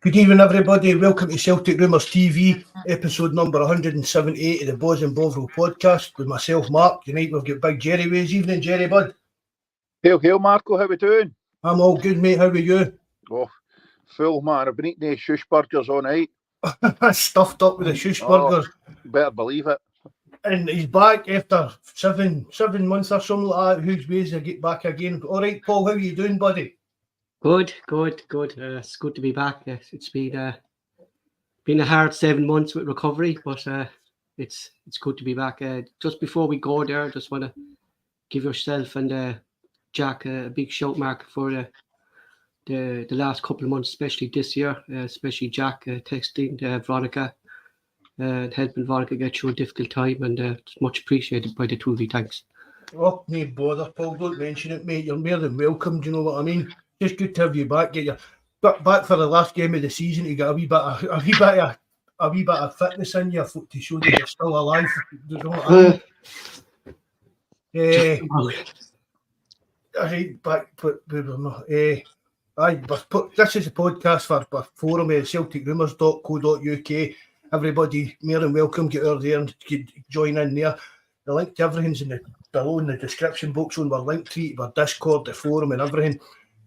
Good evening, everybody. Welcome to Celtic Rumours TV, episode number 178 of the Bawz and Bovril podcast with myself, Mark. Tonight we've got Big Jerry with us. Evening, Jerry, bud. Hail, Marco. How we doing? I'm all good, mate. How are you? Oh, full, man. I've been eating these shush burgers all night. Stuffed up with the shush burgers. Better believe it. And he's back after seven months or something like that. Whose ways to get back again. All right, Paul, how are you doing, buddy? Good. It's good to be back. It's been a hard 7 months with recovery, but it's good to be back. Just before we go there, I just want to give yourself and Jack a big shout, Mark, for the last couple of months, especially this year, especially Jack texting Veronica and helping Veronica get through a difficult time, and it's much appreciated by the two of you. Thanks. Oh, no bother, Paul. Don't mention it, mate. You're more than welcome. Do you know what I mean? Just good to have you back. Get you back for the last game of the season to get a wee bit of fitness in you to show that you're still alive. You know what I mean? Back, but we were not. This is a podcast for forum at celticrumours.co.uk. Everybody, more than welcome. Get over there and join in there. The link to everything's below in the description box on our link tree, our Discord, the forum, and everything.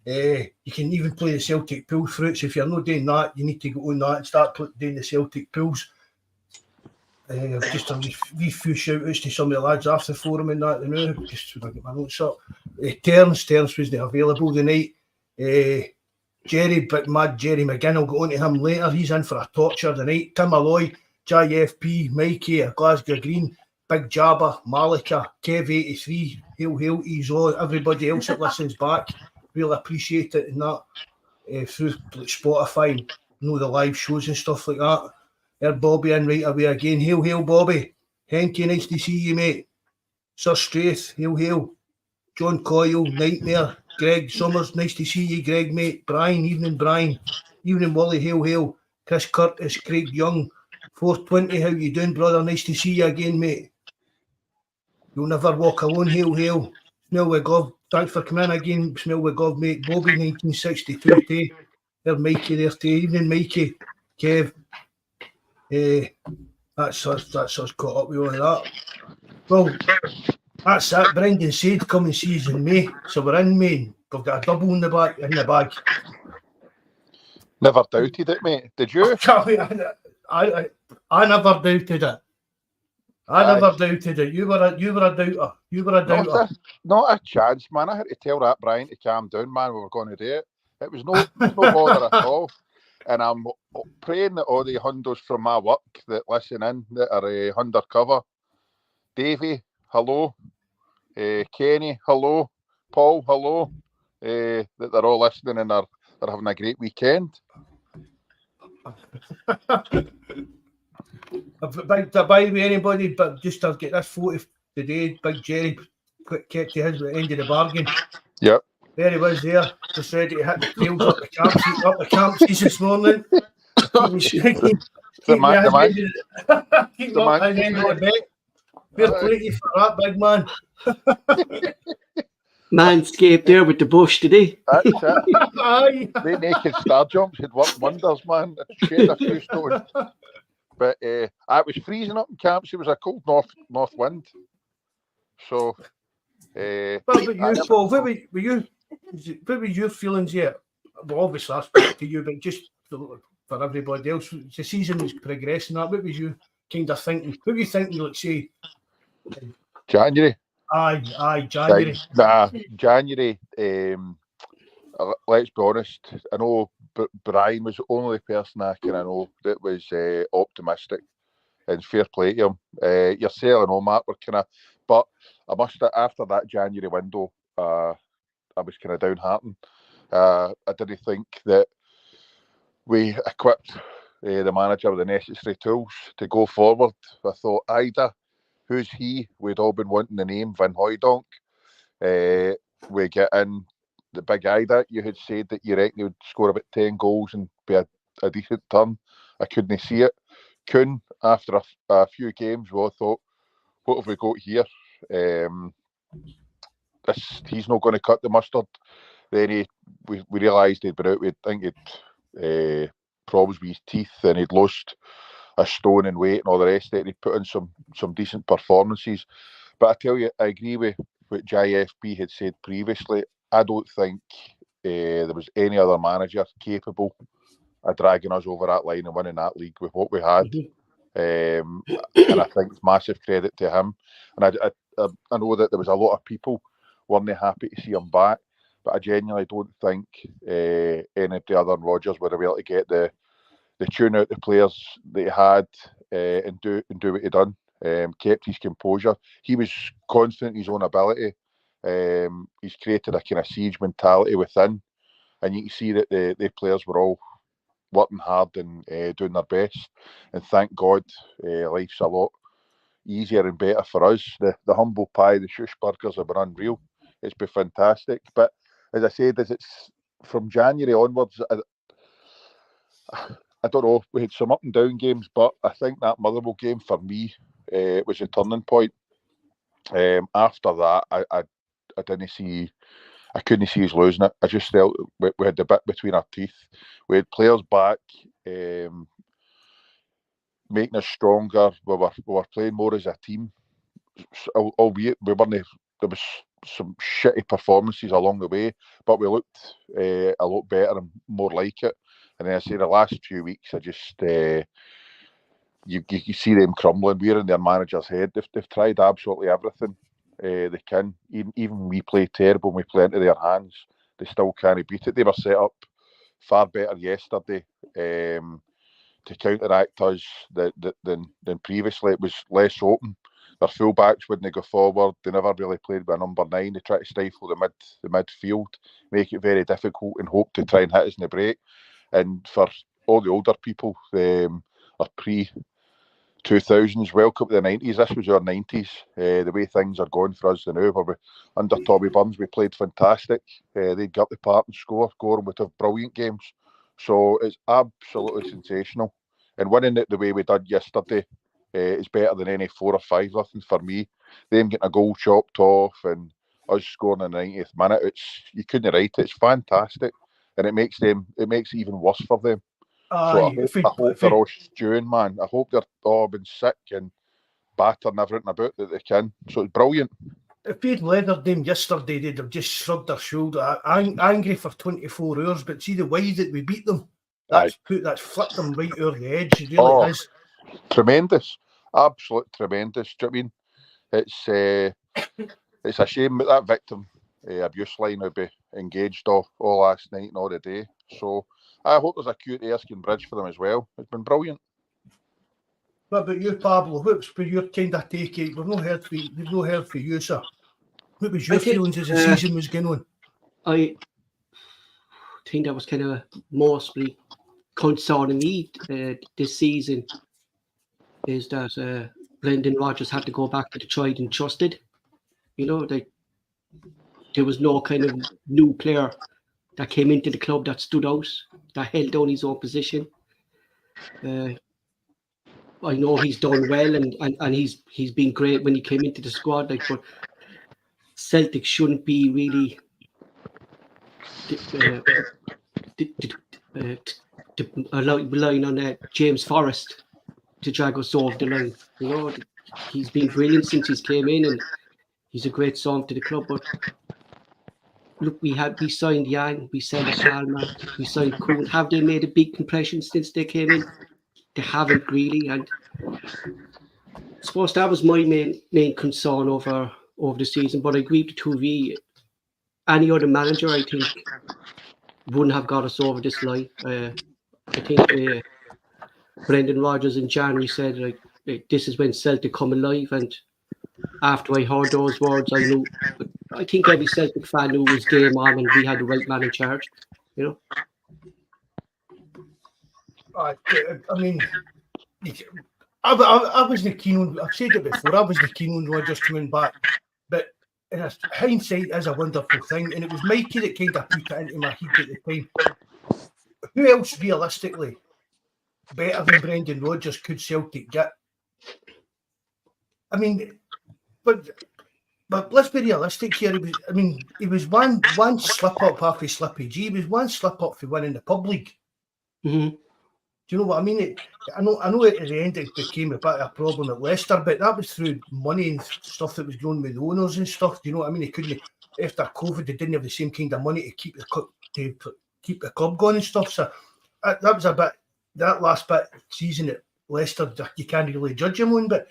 You can even play the Celtic pool fruits. If you're not doing that, you need to go on that and start doing the Celtic pools. Just a wee few shout outs to some of the lads off the forum and that. Just to get my notes up. Terence wasn't available tonight. Jerry McGinn will go on to him later. He's in for a torture tonight. Tim Alloy, JFP, Mikey, Glasgow Green, Big Jabba, Malika, Kev83, Hail, Ezo, everybody else that listens back. Really appreciate it and that through Spotify and the live shows and stuff like that. There's Bobby in right away again. Hail, Bobby. Henky, nice to see you, mate. Sir Straith, hail. John Coyle, Nightmare. Greg Summers, nice to see you, Greg, mate. Brian. Evening, Wally, hail. Chris Curtis, Craig Young. 420, how you doing, brother? Nice to see you again, mate. You'll never walk alone, hail. Smell with Gov, thanks for coming in again. Smell with Gov, mate. Bobby 1962 today. There's Mikey there today. Evening, Mikey. Kev. That's us caught up with all of that. Well, that's it. Brendan said come and see us in May. So we're in May. We've got a double in the bag. Never doubted it, mate. Did you? I never doubted it. Never doubted it. You were a doubter. Not a chance, man. I had to tell that Brian to calm down, man. We were going to do it. It was no bother at all. And I'm praying that all the hundos from my work that listen in that are undercover. Davey, hello. Kenny, hello. Paul, hello. That they're all listening and they're having a great weekend. By the way, anybody, but just to get this photo today, Big Jerry kept to his at the end of the bargain. Yep. There he was there, just ready to hit the tails up the camp seat this morning. Keep me at the end of the bet. We're pretty for that, big man. Manscaped there with the bush today. That's it. Aye. The naked star jumps had worked wonders, man. Shed a few stones. But it was freezing up in camps. It was a cold north wind. So, what about you, Paul? What were your feelings yet? Well, obviously, I spoke to you, but just for everybody else, the season was progressing. What was you kind of thinking? What were you thinking, let's say? January. Aye, January. January. Let's be honest. I know Brian was the only person I know that was optimistic, and fair play to him. You're selling on, Matt. We're kind of, but I must have, after that January window, I was kind of downhearted. I didn't think that we equipped the manager with the necessary tools to go forward. I thought Ida, who's he? We'd all been wanting the name Van Hooijdonk. We get in the big Ida. You had said that you reckon he would score about 10 goals and be a decent turn. I couldn't see it. Kuhn, after a few games, we all thought, what have we got here? He's not going to cut the mustard. Then we realised he'd been out. We think he'd problems with his teeth, and he'd lost a stone in weight and all the rest of it. He'd put in some decent performances. But I tell you, I agree with what JFB had said previously. I don't think there was any other manager capable of dragging us over that line and winning that league with what we had. And I think it's massive credit to him. And I know that there was a lot of people weren't happy to see him back, but I genuinely don't think anybody other than Rodgers would have been able to get the tune out the players that he had and do what he done. Kept his composure. He was confident in his own ability. He's created a kind of siege mentality within, and you can see that the players were all working hard and doing their best. And thank God, life's a lot easier and better for us. The humble pie, the shush burgers have been unreal. It's been fantastic. But as I said, as it's from January onwards, I don't know. We had some up and down games, but I think that Motherwell game for me was a turning point. After that, I didn't see. I couldn't see us losing it. I just felt we had the bit between our teeth. We had players back, making us stronger. We were playing more as a team. Albeit we weren't. There was some shitty performances along the way, but we looked a lot better and more like it. And then I say the last few weeks, I just you see them crumbling. We're in their manager's head. They've tried absolutely everything they can. Even we play terrible, and we play into their hands. They still can't beat it. They were set up far better yesterday to counteract us than previously. It was less open. Their fullbacks wouldn't go forward. They never really played with a number 9. They try to stifle the midfield, make it very difficult, and hope to try and hit us in the break. And for all the older people, our pre-2000s, welcome to the 90s. This was our 90s. The way things are going for us now, under Tommy Burns, we played fantastic. They'd get the part and score. Gorham would have brilliant games. So it's absolutely sensational. And winning it the way we did yesterday is better than any 4 or 5 nothing for me. Them getting a goal chopped off and us scoring in the 90th minute, you couldn't write it. It's fantastic. And it makes it even worse for them. So I hope they're all stewing, man. I hope they're all been sick and battering everything about that they can. So it's brilliant. If they'd leathered them yesterday, they'd have just shrugged their shoulder. Angry for 24 hours, but see the way that we beat them, that's flipped them right over the edge. It really has. Tremendous. Absolute tremendous. Do you know what I mean? It's a shame that victim abuse line would be engaged all last night and all the day. So I hope there's a cute Erskine Bridge for them as well. It's been brilliant. What about you, Pablo? What's been your kind of take? We've not heard from you, sir. What was your feelings as the season was going on? I think that was kind of mostly concerning me this season is that Brendan Rodgers had to go back to the tried and trusted. You know, there was no kind of new player that came into the club that stood out, that held down his own position. I know he's done well and he's been great when he came into the squad. But Celtic shouldn't be really relying on James Forrest to drag us over the line. You know, he's been brilliant since he's came in, and he's a great song to the club. But look, we signed Yang, we signed Palmer, we signed Kuhn. Have they made a big impression since they came in? They haven't really, and I suppose that was my main concern over the season. But I agree with 2V. Any other manager, I think, wouldn't have got us over this line. I think Brendan Rodgers in January said, like, this is when Celtic come alive, and after I heard those words, I think every Celtic fan knew it was game on and we had the right man in charge, you know. I mean, I wasn't keen on. I've said it before. I wasn't keen on Rodgers coming back, but hindsight is a wonderful thing, and it was Mikey that kind of put it into my head at the time. Who else realistically better than Brendan Rodgers could Celtic get? I mean, but let's be realistic here. He was one slip up after Slippy G. He was one slip up for winning the pub league. Mm-hmm. Do you know what I mean? I know at the end it became a bit of a problem at Leicester, but that was through money and stuff that was going with the owners and stuff. Do you know what I mean? They couldn't, after COVID, they didn't have the same kind of money to keep the club going and stuff. So that was a bit, that last bit of season at Leicester, you can't really judge him on. But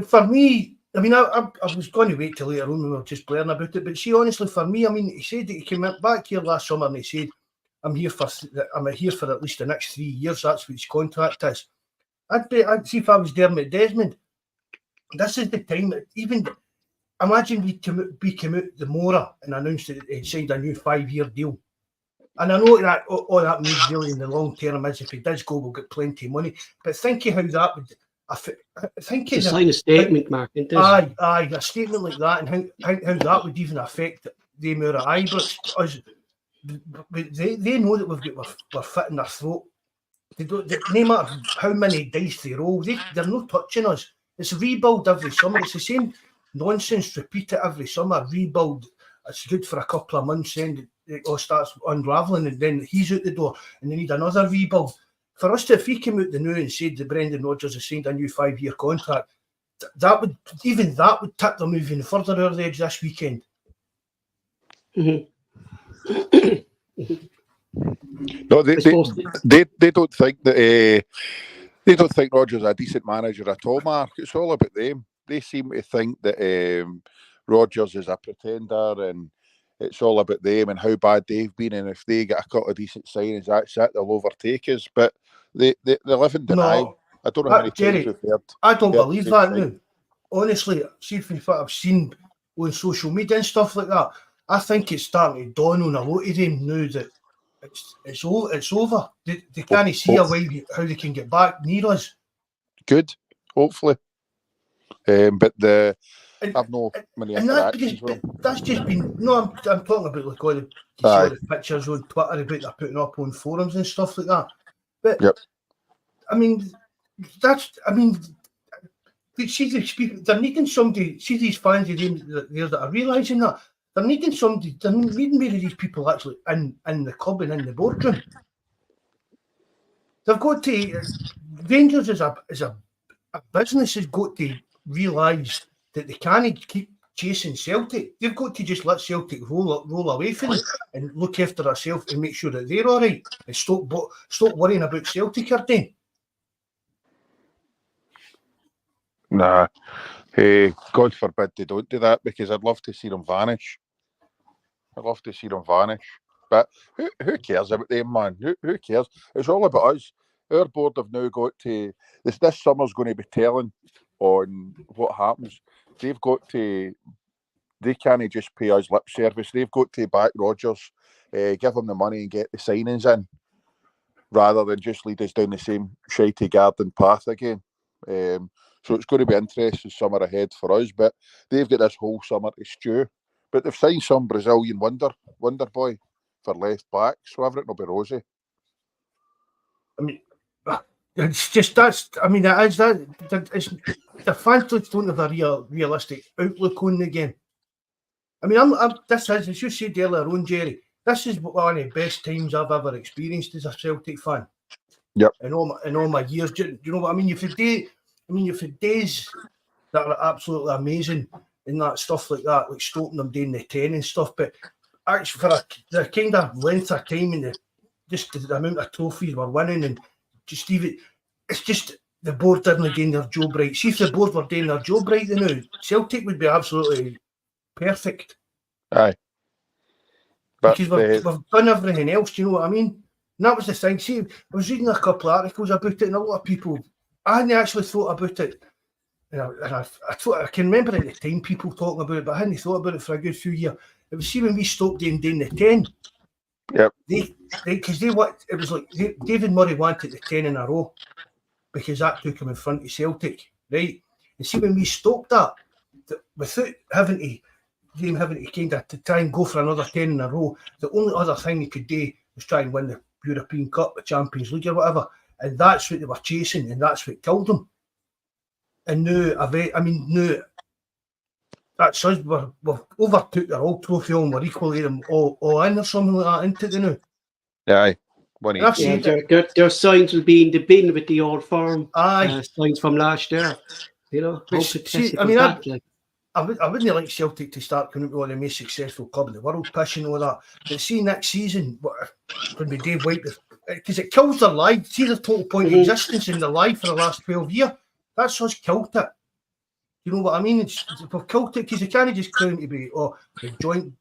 for me, I mean, I was going to wait till later on when we were just blaring about it. But see, honestly, for me, I mean, he said that he came back here last summer and he said, I'm here for at least the next 3 years. That's what his contract is. I'd see if I was Dermot Desmond. This is the time that even imagine we came out the Mora and announced that he signed a new 5-year deal. And I know that all that means really in the long term is if he does go, we'll get plenty of money. But think of how that would. To sign a statement, Mark. Aye, a statement like that, and how that would even affect the amount of Ibrox. They know that we're fitting their throat. They no matter how many dice they roll, they're not touching us. It's rebuild every summer. It's the same nonsense. Repeat it every summer. Rebuild. It's good for a couple of months, and it all starts unravelling, and then he's out the door, and they need another rebuild. For us to, if he came out the new and said that Brendan Rodgers has signed a new 5-year contract, that would tip them even further over the edge this weekend. No, they don't think that they don't think Rodgers is a decent manager at all, Mark. It's all about them. They seem to think that Rodgers is a pretender, and it's all about them and how bad they've been. And if they get a couple of decent signings, that's it. They'll overtake us. But they live in denial. No, I don't know how many Jerry, times we've heard. I don't believe that now. Honestly, see from what I've seen on social media and stuff like that, I think it's starting to dawn on a lot of them now that it's over. They can't see a way how they can get back near us. Good, hopefully. But I've no many interactions with them. That's just been I'm talking about like all the pictures on Twitter about they're putting up on forums and stuff like that. But I mean, see these people, they're needing somebody. See these fans of them that are realising that they're needing somebody. They're needing more of these people actually in the club and in the boardroom. They've got to. Rangers as a business has got to realise that they can't keep chasing Celtic. They've got to just let Celtic roll away from it and look after themselves and make sure that they're all right and stop worrying about Celtic again. Nah, God forbid they don't do that, because I'd love to see them vanish. But who cares about them, man? Who cares? It's all about us. Our board have now got to. This summer's going to be telling on what happens. They've got to. They can't just pay us lip service. They've got to back Rodgers, give him the money and get the signings in, rather than just lead us down the same shitey garden path again. So it's going to be interesting summer ahead for us. But they've got this whole summer to stew. But they've signed some Brazilian wonder boy for left back, so everything will be rosy. I mean, it's just that's. I mean, that is that. It's, the fans don't have a realistic outlook on the game. I mean, this is, as you said earlier on, Jerry, this is one of the best times I've ever experienced as a Celtic fan. Yep. In all my years, do you know what I mean? You've had days that are absolutely amazing and that stuff like that, like stopping them doing the 10 and stuff. But actually, for the kind of length of time and the amount of trophies we're winning, and just even, it's just the board didn't gain their job right. See if the board were doing their job right now, Celtic would be absolutely perfect. Aye. But because we've done everything else, do you know what I mean? And that was the thing. See, I was reading a couple of articles about it, and a lot of people, I hadn't actually thought about it. And I can remember at the time people talking about it, but I hadn't thought about it for a good few years. It was, see, when we stopped doing the 10. Yep. It was like David Murray wanted the 10 in a row because that took him in front of Celtic, right? And see, when we stopped that without having to kind of to try and go for another 10 in a row, the only other thing he could do was try and win the European Cup, the Champions League or whatever. And that's what they were chasing, and that's what killed them. And now, that's us. We've overtook their old trophy and we're equally them all in or something like that, isn't it, now? Aye. And I've Yeah, seen their signs will be in the bin with the old firm aye. signs from last year. You know, But hope to see, test it I mean, back. Like, I wouldn't like Celtic to start coming to one of the most successful club in the world, pushing all that. But see, next season, when we Dave White, because it kills their life. See the total point of existence in their life for the last 12 years. That's what's killed it. You know what I mean? We've killed it because they can't just claim to be the joint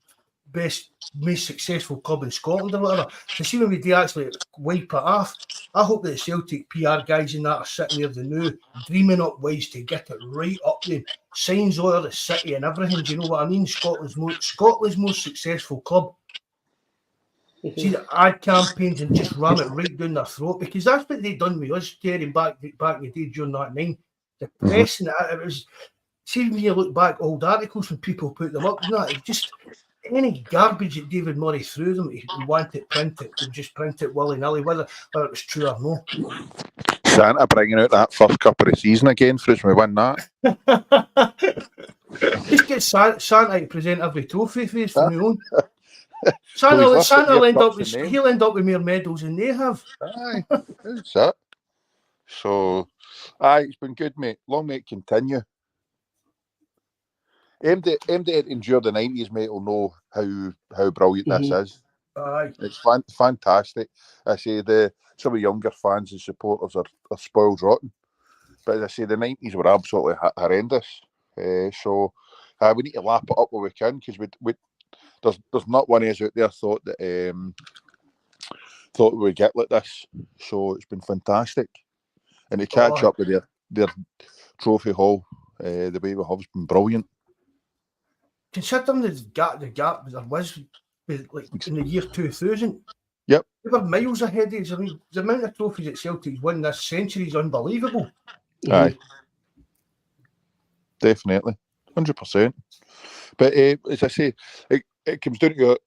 best, most successful club in Scotland or whatever. To see when we do actually wipe it off, I hope that the Celtic PR guys in that are sitting there, the new, dreaming up ways to get it right up there. Signs all over the city and everything. Do you know what I mean? Scotland's most successful club. See the ad campaigns and just ram it right down their throat, because that's what they done with us, Terry, back in the day during that time. The press and it was. See when you look back, old articles when people put them up, it's just any garbage that David Murray threw them, he wanted it printed, they would just print it willy-nilly, whether it was true or no. Santa bringing out that first cup of the season again for us when we win that. Just get Santa to present every trophy for us from my own. So Santa he'll end up with more medals than they have. Aye, that's it. So, it's been good, mate. Long may it continue. MD to endure the 90s, mate, will know how brilliant this is. Aye. It's fantastic. I say some of the younger fans and supporters are spoiled rotten. But as I say, the 90s were absolutely horrendous. So we need to lap it up where we can, because there's not one of us out there thought we would get like this. So it's been fantastic. And to catch up with their trophy haul the way we have has been brilliant. Considering the gap there was like in the year 2000, yep, we were miles ahead of us. I mean, the amount of trophies that Celtic's won this century is unbelievable. Aye, definitely, 100%. But as I say, it comes down to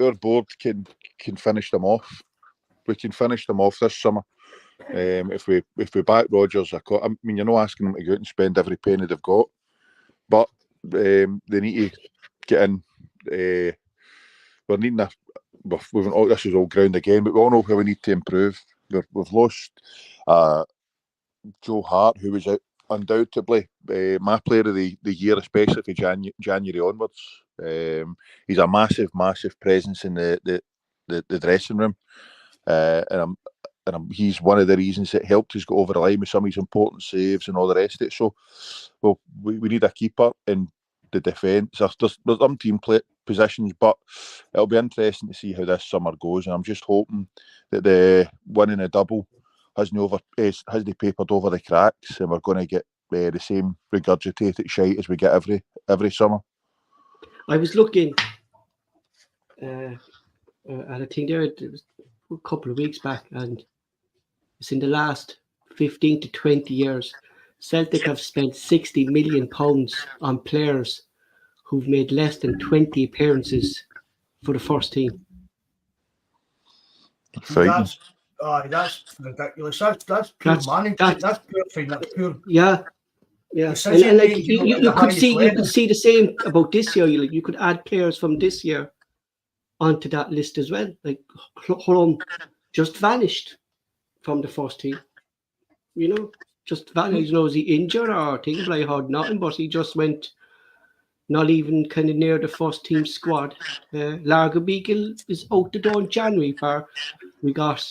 our board can finish them off. We can finish them off this summer. If we back Rodgers, I mean, you're not asking them to go out and spend every penny they've got, but they need to get in. We're needing this is all ground again, but we all know where we need to improve. We've lost Joe Hart, who was undoubtedly my player of the year, especially for January onwards. He's a massive presence in the dressing room, and he's one of the reasons that helped us go over the line with some of his important saves and all the rest of it. So, we need a keeper in the defence. There's some team positions, but it'll be interesting to see how this summer goes. And I'm just hoping that the winning a double hasn't papered over the cracks, and we're going to get the same regurgitated shite as we get every summer. I was looking at a thing there. It was a couple of weeks back, and it's in the last 15 to 20 years. Celtic have spent £60 million on players who've made less than 20 appearances for the first team. That's ridiculous. That's pure management. That's pure thing. That's pure. Yeah. And like you could see the same about this year. You could add players from this year onto that list as well. Like Holm just vanished from the first team. Just vanished. Is he injured or things? But I heard nothing. But he just went, not even kind of near the first team squad. Largo Beagle is out the door in January. We got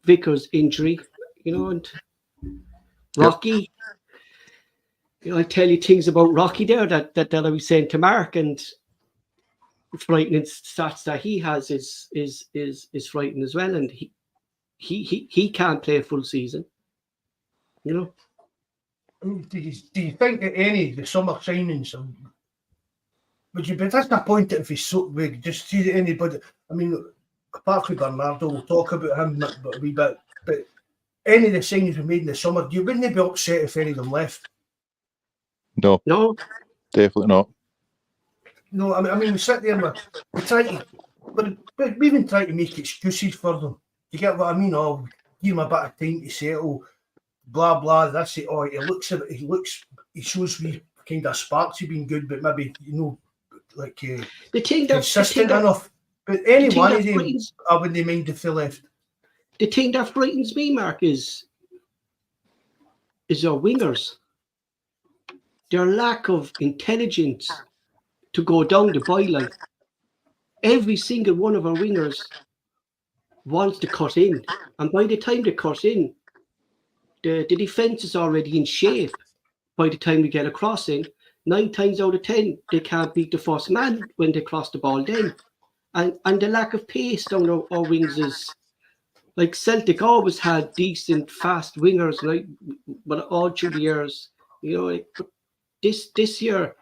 Vickers' injury, and Rocky. I tell you things about Rocky there that I was saying to Mark, and frightening stats that he has is frightening as well, and he can't play a full season. Do you think that any of the summer signings would you be disappointed if he's so big? Just see anybody. I mean, apart from Bernardo, we'll talk about him a wee bit. But any of the signings we made in the summer, you wouldn't be upset if any of them left? No, definitely not. No, I mean we sit there and we even try to make excuses for them. You get what I mean? Oh, give him a bit of time to settle. Blah blah. That's it. Oh, he shows me kind of sparks of being good, but maybe like consistent enough. But any one of them, I wouldn't mind if they left. the thing that frightens me, Mark, is our wingers. Their lack of intelligence to go down the byline. Every single one of our wingers wants to cut in, and by the time they cut in, the defence is already in shape. By the time we get a crossing, 9 times out of 10, they can't beat the first man when they cross the ball then. And the lack of pace down our wings is, like, Celtic always had decent, fast wingers, right? But all through the years, you know, like, this year,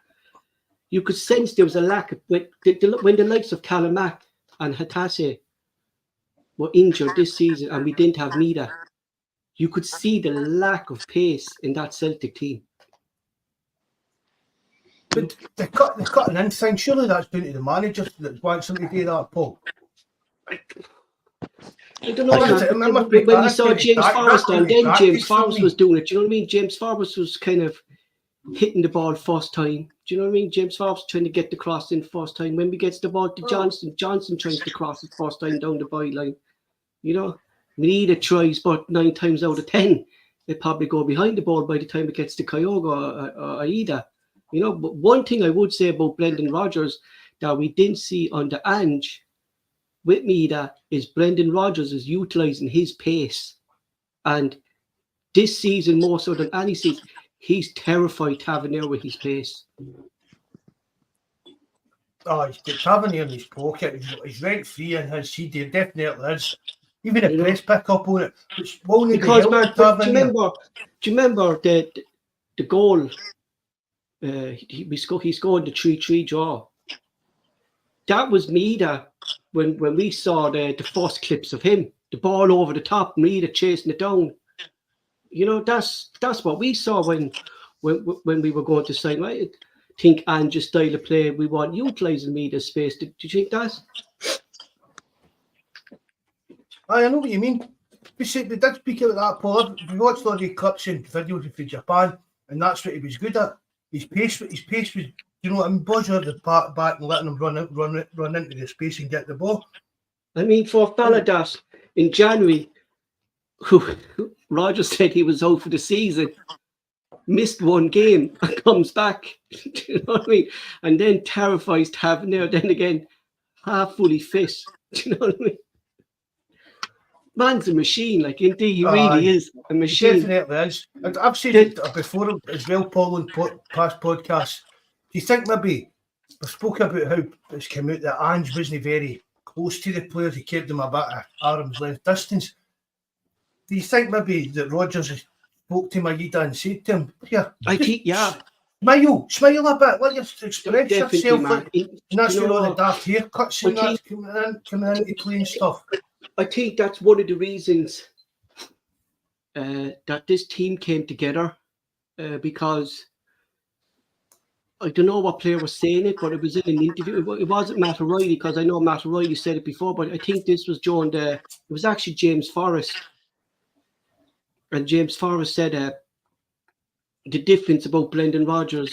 you could sense there was a lack of, when the likes of Callum and Hatase were injured this season and we didn't have Mida, you could see the lack of pace in that Celtic team. But the cutting in thing, surely that's down to the manager that wants them to do that, Paul. I don't know. When we saw James Forrest on, then James Forrest was doing it. Do you know what I mean? James Forrest was kind of hitting the ball first time. Do you know what I mean? James Forrest trying to get the cross in first time. When we gets the ball to Johnson tries to cross it first time down the byline. You know, Mida tries, but 9 times out of 10, they probably go behind the ball by the time it gets to Kyogo or Aida. You know, but one thing I would say about Brendan Rodgers that we didn't see on the Ange with Mida is Brendan Rodgers is utilising his pace. And this season, more so than any season, he's terrified Tavernier with his pace. Oh, he's got Tavernier in his pocket. He's rent free in his CD. He definitely is. Even a press pick up on it. Which won't because, Mark, do you remember the goal? He scored the 3-3 draw. That was Mida when we saw the first clips of him, the ball over the top, Mida chasing it down. You know, that's what we saw when we were going to sign. I think Ange's style of play, we want utilising Mida's space. Did you think that? I know what you mean. We did speak about that, Paul. We watched all the clips and videos for Japan, and that's what he was good at. His pace was, you know what I mean, Bawz the part back and letting him run into the space and get the ball. I mean, for Faladas in January, Roger said he was out for the season, missed one game and comes back. Do you know what I mean? And then terrifies Tavernier, then again, half fully fit. Do you know what I mean? Man's a machine, like, indeed, he really is a machine. He definitely is. I've said it before as well, Paul, in past podcasts. Do you think maybe, we spoke about how it's come out that Ange wasn't very close to the players, he kept them a bit of arm's length distance. Do you think maybe that Rodgers spoke to Maeda and said to him, here, smile a bit, let you express yourself, like, and that's where all the daft haircuts and that's coming into play and stuff. I think that's one of the reasons that this team came together, because I don't know what player was saying it, but it was in an interview. It wasn't Matt O'Reilly, because I know Matt O'Reilly said it before, but I think this was it was actually James Forrest. And James Forrest said the difference about Brendan Rodgers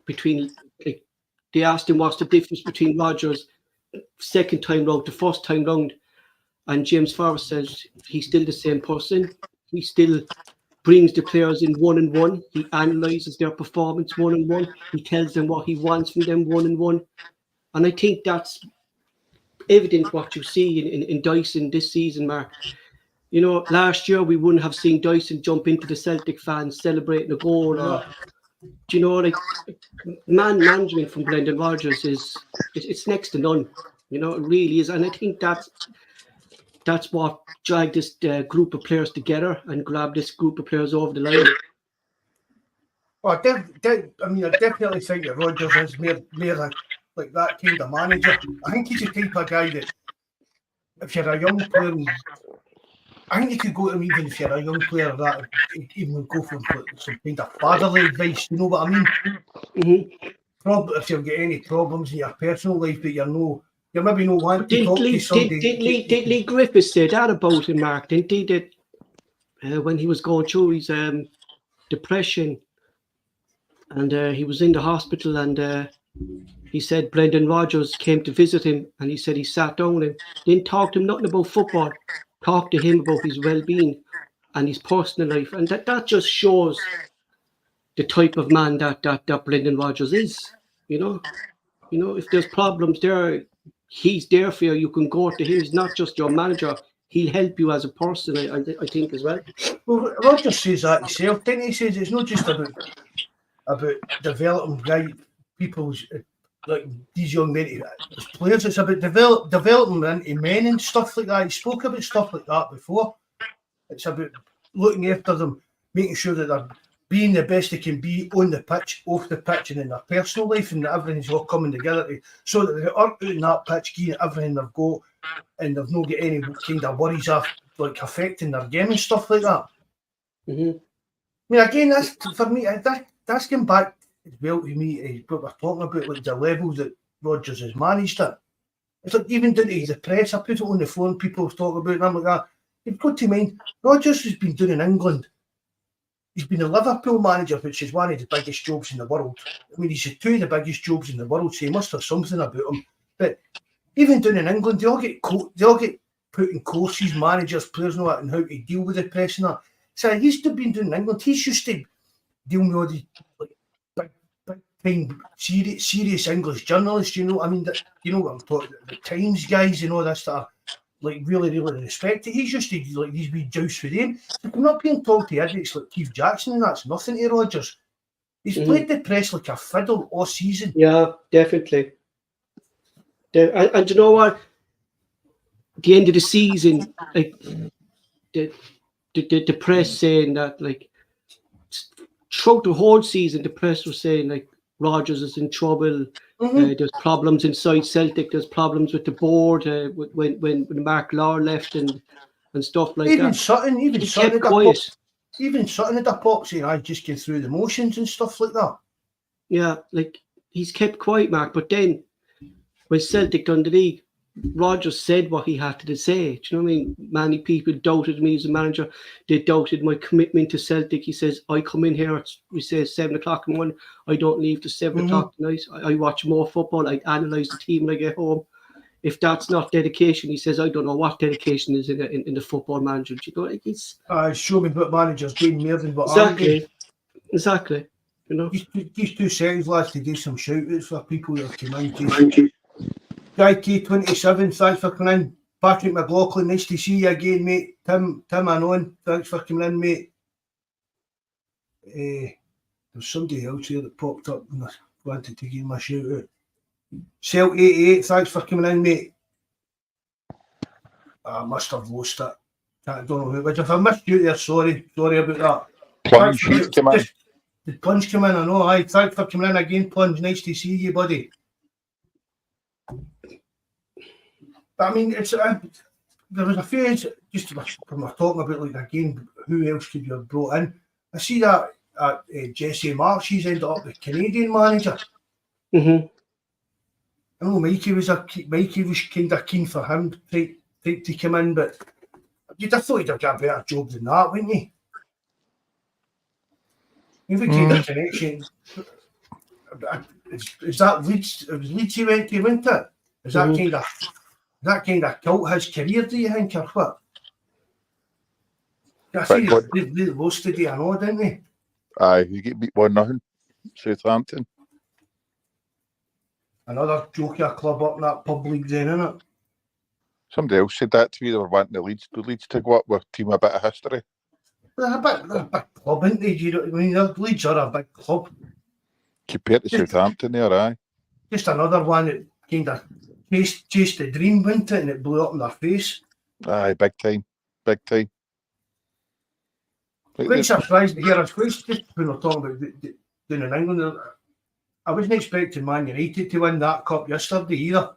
between, like, they asked him what's the difference between Rodgers second time round to first time round. And James Forrest says he's still the same person. He still brings the players in one-on-one. He analyses their performance one-on-one. He tells them what he wants from them one-on-one. And I think that's evident what you see in Dyson this season, Mark. You know, last year we wouldn't have seen Dyson jump into the Celtic fans celebrating a goal. Or, do you know, like, man management from Brendan Rodgers it's next to none. You know, it really is. And I think that's what dragged this group of players together and grabbed this group of players over the line. I definitely think that Rodgers is more like that kind of manager. I think he's the type of guy that, if you're a young player, I think you could go to him even if you're a young player, that even go for some kind of fatherly advice. You know what I mean? Mm-hmm. Probably if you've got any problems in your personal life, but you maybe no want to talk to somebody. Did Lee Griffiths say that about him, Mark? Didn't he? That when he was going through his depression, and he was in the hospital, and he said Brendan Rodgers came to visit him, and he said he sat down and didn't talk to him nothing about football. talk to him about his well-being and his personal life, and that just shows the type of man that Brendan Rodgers is. You know, if there's problems there, he's there for you. You can go to him. He's not just your manager. He'll help you as a person, I think, as well. Well, Rodgers says that himself, didn't he? Says it's not just about developing people's like these young men as players. It's about developing them into men and stuff like that. He spoke about stuff like that before. It's about looking after them, making sure that they're being the best they can be on the pitch, off the pitch, and in their personal life, and that everything's all coming together so that they are out in that pitch, giving everything they've got, and they've not got any kind of worries of like affecting their game and stuff like that. Mm-hmm. I mean, again, that's for me. That's going back as well to me. What we're talking about, like the levels that Rodgers has managed at. It's like even down to the press. I put it on the phone. People talk about it, and I'm like that. You've got to mind, Rodgers has been doing in England. He's been a Liverpool manager, which is one of the biggest jobs in the world. I mean, he's had two of the biggest jobs in the world, so he must have something about him. But even down in England, they all get put in courses, managers, players, and all that, and how to deal with the press and that. So he's been doing in England. He's used to dealing with all the like big time serious English journalists. You know, I mean, you know what I'm talking about, the Times guys, and all this that are like really respected. He's used to like these wee jousts with them. So I'm not being talked to idiots like Keith Jackson, and that's nothing to Rodgers. He's played the press like a fiddle all season. Yeah, definitely. And you know what? At the end of the season, like the press saying that, like throughout the whole season, the press was saying like Rodgers is in trouble. There's problems inside Celtic. There's problems with the board when Mark Law left and stuff like even that. Sutton at the pop saying I just get through the motions and stuff like that. Yeah, like he's kept quiet, Mark. But then when Celtic done the league, Rodgers said what he had to say. Do you know what I mean? Many people doubted me as a manager. They doubted my commitment to Celtic. He says, I come in here, we say 7 o'clock in the morning. I don't leave till 7 o'clock tonight. I watch more football. I analyse the team when I get home. If that's not dedication, he says, I don't know what dedication is in the football manager. Do you know, like it's show me what managers doing more than what Exactly. You know, these 2 seconds, lads, to do some shout outs for people that came in. Guy K27, thanks for coming in. Patrick McLaughlin, nice to see you again, mate. Tim Anon, thanks for coming in, mate. There's somebody else here that popped up and I wanted to give him a shout out. Celt88, thanks for coming in, mate. I must have lost it. I don't know who, but if I missed you there, sorry about that. Plunge came in. Did Plunge come in? I know, aye. Thanks for coming in again, Plunge. Nice to see you, buddy. I mean, it's there was a few just when we're talking about like again, who else could you have brought in? I see that Jesse Marsh, he's ended up the Canadian manager. I know Mikey was kind of keen for him to come in, but you'd have thought he'd have got a better job than that, wouldn't you? If we kind of connection, is that Leeds? It was Leeds he went to, wasn't it? Is that kind of killed his career, do you think, or what? I see they lost today, I know, didn't they? Aye, you get beat 1-0, Southampton. Another joker club up in that pub league then, isn't it? Somebody else said that to me, they were wanting the Leeds to go up with a team a bit of history. They're a big club, aren't they? You know what I mean? The Leeds are a big club. Compared to Southampton there, aye. Just another one that kind of chased the dream, wasn't it? And it blew up in their face. Aye, big time. Quite surprised to hear us. Just when we're talking about doing in England, I wasn't expecting Man United to win that cup yesterday either.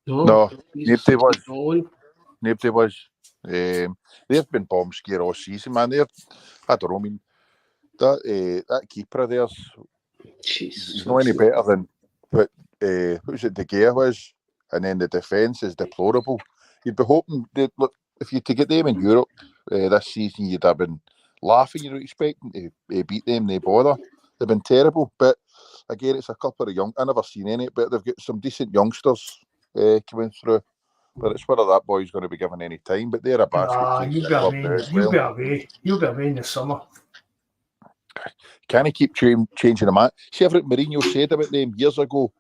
No, nobody was. They've been bomb scare all season, man. I don't know, I mean, that keeper of theirs, he's not any better than what who's it, De Gea was, and then the defence is deplorable. You'd be hoping that, look, if you to get them in Europe this season, you'd have been laughing. You're expecting to beat them, they bother. They've been terrible, but again, it's a couple of young. I never seen any, but they've got some decent youngsters coming through. but it's whether that boy's going to be given any time. But they're a basket case You'll at be club away. now as You'll be well. away. You'll be away in the summer. Can he keep changing the man? See everything Mourinho said about them years ago.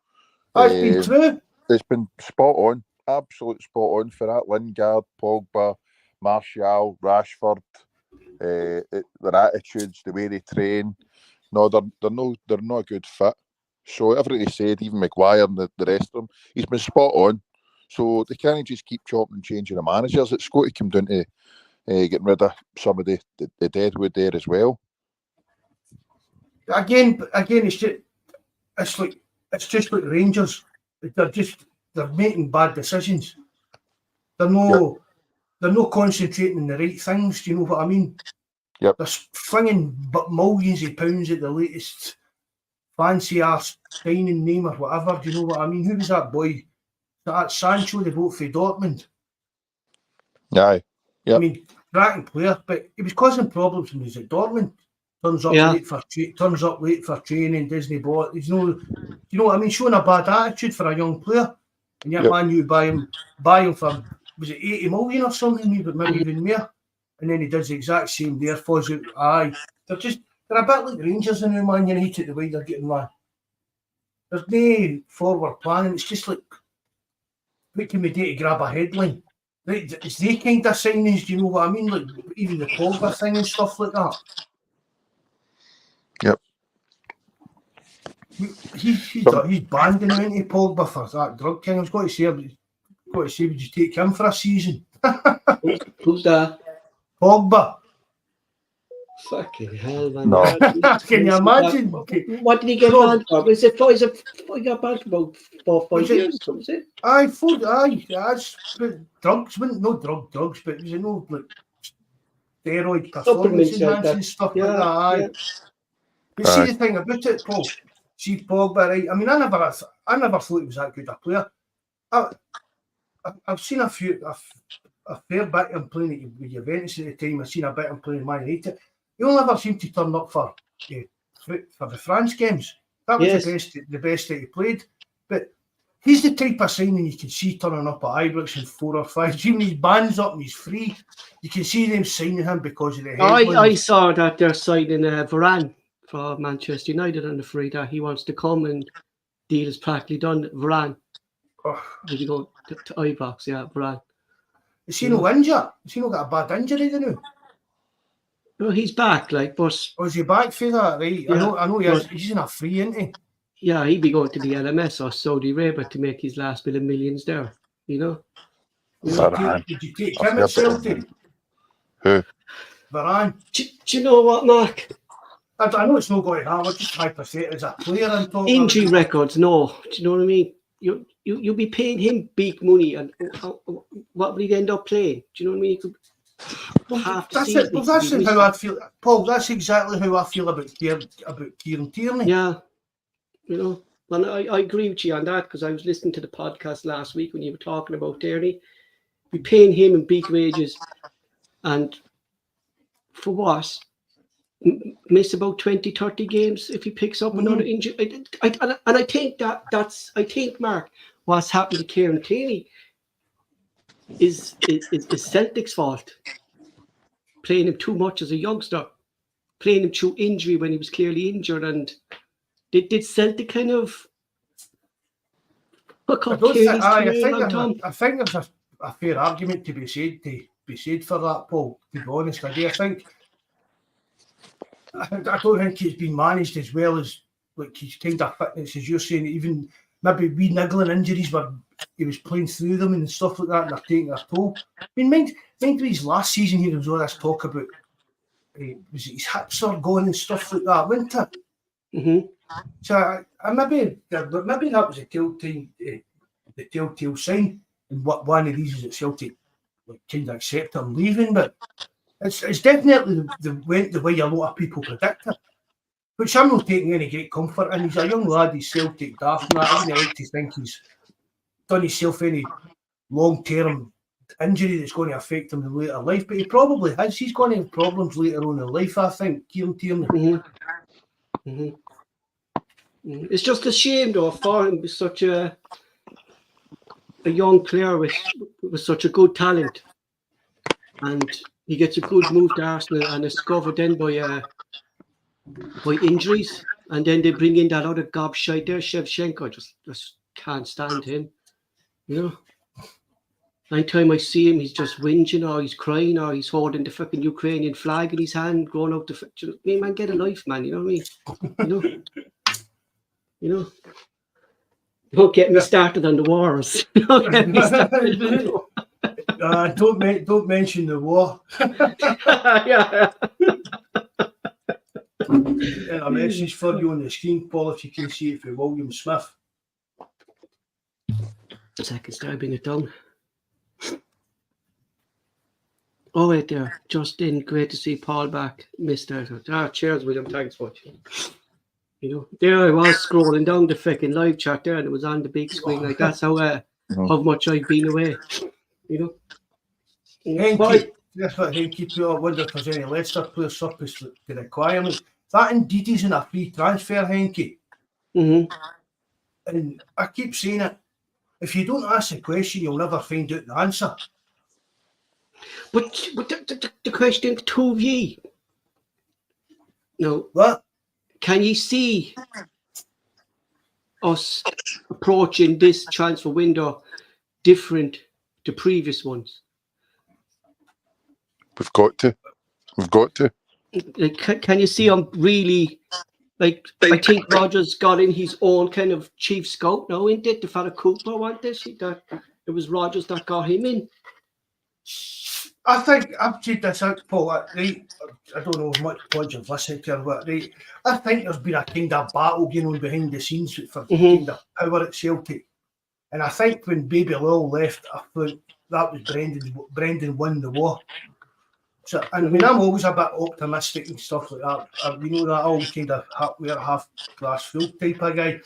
That's been true. It's been spot on, absolute spot on for that. Lingard, Pogba, Martial, Rashford, their attitudes, the way they train. No, they're not a good fit. So everything he said, even Maguire and the rest of them, he's been spot on. So they can't just keep chopping and changing the managers. It's got to come down to getting rid of some of the deadwood there as well. Again, it's just like Rangers. They're making bad decisions. They're no concentrating on the right things. Do you know what I mean? Yep. They're flinging millions of pounds at the latest fancy ass signing name or whatever. Do you know what I mean? Who was that boy? That Sancho, they bought for Dortmund. Aye. Yep. I mean, cracking player, but he was causing problems when he was at Dortmund. Turns up late for training, Disney bought. There's no, you know what I mean? Showing a bad attitude for a young player, and yet Man U buy him for, was it 80 million or something, but maybe even more. And then he does the exact same there. Falls out. Aye, they're a bit like Rangers and now Man United the way they're getting run. There's no forward planning. It's just like, what can we do to grab a headline? Right, it's they kind of signings. Do you know what I mean? Like even the Pogba thing and stuff like that. Yep. He's banding into Pogba for that drug king. I was going to say, would you take him for a season? Who's that? Pogba. Fucking hell, man. No. Can you imagine? What did he get banned for? Was it he got banned for about 4 or 5 years? Was it? That's drugs, no drugs, but was it no like steroid performance enhancing stuff like that? Aye. But see the thing about it, Paul. See Pogba, right? I mean, I never thought he was that good a player. I've seen a fair bit of him playing with Juventus at the time. I've seen a bit of him playing Man United. He only ever seemed to turn up for the France games. That was the best that he played. But he's the type of signing you can see turning up at Ibrox in 4 or 5. Even his band's up and he's free. You can see them signing him because of the headlines. I saw that they're signing Varane for Manchester United on the Friday. He wants to come and deal is practically done. Varane. Did you go to Ibrox? Yeah, Varane. Is he no injured? Has he not got a bad injury, do you know? Well, he's back, like, but... Oh, is he back for that, right? Yeah, I know he is. He's in a free, isn't he? Yeah, he'd be going to the LMS or Saudi Arabia to make his last bit of millions there, you know? Would you take him at Celtic? Who? Varane. Do you know what, Mark? I know it's not going to happen. We're just hypothetical as a player. I'm talking injury records, no. Do you know what I mean? You'll be paying him big money, and what would he end up playing? Do you know what I mean? That's how I feel, Paul. That's exactly how I feel about Kieran Tierney. Yeah, you know, and I agree with you on that because I was listening to the podcast last week when you were talking about Tierney. Be paying him in big wages, and for what? Miss about 20-30 games if he picks up another injury. I think I think, Mark, what's happened to Kieran Tierney is Celtic's fault. Playing him too much as a youngster, playing him through injury when he was clearly injured, and did Celtic kind of hook up Tierney's career? I think there's a fair argument to be said for that, Paul. To be honest, I think. I don't think he's been managed as well as like his kind of fitness, as you're saying. Even maybe wee niggling injuries where he was playing through them and stuff like that, and they're taking their toll. I mean, mind his last season here, there was all this talk about was it his hips are going and stuff like that, wasn't it? Mm-hmm. So maybe that was the telltale sign, and what one of these is at Celtic like kind of accept him leaving, but. It's definitely the way a lot of people predict it, which I'm not taking any great comfort in. He's a young lad, he's Celtic daft, and I wouldn't like to think he's done himself any long-term injury that's going to affect him in later life, but he probably has. He's going to have problems later on in life, I think, Kieran Tierney. Mm-hmm. Mm-hmm. It's just a shame, though, for him. Such a a young player with such a good talent, and he gets a good move to Arsenal, and is discovered then by injuries, and then they bring in that other gobshite there, Shevchenko. Just can't stand him. You know, anytime I see him, he's just whinging, or he's crying, or he's holding the fucking Ukrainian flag in his hand, going out the. Man, get a life, man. You know what I mean? You know. Don't get me started on the wars. Don't get me started on the war. Don't mention the war. Yeah. A message for you on the screen, Paul, if you can see it for William Smith. A second, start bring it down. Oh, wait there. Justin, great to see Paul back. Mr. Cheers, William. Thanks for watching. You know, there I was scrolling down the fucking live chat there, and it was on the big screen. Like, that's how much I've been away. You know? Henke, that's what Henke put. I wonder if there's any Leicester players surplus to the requirement. That indeed isn't a free transfer, Henke. Mm-hmm. And I keep saying it. If you don't ask the question, you'll never find out the answer. But the question to two of ye. No. What? Can you see us approaching this transfer window different to previous ones? We've got to. Like, can you see him really? Like, I think Rodgers got in his own kind of chief scout now, isn't it? The fella Cooper wanted that. It was Rodgers that got him in. I think I've checked this out, Paul. Right, I don't know how much points you've listened to, but right, I think there's been a kind of battle going on behind the scenes for kind of power at Celtic. And I think when Baby Lowell left, I thought that was Brendan won the war. So, and I mean, I'm always a bit optimistic and stuff like that. You know that I always kind of wear half glass full type of guy.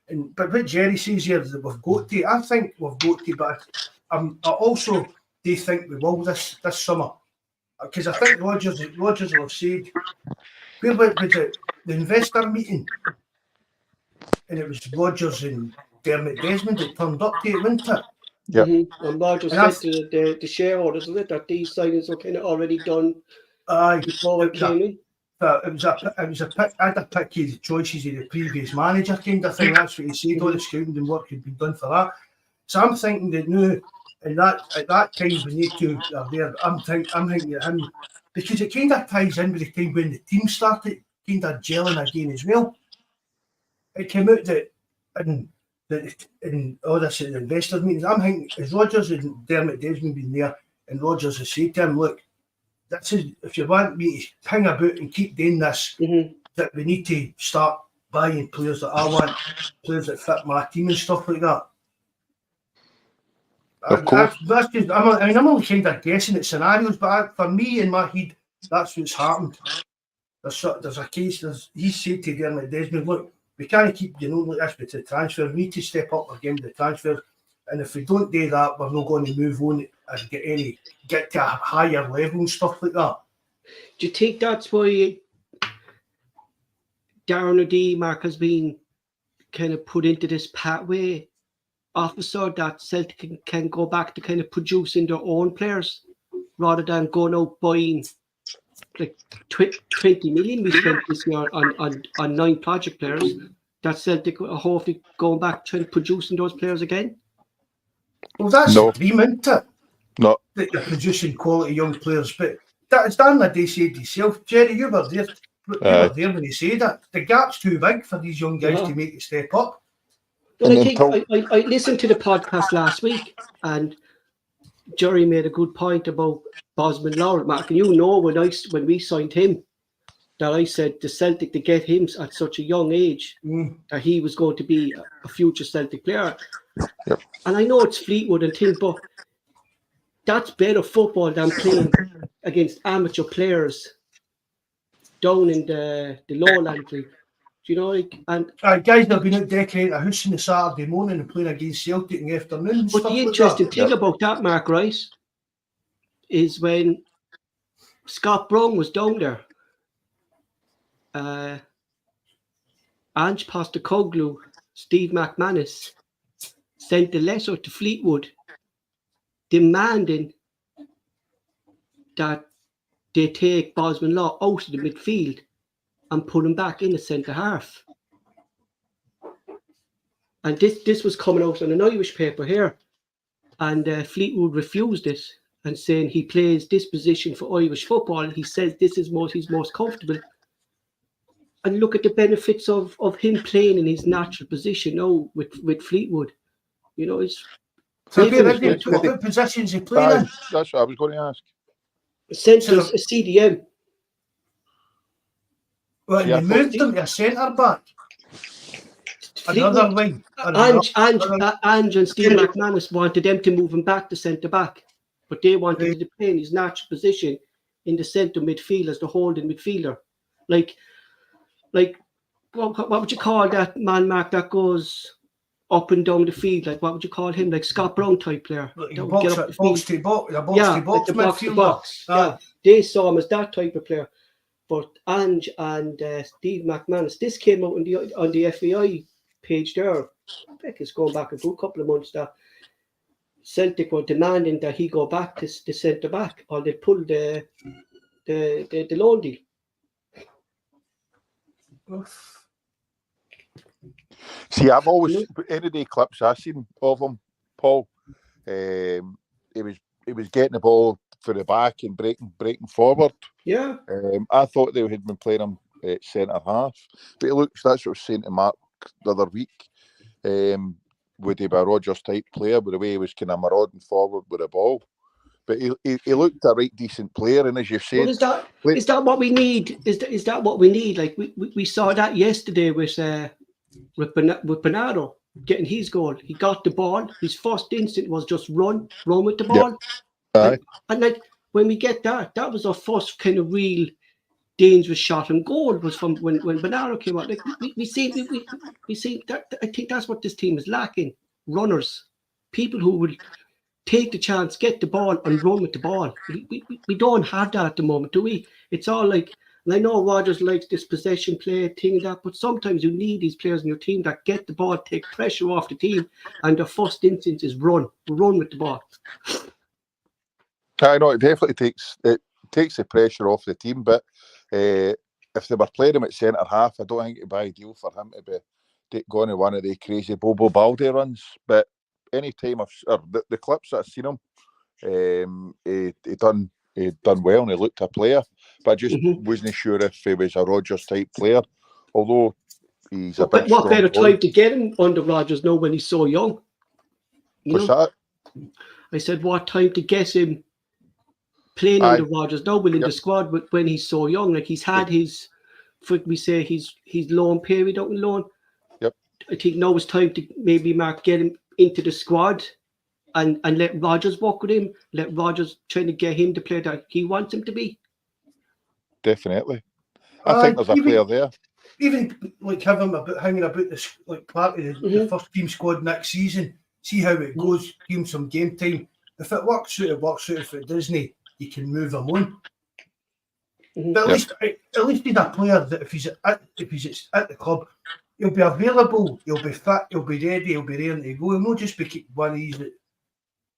But what Jerry says here is that we've got to. I think we've got to, but I also do think we will this summer. Because I think Rodgers will have said, where was it, the investor meeting? And it was Rodgers and Dermot Desmond that turned up to it, wasn't it? Yeah. Mm-hmm. And Rodgers said to the shareholders, isn't it, that these signings were kind of already done before it came in? It was a pick of the choices of the previous manager kind of thing. That's what he said. All the scouting and work had been done for that. So I'm thinking that now, and at that time when you two are there, I'm thinking of him, because it kind of ties in with the time when the team started kind of gelling again as well. It came out that in all this at the investors meetings, I'm thinking, as Rodgers and Dermot Desmond been there, and Rodgers has said to him, look, this is, if you want me to hang about and keep doing this, that we need to start buying players that I want, players that fit my team and stuff like that. Of course. I'm only kind of guessing at scenarios, but for me, in my head, that's what's happened. There's a case, he said to Dermot Desmond, look, we can't keep like this with the transfer. We need to step up again with the transfer. And if we don't do that, we're not going to move on and get to a higher level and stuff like that. Do you think that's why Darren O'D, Mark, has been kind of put into this pathway officer that Celtic can go back to kind of producing their own players rather than going out buying like 20 million we spent this year on 9 project players, that Celtic are hopefully going back to producing those players again? Well, that's the dream, isn't it? No. That you're producing quality young players. But as Dan Liddy said himself, Jerry, you were there when he said that. The gap's too big for these young guys to make a step up. Well, I think I listened to the podcast last week, and Jerry made a good point about Bosman Lowell, Mark. And you know, when we signed him, that I said the Celtic to get him at such a young age that he was going to be a future Celtic player. Yep. And I know it's Fleetwood and things, but that's better football than playing against amateur players down in the lowland league. Do you know, like, and guys have been out decorating a house on the Saturday morning and playing against Celtic in the afternoon. But the interesting thing about that, Mark, right, is when Scott Brown was down there, Ange Postecoglou, Steve McManus, sent a letter to Fleetwood demanding that they take Bosman Law out of the midfield and put him back in the centre half. And this was coming out on an Irish paper here. And Fleetwood refused it and saying he plays this position for Irish football. He says this is he's most comfortable. And look at the benefits of him playing in his natural position now with Fleetwood. You know, it's... What positions he playing in? That's what I was going to ask. Centre, a CDM. Well, Yeah, they moved him to a centre back. Another wing. Ange and Steve McManus wanted them to move him back to centre back, but they wanted him to play in his natural position in the centre midfield as the holding midfielder. Like what would you call that man, Mark, that goes up and down the field? Like, what would you call him? Like Scott Brown type player. Box to box. Yeah, they saw him as that type of player. But Ange and Steve McManus, this came out on the FAI page there. I think it's going back a good couple of months that Celtic were demanding that he go back to the centre back, or they pull the loan deal. See, I've always any of the clips I've seen of him, Paul. He was getting the ball for the back and breaking forward. Yeah. I thought they had been playing him at centre half, but it looks, that's what I was saying to Mark the other week. Would he be a Rodgers type player with the way he was kind of marauding forward with the ball? But he looked a right decent player, and as you've said, well, is that what we need? Is that what we need? Like we saw that yesterday with Bernardo getting his goal. He got the ball. His first instinct was just run with the ball. Yep. And like when we get that was our first kind of real dangerous shot and goal was from when Bernardo came out. Like we see that. I think that's what this team is lacking: runners, people who will take the chance, get the ball, and run with the ball. We don't have that at the moment, do we? It's all like, and I know Rodgers likes this possession play thing and that, but sometimes you need these players in your team that get the ball, take pressure off the team, and the first instinct is run with the ball. I know it definitely takes the pressure off the team, but if they were playing him at centre half, I don't think it'd be ideal for him to be going on one of the crazy Bobo Balde runs. But any time the clips that I've seen him, he done well and he looked a player. But I just wasn't sure if he was a Rodgers type player. Although he's a big. What better time to get him under Rodgers now when he's so young? What's that? I said, what time to get him playing under Rodgers now within the squad when he's so young? Like he's had his loan period out in loan. Yep. I think now it's time to maybe get him into the squad and let Rodgers work with him. Let Rodgers trying to get him to play that he wants him to be. Definitely. I think there's a player there. Even like have him hanging about this like part of the first team squad next season. See how it goes. Give him some game time. If it works out, it works out. If it doesn't, you can move him on. But at least he's a player that if he's at the club, he'll be available, he'll be fit, he'll be ready, he'll be raring to go. He'll not just be one of these.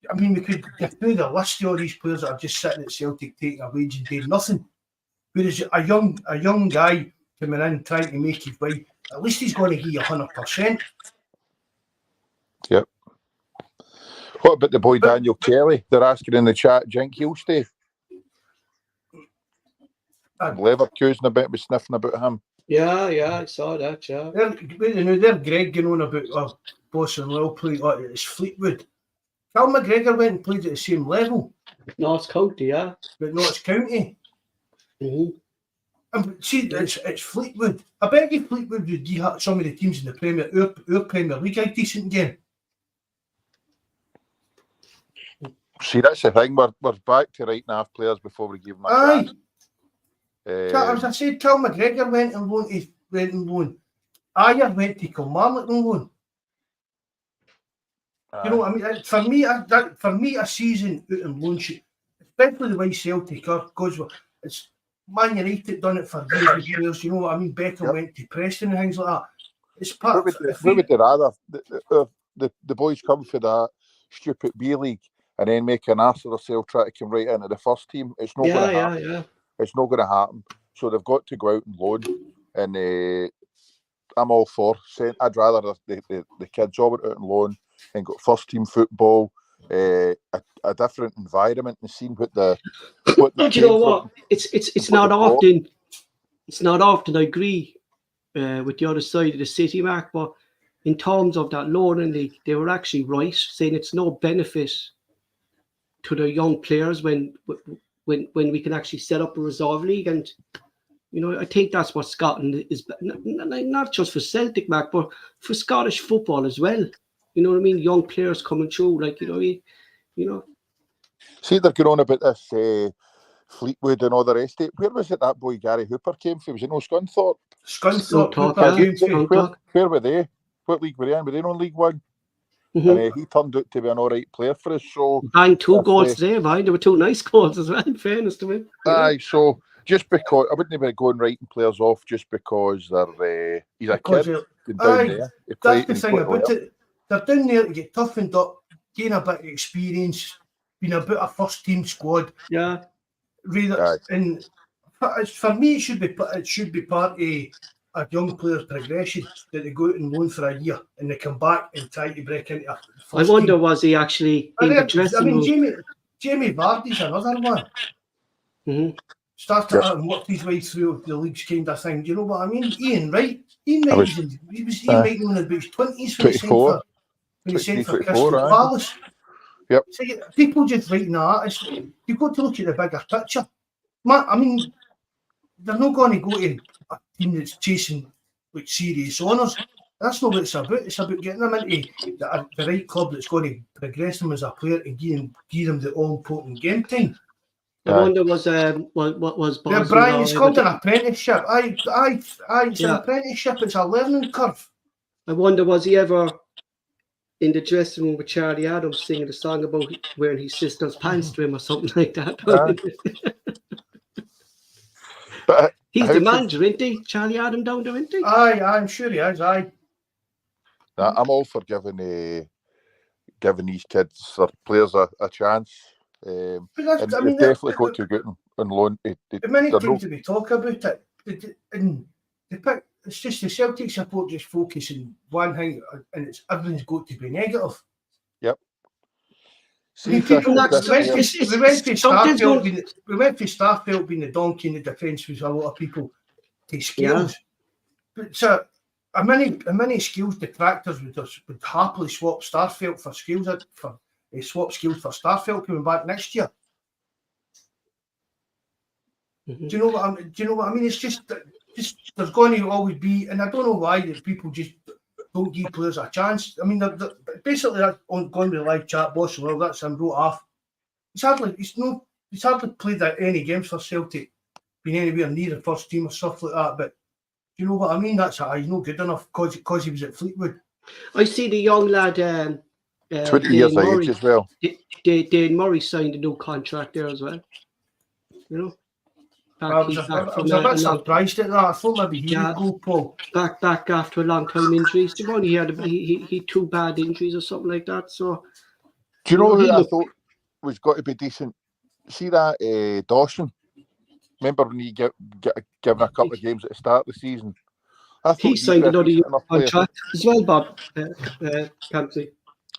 I mean, we could get through the list of all these players that are just sitting at Celtic taking a wage and doing nothing. Whereas a young guy coming in trying to make his way, at least he's going to give you 100%. Yep. What about the boy Daniel Kelly? They're asking in the chat, Jink, he'll stay. Leverkusen a bit was sniffing about him. Yeah, I saw that. Yeah, they're Greg going on about Boston Will play. It's Fleetwood. Cal McGregor went and played at the same level. Notts County, yeah, but Notts County. And see, it's Fleetwood. I bet you Fleetwood would do some of the teams in the Premier, our Premier League a decent game. See, that's the thing. We're back to writing off players before we give them a chance. As I said, Cal McGregor went and loan. Ayer went to Kilmarnock and loan. You know what I mean? For me, a season out in loan sheet, especially the way Celtic are, because it's Man United done it for years with players. You know what I mean? Beckham went to Preston and things like that. It's part. What would they rather? the boys come for that stupid B League and then make an ass of themselves trying to come right into the first team. It's not going to happen. Yeah. It's not going to happen. So they've got to go out and loan. And I'm all for saying I'd rather the kids all went out and loan and got first team football, a different environment, and seen what the. But you know what? It's not often. It's not often. I agree with the other side of the city, Mark. But in terms of that loaning league, they were actually right, saying it's no benefit to the young players when we can actually set up a reserve league. And you know, I think that's what Scotland is, not just for Celtic, Mark, but for Scottish football as well. You know what I mean? Young players coming through, like you know. See, they're going on about this Fleetwood and all the rest of it. Where was it that boy Gary Hooper came from? Was it no Scunthorpe? Scunthorpe. Where were they? What league were they in? Were they on League One? Mm-hmm. And he turned out to be an all right player for us. So banged 2 goals today, man. There were 2 nice goals as well, in fairness to him. Aye, so just because I wouldn't be going writing players off just because they're he's a kid down there. That's the thing about it. They're down there to get toughened up, gain a bit of experience, being about a first team squad. Yeah. And for me, it should be part of a young player's progression that they go out and loan for a year and they come back and try to break into a first I wonder, team. was he actually in the dressing room? Jamie Vardy's another one. Mm-hmm. Started out and worked his way through the leagues kind of thing. Do you know what I mean? Ian Wright was in his 20s when he sent for Crystal Palace. Yep. So people just writing that. You've got to look at the bigger picture. I mean, they're not going to go to a team that's chasing like serious honours. That's not what it's about. It's about getting them into the right club that's going to progress them as a player and give them the all-important game time. I wonder what was Bawz? Yeah, Brian, it's called an apprenticeship. It's an apprenticeship. It's a learning curve. I wonder, was he ever in the dressing room with Charlie Adams singing a song about wearing his sister's pants to him or something like that? But he's the manager, isn't he? Charlie Adams down there, isn't he? Aye, I'm sure he is. Aye. I'm all for giving these kids or players a chance. And they've definitely got to get on loan. The many times that we talk about it, and it's just the Celtic support just focus on one thing, and everything's got to be negative. Yep. We went for Starfelt being the donkey in the defence with a lot of people take skills. Yeah. But many skills detractors would happily swap Starfelt for skills swap skills for Starfelt coming back next year. Mm-hmm. Do you know what I mean? It's just there's going to always be, and I don't know why that people just don't give players a chance. I mean, basically that's going with live chat boss. Well, that's him wrote off. He's hardly played any games for Celtic, been anywhere near the first team or stuff like that. But do you know what I mean? He's not good enough because he was at Fleetwood. I see the young lad. 20 years of age as well. Dane Murray signed a new contract there as well. You know, I was a bit surprised at that. I thought maybe he would go, Paul. Back after a long time injuries. He 2 bad injuries or something like that. So, do you know who I thought was got to be decent? See that Dawson? Remember when he get given a couple of games at the start of the season? He signed another year contract as well, Bob. Campsey.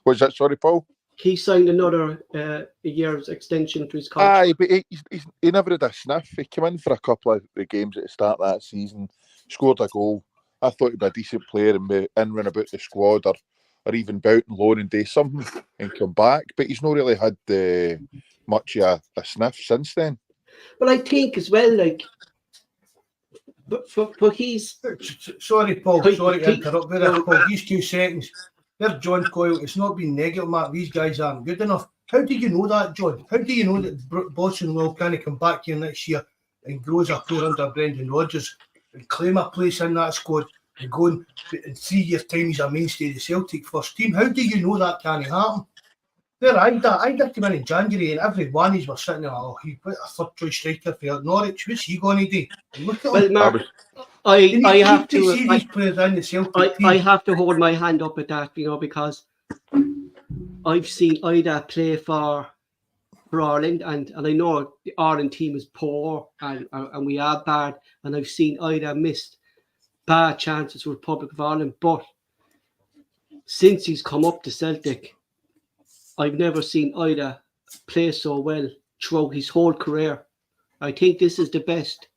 Was that, sorry, Paul? He signed another a year's extension to his contract. Aye, but he never had a sniff. He came in for a couple of the games at the start of that season, scored a goal. I thought he'd be a decent player and be in run about the squad or even bout and loan and do something and come back. But he's not really had much of a sniff since then. Well, I think as well, like, but he's... Sorry, Paul, sorry to interrupt there, Paul. These 2 seconds. There's John Coyle. It's not been negative, Mark. These guys aren't good enough. How do you know that, John? How do you know that Boston will kind of come back here next year and grow as a player under Brendan Rodgers and claim a place in that squad and go in 3 years' time he's a mainstay of the Celtic first team? How do you know that can't happen? There, I'd come in January and every one of us were sitting there, he put a third choice striker for Norwich. What's he going to do? And look at him. Mark, I have to see these players in the Celtic team. I have to hold my hand up at that, because I've seen Ida play for Ireland, and I know the Ireland team is poor and we are bad, and I've seen Ida missed bad chances for Republic of Ireland, but since he's come up to Celtic, I've never seen Ida play so well throughout his whole career. I think this is the best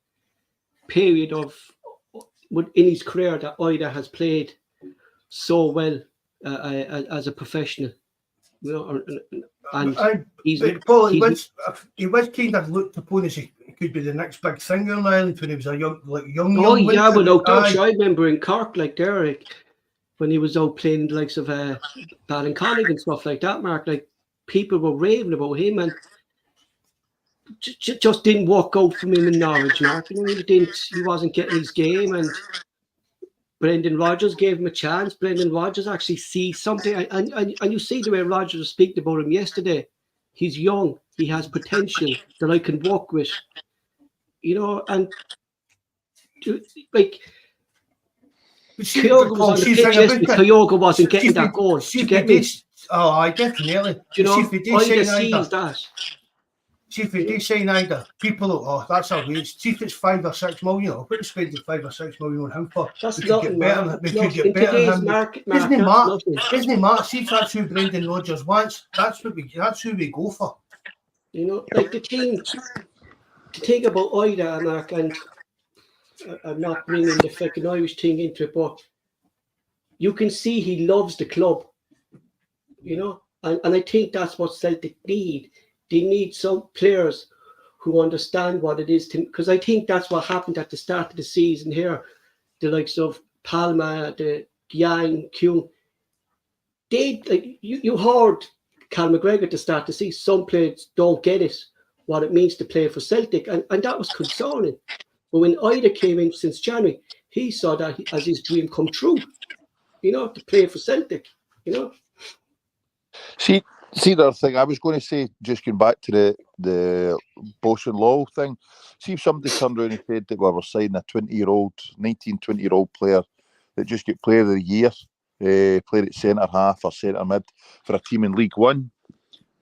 period in his career that Ida has played so well as a professional. You know, and Paul, he was kind of looked upon as he could be the next big thing on Ireland when he was a young. Oh yeah, well, no doubt. I remember in Cork, like Derek, when he was out playing the likes of Ballincollig and stuff like that. Mark, like people were raving about him, and just didn't work out for him in Norwich. Mark, you know, he wasn't getting his game, and Brendan Rodgers gave him a chance. Brendan Rodgers actually sees something, and you see the way Rodgers was speaking about him yesterday. He's young. He has potential that I can work with. You know, and like Kyogo was on the pitch yesterday. Kyogo wasn't getting that goal. Do you get me? Oh, I definitely. You know, Ida sees that. See if we do sign Ida, people, oh, that's a waste. See if it's 5 or 6 million, what are we spending 5 or 6 million on him for? That's we could get better. We could get better than him. Isn't it Mark? See if that's who Brendan Rodgers wants. That's who we go for. You know, like the thing about Ida, Mark, and I'm not bringing the fucking Irish thing into it, but you can see he loves the club. You know, and I think that's what Celtic need. They need some players who understand what it is to, because I think that's what happened at the start of the season here. The likes of Palma, the Yang, Kuhn, they like you heard Cal McGregor at the start to see some players don't get it, what it means to play for Celtic, and that was concerning. But when Ida came in since January, he saw that as his dream come true, you know, to play for Celtic, you know. See the other thing I was going to say, just going back to the Bawz and Law thing. See if somebody turned around and said that we were signing a 20-year-old player that just get player of the year, played at centre half or centre mid for a team in League One.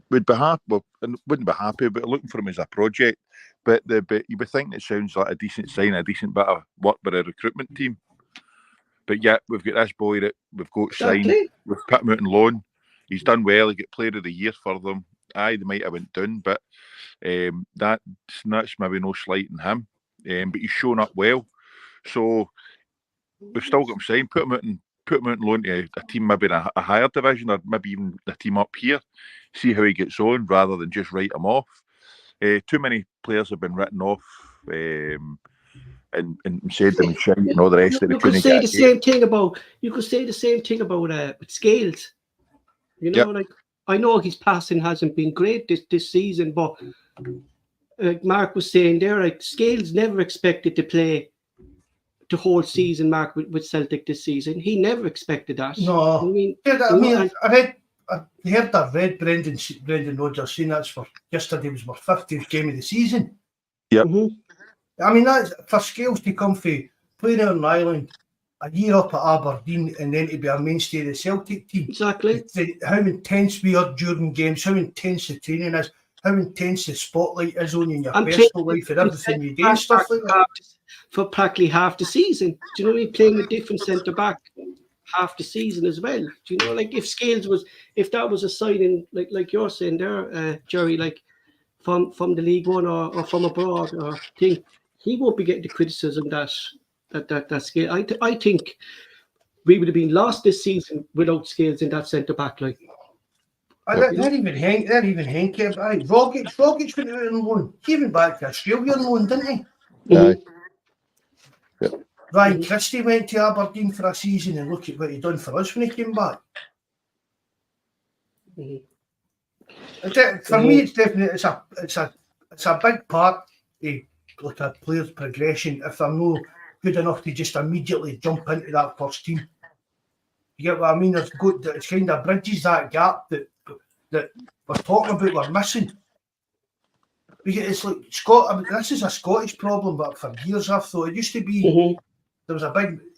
Would be happy, and wouldn't be happy, but looking for him as a project. But you would think it sounds like a decent sign, a decent bit of work by a recruitment team. But yet we've got this boy that we've got signed. We've put him out on loan. He's done well. He got player of the year for them. Aye, they might have went down, but that's maybe no slight in him. But he's shown up well. So we've still got him signed. Put him out on loan to a team maybe in a higher division, or maybe even a team up here. See how he gets on, rather than just write him off. Too many players have been written off and said them and shit and all the rest of it. You could say the same thing about with Scales. You know, like I know his passing hasn't been great this season, but Mark was saying there, like Scales never expected to play the whole season, Mark, with Celtic this season. He never expected that. No, I read Brendan Rodgers saying that's for yesterday was my 50th game of the season. Yep. Mm-hmm. I mean, that's for Scales to come for playing out on Ireland, a year up at Aberdeen, and then to be a mainstay of the Celtic team. Exactly. How intense we are during games, how intense the training is, how intense the spotlight is on you in your personal life and everything you do and stuff like that. For practically half the season. Do you know what I mean? Playing a different centre back half the season as well. Do you know, like if that was a signing like you're saying there, Jerry, like from the League One or from abroad or thing, he won't be getting the criticism that Scale. I think we would have been lost this season without Scales in that centre back line. They're even Hank. Rogic went out on loan. He went back to Australia on loan, didn't he? Yeah. Ryan Christie went to Aberdeen for a season, and look at what he done for us when he came back. For me, it's definitely it's a big part of like a player's progression if they're not good enough to just immediately jump into that first team. You get what I mean? It's kind of bridges that gap that we're talking about we're missing. It's like this is a Scottish problem, but for years I've thought it used to be there was a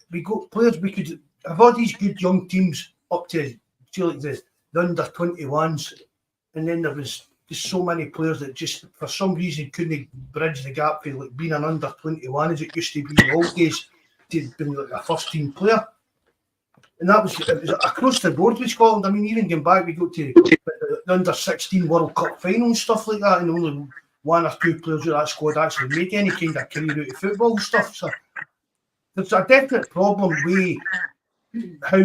big players we could have all these good young teams up to like the under-21s, and then there was just so many players that just for some reason couldn't bridge the gap for like being an under-21 as it used to be in the old days to be like a first-team player. And it was across the board with Scotland. I mean, even going back, we go to the under-16 World Cup final and stuff like that, and only one or two players of that squad actually made any kind of career out of football and stuff. So there's a definite problem with how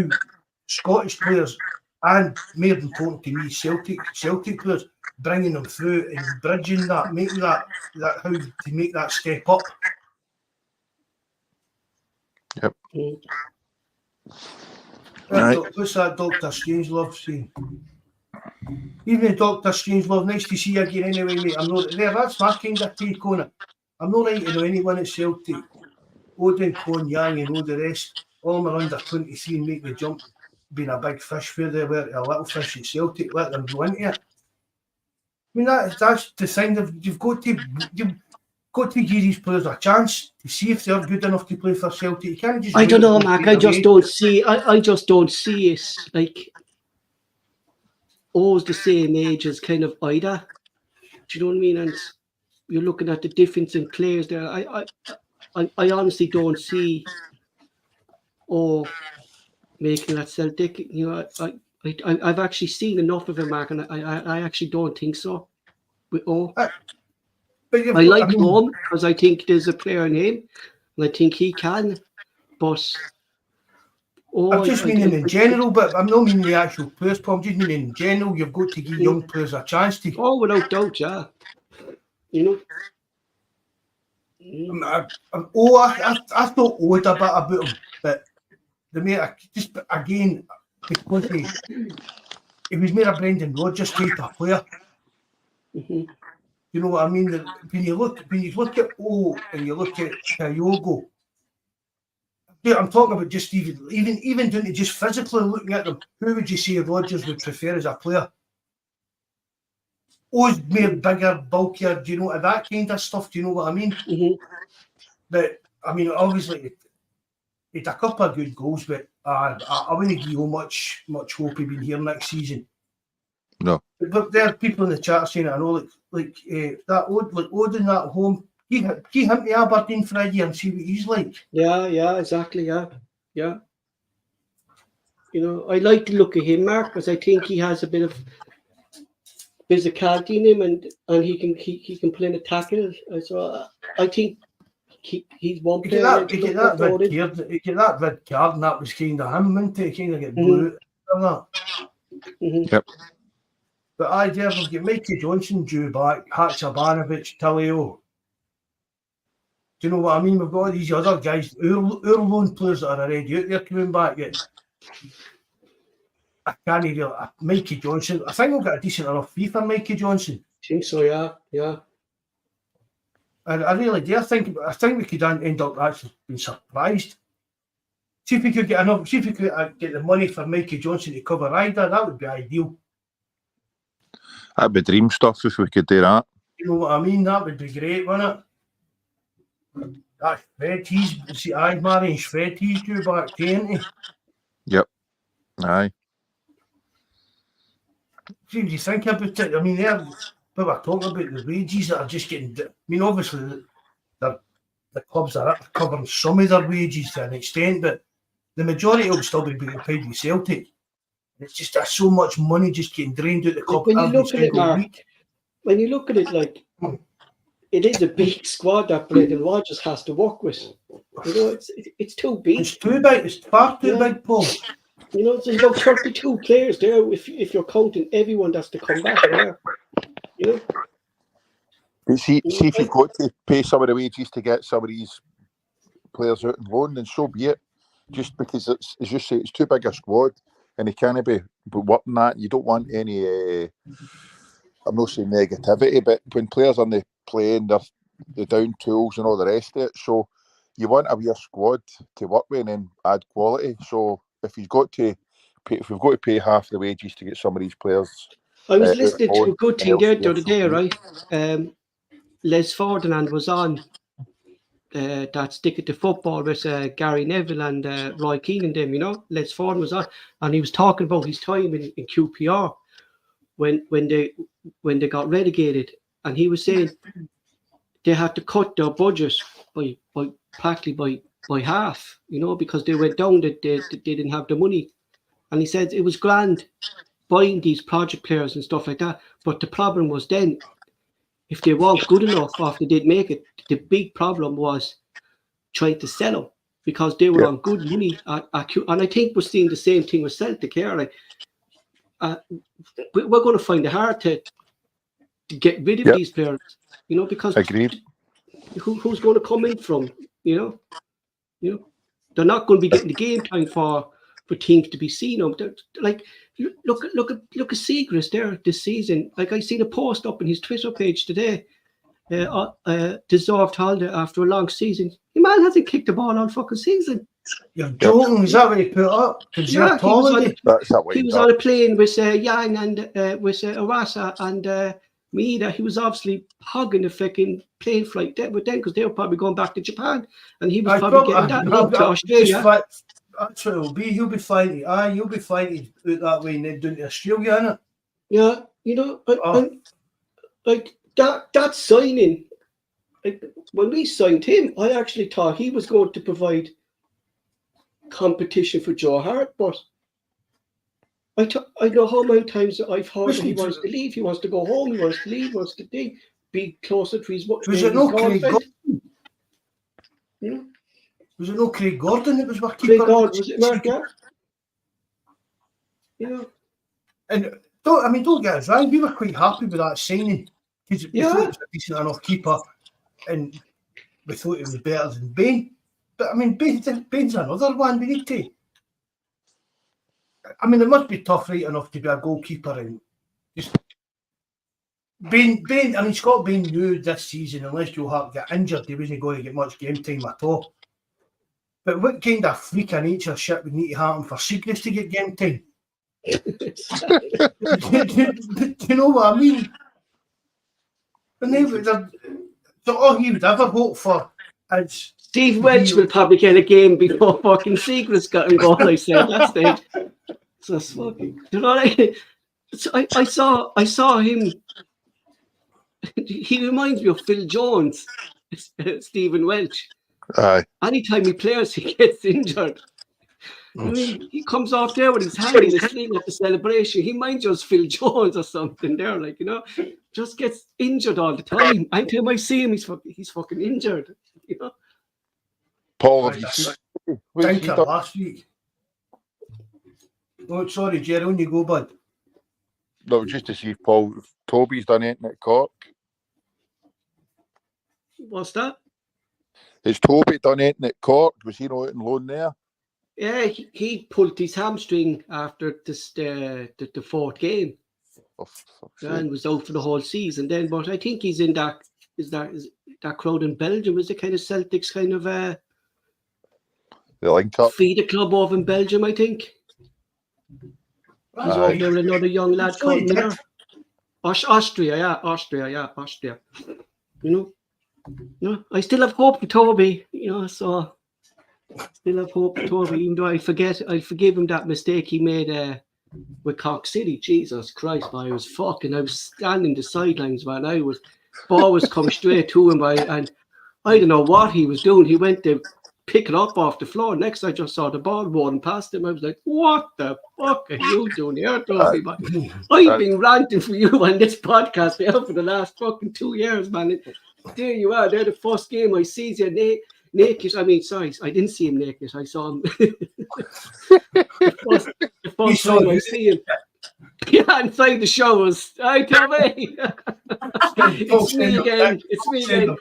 Scottish players, and more important to me, Celtic players, bringing them through and bridging that, making that how to make that step up. Yep. Right. What's that Dr. Strangelove saying? Evening, Dr. Strangelove. Nice to see you again anyway, mate. I'm not there. That's my kind of take on it. I'm not right to know anyone at Celtic. Odin, Con, Yang and all the rest. All of them are under 23 and make the jump. Being a big fish for they were a little fish at Celtic. Let them go into it. I mean, that's the thing. You've got to give these players a chance to see if they're good enough to play for Celtic. You can't just. I don't know, Mark. I just don't see it like always the same age as kind of Ida. Do you know what I mean? And you're looking at the difference in players there. I honestly don't see making that Celtic. You know, I've actually seen enough of him, Mark, and I actually don't think so. I like him because I think there's a player in him, and I think he can. But I'm just meaning in general, but I'm not meaning the actual players. I'm just meaning in general. You've got to give young players a chance to. Oh, without doubt, yeah. You know. I thought odd a bit about him, but the mate just again because he was made a Brendan Rodgers type of player. Mm-hmm. You know what I mean? When you look at O and you look at Kyogo, I'm talking about just even doing it just physically looking at them. Who would you say Rodgers would prefer as a player? O's more bigger, bulkier. Do you know that kind of stuff? Do you know what I mean? Mm-hmm. But I mean, obviously, he had a couple of good goals, but I wouldn't give you much hope he'd been here next season. No. But there are people in the chat saying, I know, like Odin at home, give him to Aberdeen for a year and see what he's like. Yeah, exactly, yeah. You know, I like to look at him, Mark, because I think he has a bit of physicality in him, and he can play in a tackle. So I think he's one player. He get that red card, and that was kind of him, wasn't it? Kind of get blue and that. Mm-hmm. Yep. But we've got Mikey Johnson due back, Haksabanovic, Tillio. Do you know what I mean? We've got all these other guys, our lone players that are already out there coming back yet. I can't even. Mikey Johnson. I think we've got a decent enough fee for Mikey Johnson. I think so, yeah. I really do. I think we could end up actually being surprised. See if we could get the money for Mikey Johnson to cover Ryder. That would be ideal. That'd be dream stuff if we could do that. You know what I mean? That would be great, wouldn't it? That's Fred. Marion Fred. He's due back to, isn't he? Yep. Aye. See, if you think about it, I mean, we were talking about the wages that are just getting. I mean, obviously, the clubs are covering some of their wages to an extent, but the majority will still be being paid with Celtic. It's just there's so much money just getting drained out the club every single week. When you look at it, like it is a big squad that Brendan Rodgers has to work with. You know, it's too big. It's too big. It's far too big, Paul. You know, there's about 32 players there. If you're counting everyone that's to come back there, you know. But see if you've got to pay some of the wages to get some of these players out on loan, then so be it. Just because it's, as you say, it's too big a squad, and he can't be working that. You don't want any. I'm not saying negativity, but when players are playing, they're down tools and all the rest of it. So you want a wee squad to work with and then add quality. So if we've got to pay half the wages to get some of these players. I was listening to a good thing there the other day, right? Les Ferdinand was on that stick to football with Gary Neville and Roy Keane and them, you know, Les Ford was on, and he was talking about his time in QPR when they got relegated, and he was saying they had to cut their budget by practically by half, you know, because they went down, that they didn't have the money. And he said it was grand buying these project players and stuff like that, but the problem was then, if they weren't good enough after they did make it, the big problem was trying to sell them, because they were on good money. And I think we're seeing the same thing with Celtic here. Like, we're going to find it hard to get rid of these players, you know, because agreed. Who's going to come in from, you know, they're not going to be getting the game time for teams to be seen them. Like, look at Seagrass there this season. Like, I seen a post up on his Twitter page today. Deserved holiday after a long season. The man hasn't kicked the ball all fucking season. You're joking. Is that what he put up? Yeah, he was on a plane with Yang and with Arasa and Maeda. He was obviously hugging the fucking plane flight with them, because they were probably going back to Japan, and he was probably getting that link to Australia. That's what it'll be. He'll be flying to, you'll be flying to that way and then down to Australia, innit? Yeah, you know, and like that signing, like, when we signed him, I actually thought he was going to provide competition for Joe Hart, but I know how many times I've heard that he wants to leave, he wants to go home, he wants to leave, he wants to be closer to his. Was it no Craig Gordon? You know? Was it no Craig Gordon that was our keeper? Craig Gordon, was it Mark? Yeah. You know. And don't get us wrong, we were quite happy with that signing, because we thought it was a decent enough keeper, and we thought it was better than Bain. But I mean, Bain's another one we need to. I mean, it must be tough right enough to be a goalkeeper, and just Bain. I mean, Scott Bain knew this season, unless Joe Hart got injured, he wasn't going to get much game time at all. But what kind of freak of nature shit would need to happen for Seagrass to get game time? Do you know what I mean? And so all he would ever hope for is Steve Welch will probably get a game before fucking Seagrass got in goal. I said that stage. So fucking. You know what I mean? So I saw him. He reminds me of Phil Jones, Stephen Welch. Aye. Anytime he plays, he gets injured. I mean, he comes off there with his hand in the sling at the celebration. He might just Phil Jones or something there, like, you know, just gets injured all the time. Anytime I see him, he's fucking injured, you know. Paul, thank you last week. Oh, sorry, Jerry, on you go, bud. No, just to see if Toby's done anything at Cork. What's that? Has Toby done anything at Cork? Was he not out on loan there? Yeah, he pulled his hamstring after the fourth game, and was out for the whole season. Then, but I think he's in that crowd in Belgium. Is the kind of Celtics kind of the link up feeder club over in Belgium, I think. He's over there with another young lad called Miller. Austria. You know, no, I still have hope for Toby. You know, so. Still have hope for Toby, even though I forgive him that mistake he made with Cork City. Jesus Christ, man, I was standing the sidelines, man. Ball was coming straight to him, and I don't know what he was doing. He went to pick it up off the floor. Next, I just saw the ball rolling past him. I was like, what the fuck are you doing here, Toby, man? I've been ranting for you on this podcast there for the last fucking 2 years, man. There you are. They're the first game I see you naked. I mean, sorry, I didn't see him naked. I saw him. the first time I see him. Yeah, inside the showers. Hi, Tommy. It's me again. It's me again.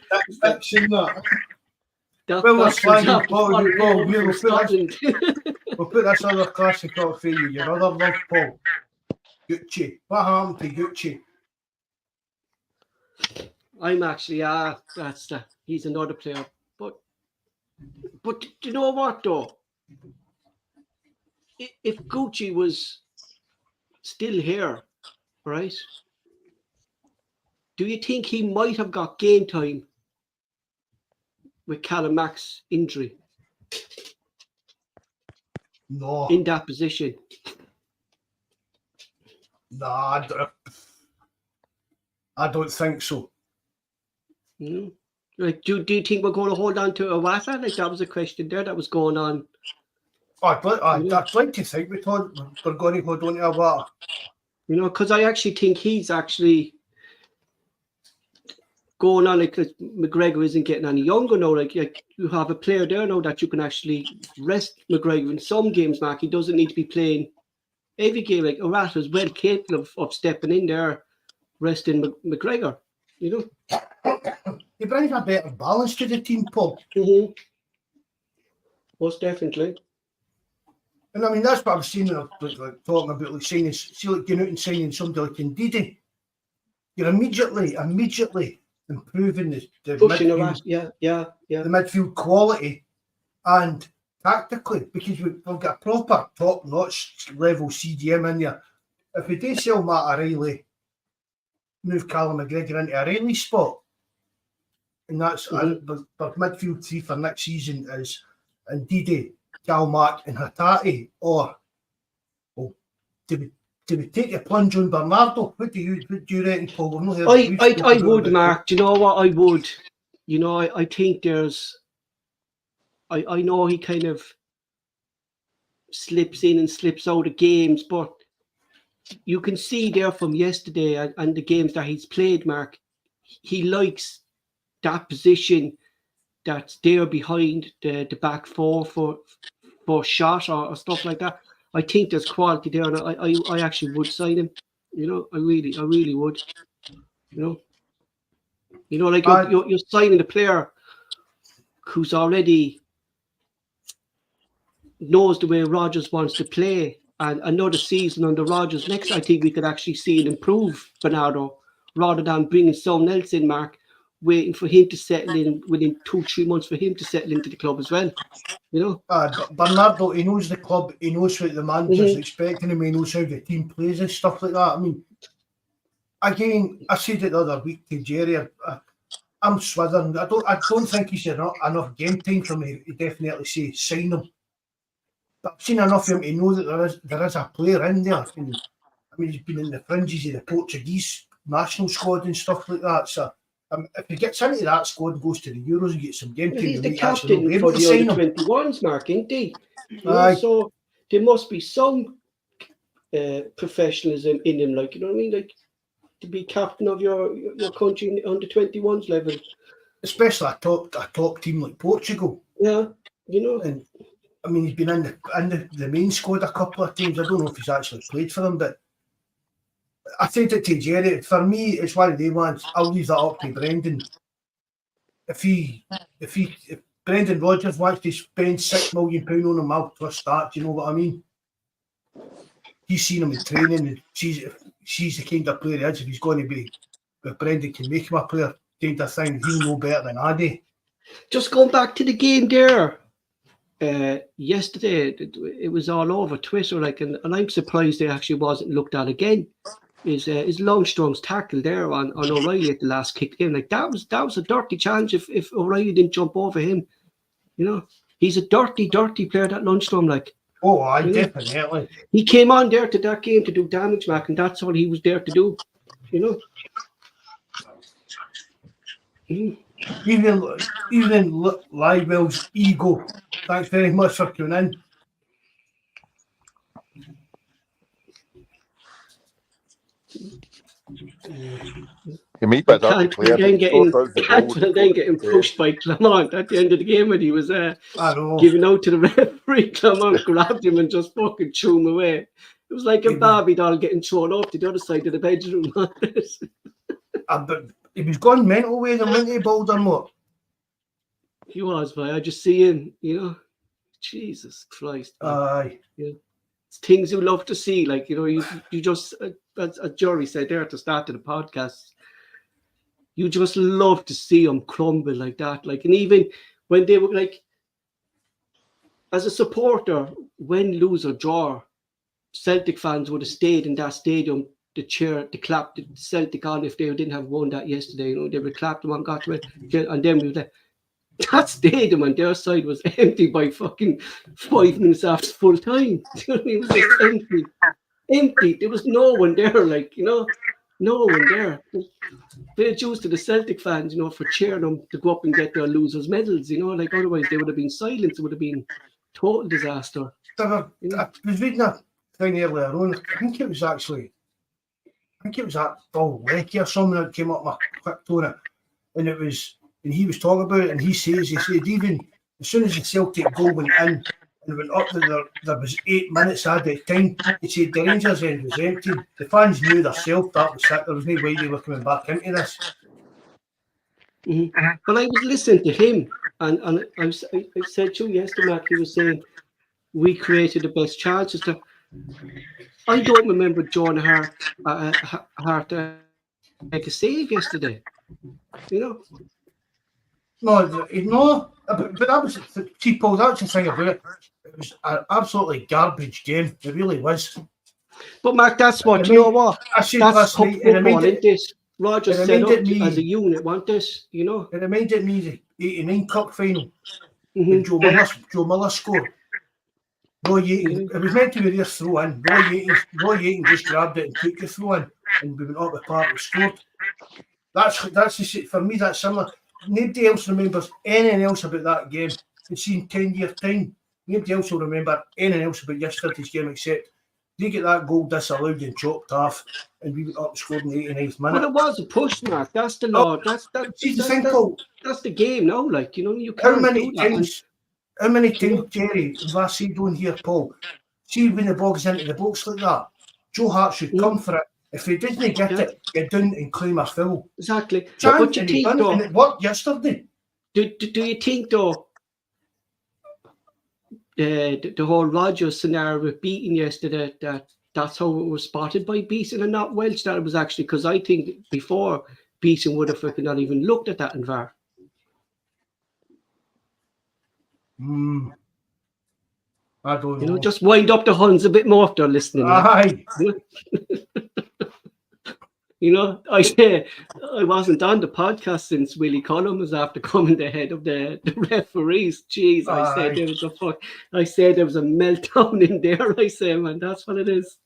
We'll put this other classic up for you. Your other love, Paul. Gucci. What happened to Gucci? I'm actually, he's another player. But do you know what, though? If Gucci was still here, right, do you think he might have got game time with Callum Mack's injury No, in that position? nah, I don't think so. Like, do you think we're going to hold on to Iwata? Like, that was a question there that was going on. I'd like to think we're going to hold on to Iwata. Because I actually think he's actually going on, like, McGregor isn't getting any younger now. Like you have a player there now that you can actually rest McGregor in some games, Mark. He doesn't need to be playing every game. Like, Iwata is well capable of stepping in there, resting McGregor, He brings a better balance to the team, Paul. Most definitely. And I mean, that's what I've seen when I'm talking about like signing, like going out and signing somebody like Ndidi. You're immediately improving the midfield, the midfield quality and tactically, because we've got a proper top-notch level CDM in there. If we do sell Matt O'Reilly, move Callum McGregor into O'Reilly's spot, and that's the midfield three for next season is Ndidi, Calmac and Hatate, or do we take a plunge on Bernardo? What do you reckon, Paul? I would, Mark. Do you know what I would? I think there's. I know he kind of slips in and slips out of games, but you can see there from yesterday and the games that he's played, Mark, he likes that position that's there behind the back four for shot or stuff like that. I think there's quality there, and I actually would sign him. I really would. Like you're signing a player who's already knows the way Rodgers wants to play, and another season under Rodgers next, I think we could actually see it improve Bernardo rather than bringing someone else in, Mark, waiting for him to settle in within 2-3 months for him to settle into the club as well. Bernardo, he knows the club, he knows what the manager's expecting him, he knows how the team plays and stuff like that. I mean, again, I said it the other week to Jerry, I'm swithering. I don't think he's enough game time for me to definitely say sign him. But I've seen enough of him to know that there is a player in there. And, I mean, he's been in the fringes of the Portuguese national squad and stuff like that. So if he gets into that squad and goes to the Euros and gets some game time, he's the captain for the under-21s, Mark, isn't he? So there must be some professionalism in him, like, you know what I mean? Like, to be captain of your country under 21s level, especially a top team like Portugal. Yeah, And I mean, he's been in the main squad a couple of times. I don't know if he's actually played for them, but I said it to Jerry. For me, it's one of the ones. I'll leave that up to Brendan. If Brendan Rodgers wants to spend £6 million on him, I'll trust that. Do you know what I mean? He's seen him in training and she's the kind of player he is. If he's going to be, if Brendan can make him a player, kind of thing, he'll know better than I do. Just going back to the game there, yesterday, it was all over Twitter, like, and I'm surprised it actually wasn't looked at again. Is Longstrom's tackle there on O'Reilly at the last kick game? Like, that was a dirty challenge if O'Reilly didn't jump over him. He's a dirty player, that Lundstrom, like. Oh, definitely. He came on there to that game to do damage, Mac, and that's all he was there to do. Even Livewell's ego. Thanks very much for coming in. You meet by that player. Then getting pushed by Clement at the end of the game when he was giving out to the referee. Clement grabbed him and just fucking threw him away. It was like a Barbie doll getting thrown off to the other side of the bedroom. But he was gone mental with him, wasn't he, Bawz, or what? He was, but I just see him, Jesus Christ. Aye. It's things you love to see, like, you just, as Jory said there at the start of the podcast, you just love to see them crumble like that. Like, and even when they were like, as a supporter, win, lose or draw, Celtic fans would have stayed in that stadium, the cheer, the clap, the Celtic on if they didn't have won that yesterday. They would clap them on, got to it, and then we would. that stadium on their side was empty by fucking 5 minutes after full time. You know what I mean? It was just empty. Empty. There was no one there, like, you know, no one there. They're used to the Celtic fans, you know, for cheering them to go up and get their losers' medals, you know, like otherwise they would have been silent. It would have been total disaster. I was reading a thing earlier on. I think it was that Paul Leckie or something that came up my quick on it. And he was talking about it, and he said even as soon as the Celtic goal went in and went up, there was 8 minutes added time. He said the Rangers end was empty. The fans knew themselves that was it. There was no way they were coming back into this. Mm-hmm. But I was listening to him, and I said to you yesterday, Mark, he was saying we created the best chances. I don't remember John Hart make a save yesterday. You know. No, but that was, see, Paul, that's the thing about it. It was an absolutely garbage game. It really was. But Mark, that's what, you know what? I said that's last night, football, isn't this? Rogers set up as a unit, want this, you know? It reminded me of the 89 Cup final when Joe Miller scored. Roy Yeaton, it was meant to be their throw in. Roy Yeaton just grabbed it and took the throw in, and we went up the park and scored. That's the, for me, that's similar. Nobody else remembers anything else about that game. It's in 10 years' time. Nobody else will remember anything else about yesterday's game except they get that goal disallowed and chopped off, and we went up and scored in the 89th minute. But it was a push, Mark. That's the law. That's the game now. Like, you know, you can't How many times, Jerry, have I said on here, Paul? See when the ball goes into the box like that, Joe Hart should come for it. If he didn't get it, get down and claim a foul. Exactly. But you think, though, and it worked yesterday. Do you think, though, the whole Rogers scenario with Beaton yesterday, that's how it was spotted by Beaton and not Welch? That it was actually, because I think before Beaton would have not even looked at that in VAR. I don't know. You know, just wind up the Huns a bit more if they're listening. Aye. You know, I wasn't on the podcast since Willie Cullum was after coming the head of the referees. Jeez, I said there was a meltdown in there. I say, man, that's what it is.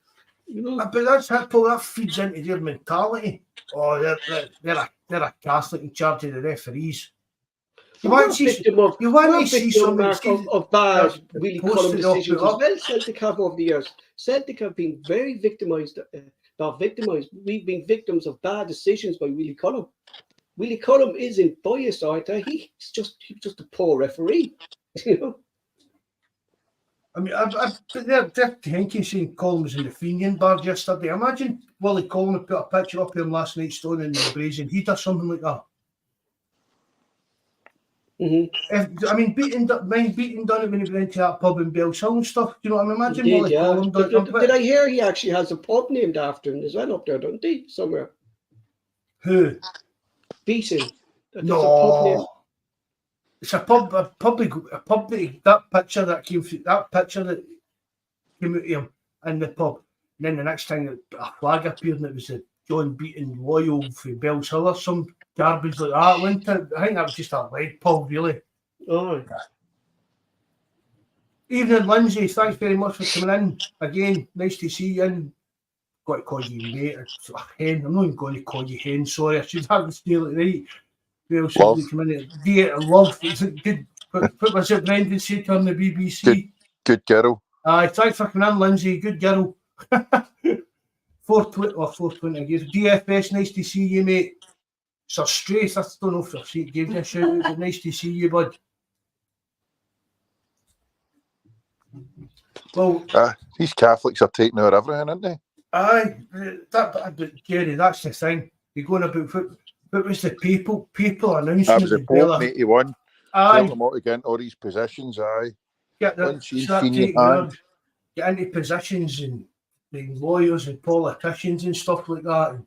You know, but that's how Paul, that feeds into their mentality. Oh, they're a Catholic in charge of the referees. You want to see some of bad Willie Cullum decisions as well. Celtic have over the years. Celtic have been very victimised. Not victimised. We've been victims of bad decisions by Willie Cullum. Willie Cullum isn't biased, either. He's just a poor referee. You know. I mean, they're thinking saying Cullum was in the Fenian bar yesterday. Imagine Willie Cullum put a picture up him last night standing in the brazen heat or something like that. Mm-hmm. Beaton done it when he went into that pub in Bellshill and stuff. You know what I mean? Imagine Willie Cullum done it. Did I hear he actually has a pub named after him as well up there, don't he? Somewhere. Who? Beaton. No. It's a pub that picture that came out of him in the pub. And then the next thing a flag appeared and it was a John Beaton loyal for Bellshill or some garbage like that, wasn't it? I think that was just a lead pub, really. Oh. Evening, Lindsay. Thanks very much for coming in. Again, nice to see you in. Got to call you mate. Hen. I'm not even going to call you hen. Sorry, I should have to steal it right. Well, somebody come in here. Love. Is it good? What was it Brendan said on the BBC? Good girl. Aye, thanks for coming in, Lindsay. Good girl. 420, I guess. DFS, nice to see you, mate. Sir Straith, I don't know if Sir Straith gave you a shout out, but nice to see you, bud. Well, these Catholics are taking over everything, aren't they? Aye, Jerry, that's the thing. You're going about what was the people announcing that was a Pope 81. Aye. Tell them all to get into all these positions, aye. Get into positions and being lawyers and politicians and stuff like that.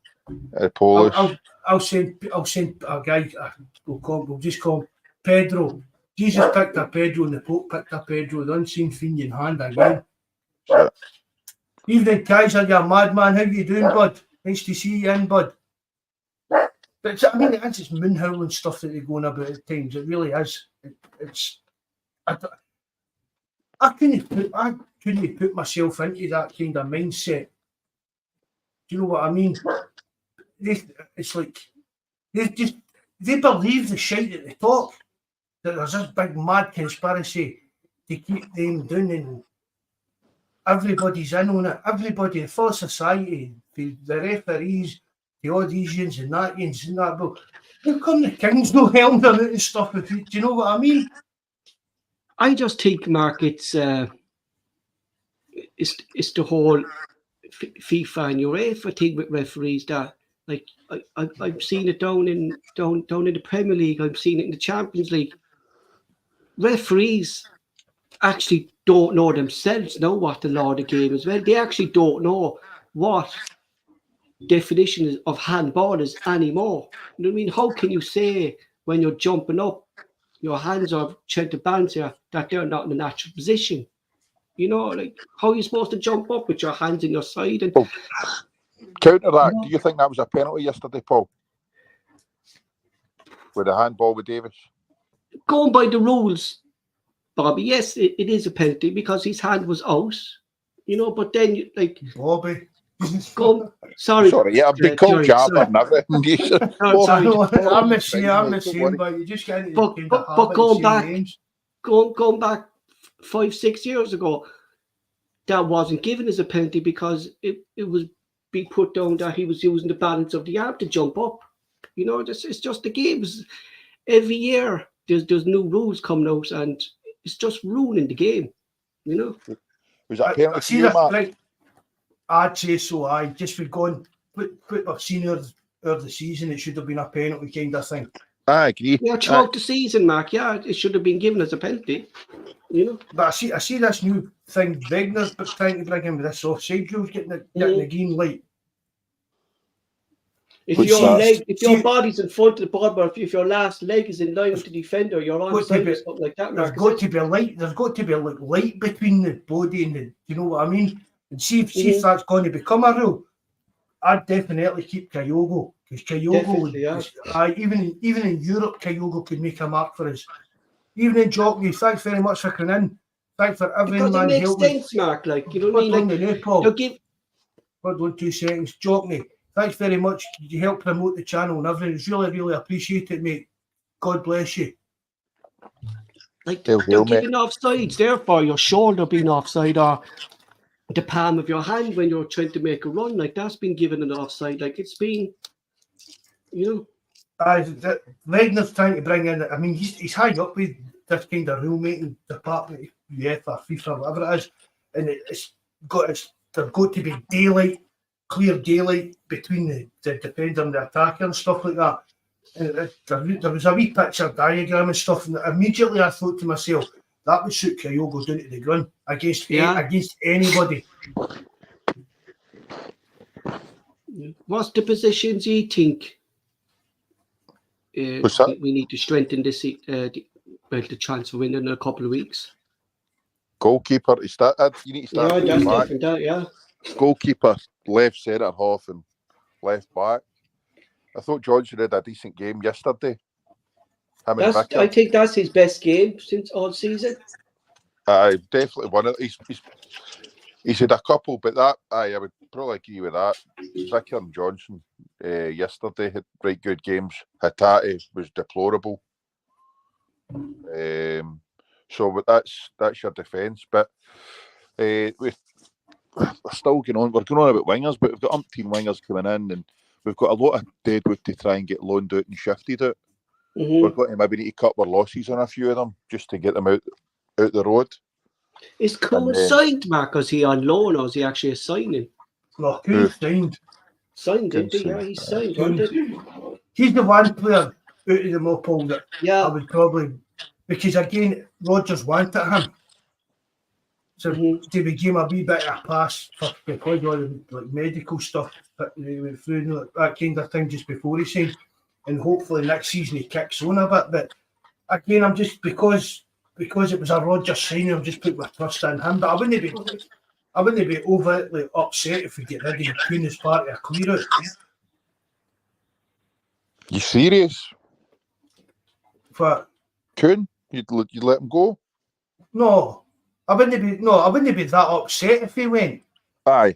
I'll send a guy. We'll just call him Pedro. Jesus picked a Pedro and the Pope picked a Pedro. The unseen Fenian hand again. Yeah. Evening, Kaiser, you madman. How you doing, bud? Nice to see you in, bud. But I mean, it's moon howling stuff that they're going about at times. It really is. I couldn't put myself into that kind of mindset. Do you know what I mean? It's like they believe the shite that they talk. That there's this big mad conspiracy to keep them down, and everybody's in on it. Everybody, the full society, the referees, the auditions and that, but how come the Kings no helmed them out and stuff? Do you know what I mean? I just think, Mark, it's the whole FIFA and UEFA thing with referees. That like I've seen it down in the Premier League. I've seen it in the Champions League. Referees actually don't know themselves know what the law of the game is. Well, they actually don't know what definition of handball is anymore. You know what I mean? How can you say when you're jumping up, your hands are trying to bounce here, that they're not in a natural position? You know, like how are you supposed to jump up with your hands in your side? And counter that, do you think that was a penalty yesterday, Paul? With the handball with Davis? Going by the rules, Bobby, yes, it is a penalty because his hand was out. You know, but then Bobby. Sorry, yeah, I've been called Jabba and everything. I'm the same, but you just can't. But going back 5-6 years ago, that wasn't given as a penalty because it was being put down that he was using the balance of the arm to jump up. You know, it's just the games. Every year there's new rules coming out, and it's just ruining the game. You know. Was that a penalty for you, Mark? I'd say so. I just for going put I've seen of the season, it should have been a penalty kind of thing. I agree. Yeah, throughout the season, Mark. Yeah, it should have been given as a penalty. You know. But I see this new thing Wagner's trying to bring in with this offside rules, getting the green light. If your body's in front of the ball, or if your last leg is in line with the defender, you're onside or something like that. There's got to be light. There's got to be like light between the body and the. You know what I mean? And see if that's going to become a rule. I'd definitely keep Kyogo because Kyogo, even in Europe, Kyogo could make a mark for us. Even in Jockney, thanks very much for coming in. Thanks for everyone. Because it makes sense, Mark. Like you know what I mean? Hold on 2 seconds, Jockney. Thanks very much. You helped promote the channel and everything. It's really, really appreciated, mate. God bless you. Like they're giving offsides, therefore your shoulder being offside or the palm of your hand when you're trying to make a run, like that's been given an offside. Like it's been, you know. Wagner's trying to bring in. I mean, he's high up with this kind of rule making department, UEFA, FIFA, whatever it is, and there's got to be clear daylight between the defender and the attacker and stuff like that. And there was a wee picture diagram and stuff, and immediately I thought to myself, that would suit Kyogo down to the ground against anybody. What's the positions you think we need to strengthen this the transfer window in a couple of weeks? Goalkeeper, you need to start. Yeah, that's different. Yeah. Goalkeeper, left centre half, and left back. I thought Johnson had a decent game yesterday. I think that's his best game since all season. Definitely one of he's had a couple, but I would probably agree with that. Vicker and Johnson yesterday had right good games. Hatate was deplorable. So that's your defence. But we're still going on. We're going on about wingers, but we've got umpteen wingers coming in, and we've got a lot of deadwood to try and get loaned out and shifted out. Mm-hmm. We're going to maybe need to cut our losses on a few of them just to get them out the road. Is Cohen signed, Mark? Is he on loan or is he actually a signing? No, Cohen's signed. Signed, didn't he? Yeah, he's signed. He's the one player out of them all, Paul, that I would probably, because again, Rodgers wanted him. So to be given a wee bit of a pass because all the medical stuff that he went through, that kind of thing just before he signed. And hopefully next season he kicks on a bit. But again, I'm just because it was a Rodgers signing, I'm just putting my trust in him. But I wouldn't be overtly upset if we get rid of Cohen as part of a clear out. You serious? But Coon? You'd let him go? no, I wouldn't be that upset if he went. Aye.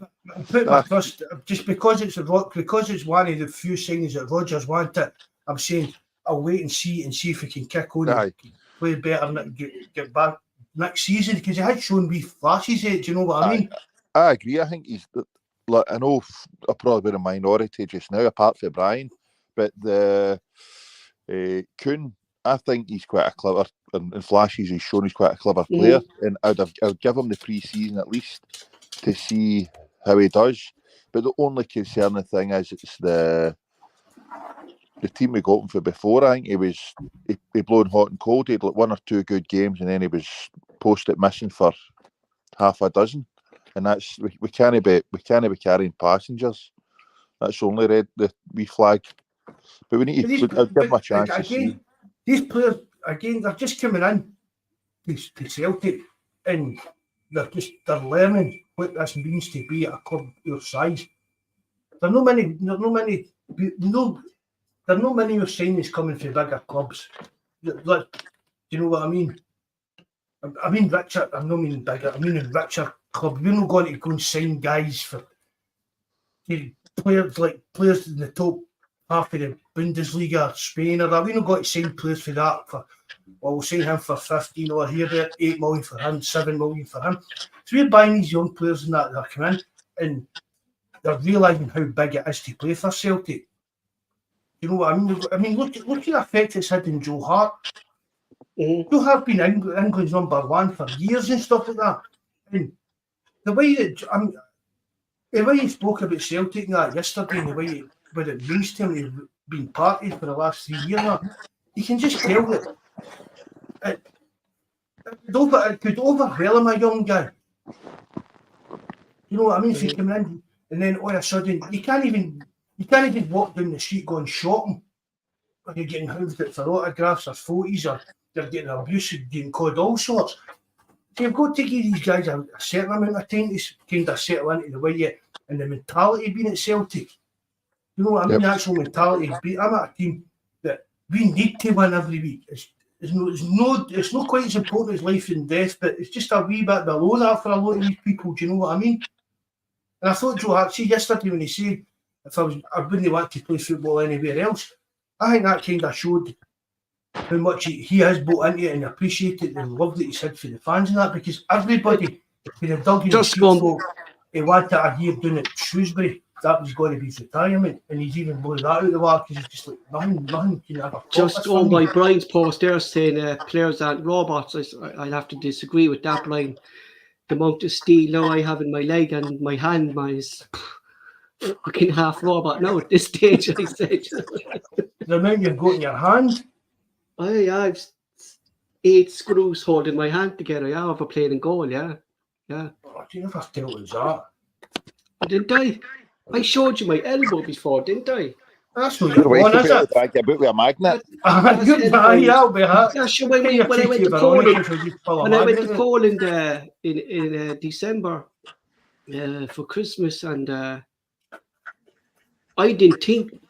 Put my trust just because it's one of the few signings that Rodgers wanted. I'm saying I'll wait and see if he can kick on and play better and get back next season, because he had shown wee flashes of it. Do you know what I mean? I agree. I think he's. Like, I know I've probably been a minority just now, apart from Brian, but the Kuhn, I think he's quite a clever, and flashes he's shown he's quite a clever player, and I'd give him the pre-season at least to see how he does. But the only concerning thing is it's the team we got him for before. I think he blown hot and cold. He had like 1 or 2 good games, and then he was posted missing for half a dozen. And that's we can't be carrying passengers. That's the only red the we flag. But we need to give them a chance to see. These players again, they're just coming in to Celtic, and they're learning what this means to be at a club your size. There are no many of signings coming from bigger clubs. Like, do you know what I mean? I mean richer. I don't mean bigger. I mean a richer club. We're not going to go and sign guys for players in the top half of the Bundesliga, Spain, or that. We're not going to sign players for that. We'll sign him for 15 or here, 8 million for him, 7 million for him. So we're buying these young players and that come in, and they're realising how big it is to play for Celtic. You know what I mean? I mean, look at the effect it's had in Joe Hart. Joe Hart been England's #1 for years and stuff like that. And the way he spoke about Celtic and that yesterday, and the way what it means to him, he's been parted for the last 3 years now, you can just tell that it could overwhelm a young guy. You know what I mean? If you come in and then all of a sudden you can't even walk down the street going shopping, or you're getting hounded for autographs or photos, or you're getting abuse, getting called all sorts. So you've got to give these guys a certain amount of time to kind of settle into the way and the mentality being at Celtic. You know what I mean? The actual mentality. I'm at a team that we need to win every week. It's not quite as important as life and death, but it's just a wee bit below that for a lot of these people. Do you know what I mean? And I thought Joe Hart, yesterday when he said I wouldn't want to play football anywhere else, I think that kind of showed how much he has bought into it and appreciated the love that he's had for the fans and that, because everybody could have dug in he wanted a year doing it at Shrewsbury. That was going to be his retirement, and he's even blown that out of the water because it's just like nothing can ever. Just on by Brian's post there saying players aren't robots. I'll have to disagree with that, Brian. The amount of steel now I have in my leg and my hand, is fucking half robot now at this stage, I said. The amount you've got in your hand? I've 8 screws holding my hand together, over playing in goal, yeah. Oh, you never tell us that. Didn't I? I showed you my elbow before, didn't I? That's not your one, is it? I get with a magnet. Yeah, sure, when I went to Poland in December for Christmas, and I didn't think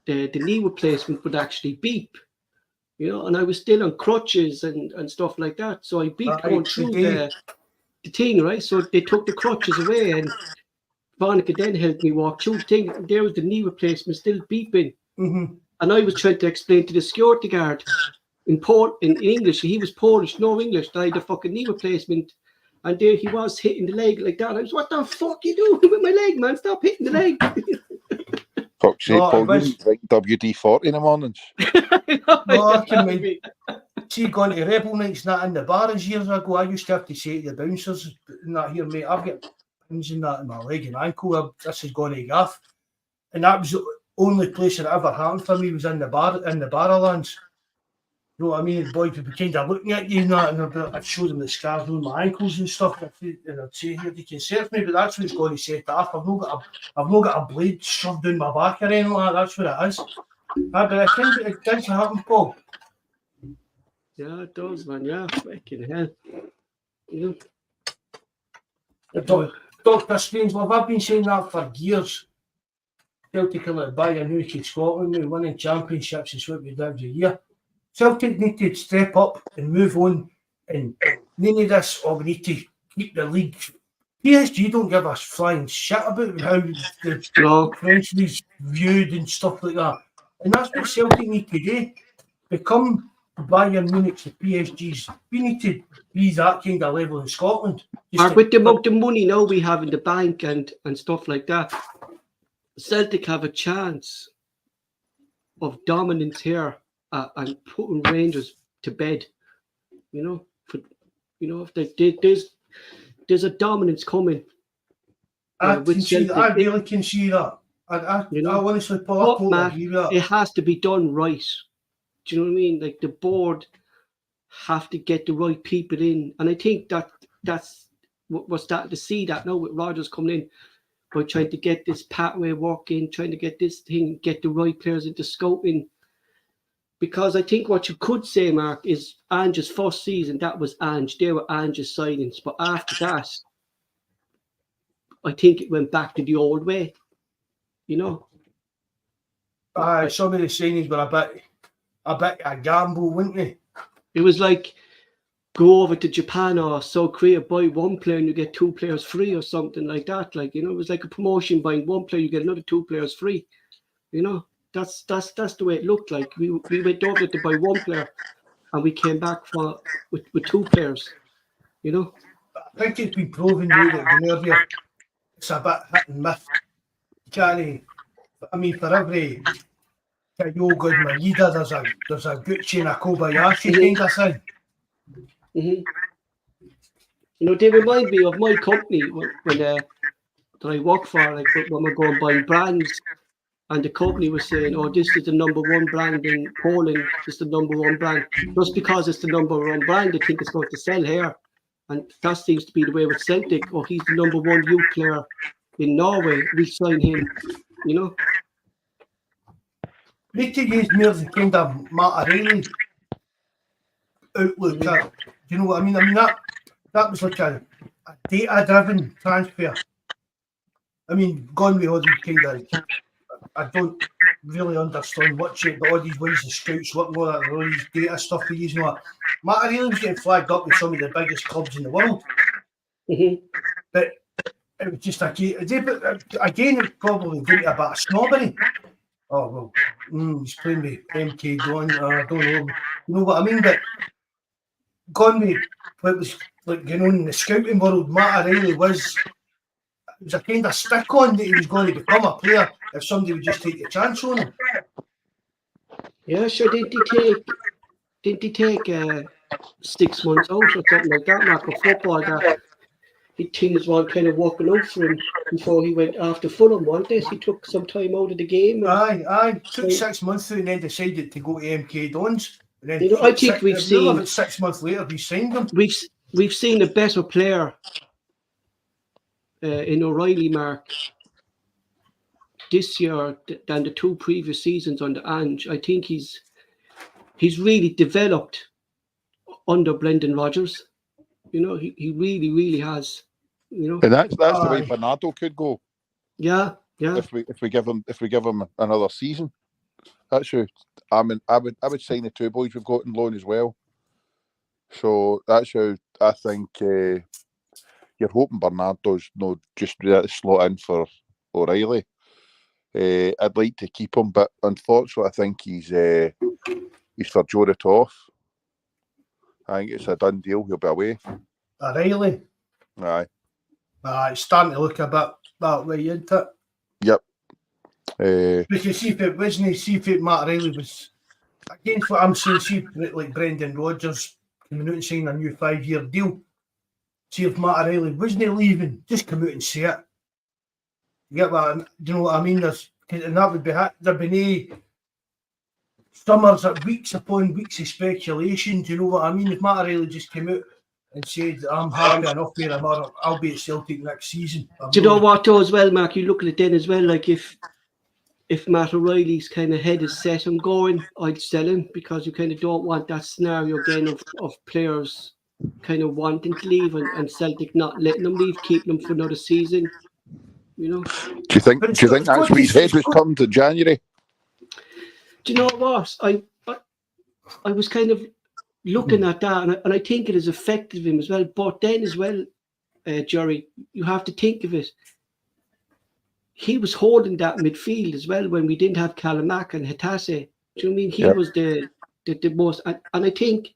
the knee replacement would actually beep, and I was still on crutches and stuff like that. So I beeped going through the thing, right? So they took the crutches away, and Veronica then helped me walk through the thing. And there was the knee replacement still beeping. Mm-hmm. And I was trying to explain to the security guard in English. He was Polish, no English. That I had a fucking knee replacement. And there he was hitting the leg like that. I was, what the fuck you doing with my leg, man? Stop hitting the leg. Fuck's sake, Paul, you drink WD-40 in the mornings. I can mean. See, going to Rebel nights not in the bars years ago, I used to have to say to the bouncers, not here, mate, I've got pins in that in my leg and ankle, this is going to gaff. And that was the only place that ever happened for me, was in the Barrowlands. You know what I mean? The boys would be kind of looking at you and that, and I'd show them the scars on my ankles and stuff, and I'd say, here, they can search me, but that's what's going to set it off. I've not got a blade shoved down my back or anything like that. That's what it is. But I think it does happen, Paul. Yeah, it does, man. Yeah, fucking hell. Yeah. Dr. Strangelove, I've been saying that for years. Celtic are like Bayern Munich in Scotland, we winning championships is what we do every year. Celtic need to step up and move on, and none of this, we need to keep the league. PSG don't give us flying shit about how the French league's viewed and stuff like that. And that's what Celtic need to do. Become Bayern Munich, the PSGs. We need to be that kind of level in Scotland. With the amount of money now we have in the bank and stuff like that, Celtic have a chance of dominance here and putting Rangers to bed. If there's a dominance coming. I really can see that. I honestly, Paul, I totally agree with that. It has to be done right. Do you know what I mean? Like the board have to get the right people in, and I think that's what we're starting to see that now with Rodgers coming in by trying to get this pathway working, trying to get this thing, get the right players into scouting. Because I think what you could say, Mark, is Ange's first season, that was Ange. They were Ange's signings. But after that, I think it went back to the old way. Some of the signings were a bit a gamble, weren't they? It was like go over to Japan or South Korea, buy one player and you get two players free or something like that. It was like a promotion, buying one player, you get another two players free. That's the way it looked like. We went over to buy one player and we came back with two players. I think it's been proven now that it's a bit hit and miss. For every Kyogo and Maeda, there's a Gucci and a Kobayashi kind of thing. Mm-hmm. They remind me of my company when that I work for, like when we're going buying brands, and the company was saying, "Oh, this is the number one brand in Poland. It's the number one brand." Just because it's the number one brand, they think it's going to sell here, and that seems to be the way with Celtic. Oh, he's the number one youth player in Norway. We sign him. We need to use more the kind of Matt O'Reilly outlook. Do you know what I mean? That was like a data-driven transfer. Gone with all these kind of. I don't really understand much of all these ways the scouts work, all these data stuff they use. Matt O'Reilly was getting flagged up with some of the biggest clubs in the world. Mm-hmm. But it was just again, it probably did a bit of snobbery. Oh, well, he's playing with MK Don. I don't know. You know what I mean? But gone with what was like, in the scouting world, Matt O'Reilly was a kind of stick on that he was going to become a player if somebody would just take a chance on him. Yeah, sure. Didn't he take 6 months out or something like that, Mark, of football? That things were kind of working out for him before he went after Fulham, weren't they? He took some time out of the game. Aye. Took 6 months through and then decided to go to MK Dons. And then I think we've seen 6 months later we signed him. We've seen a better player in O'Reilly, Mark, this year than the two previous seasons under Ange. I think he's really developed under Brendan Rodgers. He really, really has. And that's the way Bernardo could go. Yeah. If we give him another season, that's true. I would sign the two boys we've got in loan as well. So that's how I think you're hoping Bernardo's just ready to slot in for O'Reilly. I'd like to keep him, but unfortunately, I think he's for Joe Toff. I think it's a done deal. He'll be away. O'Reilly? Aye. It's starting to look a bit that way, isn't it? Yep. Because see if Matt O'Reilly was against what I'm saying, see if like Brendan Rodgers coming out and saying a new 5-year deal. See if Matt O'Reilly wasn't leaving, just come out and say it. You get what do you know what I mean? And that would be there'd be no summers, weeks upon weeks of speculation. Do you know what I mean? If Matt O'Reilly just came out and said, "I'm happy enough where I'm at, I'll be at Celtic next season." Do you know what though as well, Mark? You look at it then as well, like if Matt O'Reilly's kind of head is set on going, I'd sell him, because you kind of don't want that scenario again of players kind of wanting to leave and Celtic not letting them leave, keeping them for another season. you know. Do you think that's what his head was turned in January? Do you know what? I was kind of looking at that, and I think it has affected him as well. But then as well, Jerry, you have to think of it. He was holding that midfield as well when we didn't have Kalamak and Hatase. Do you know what I mean? He was the most, and I think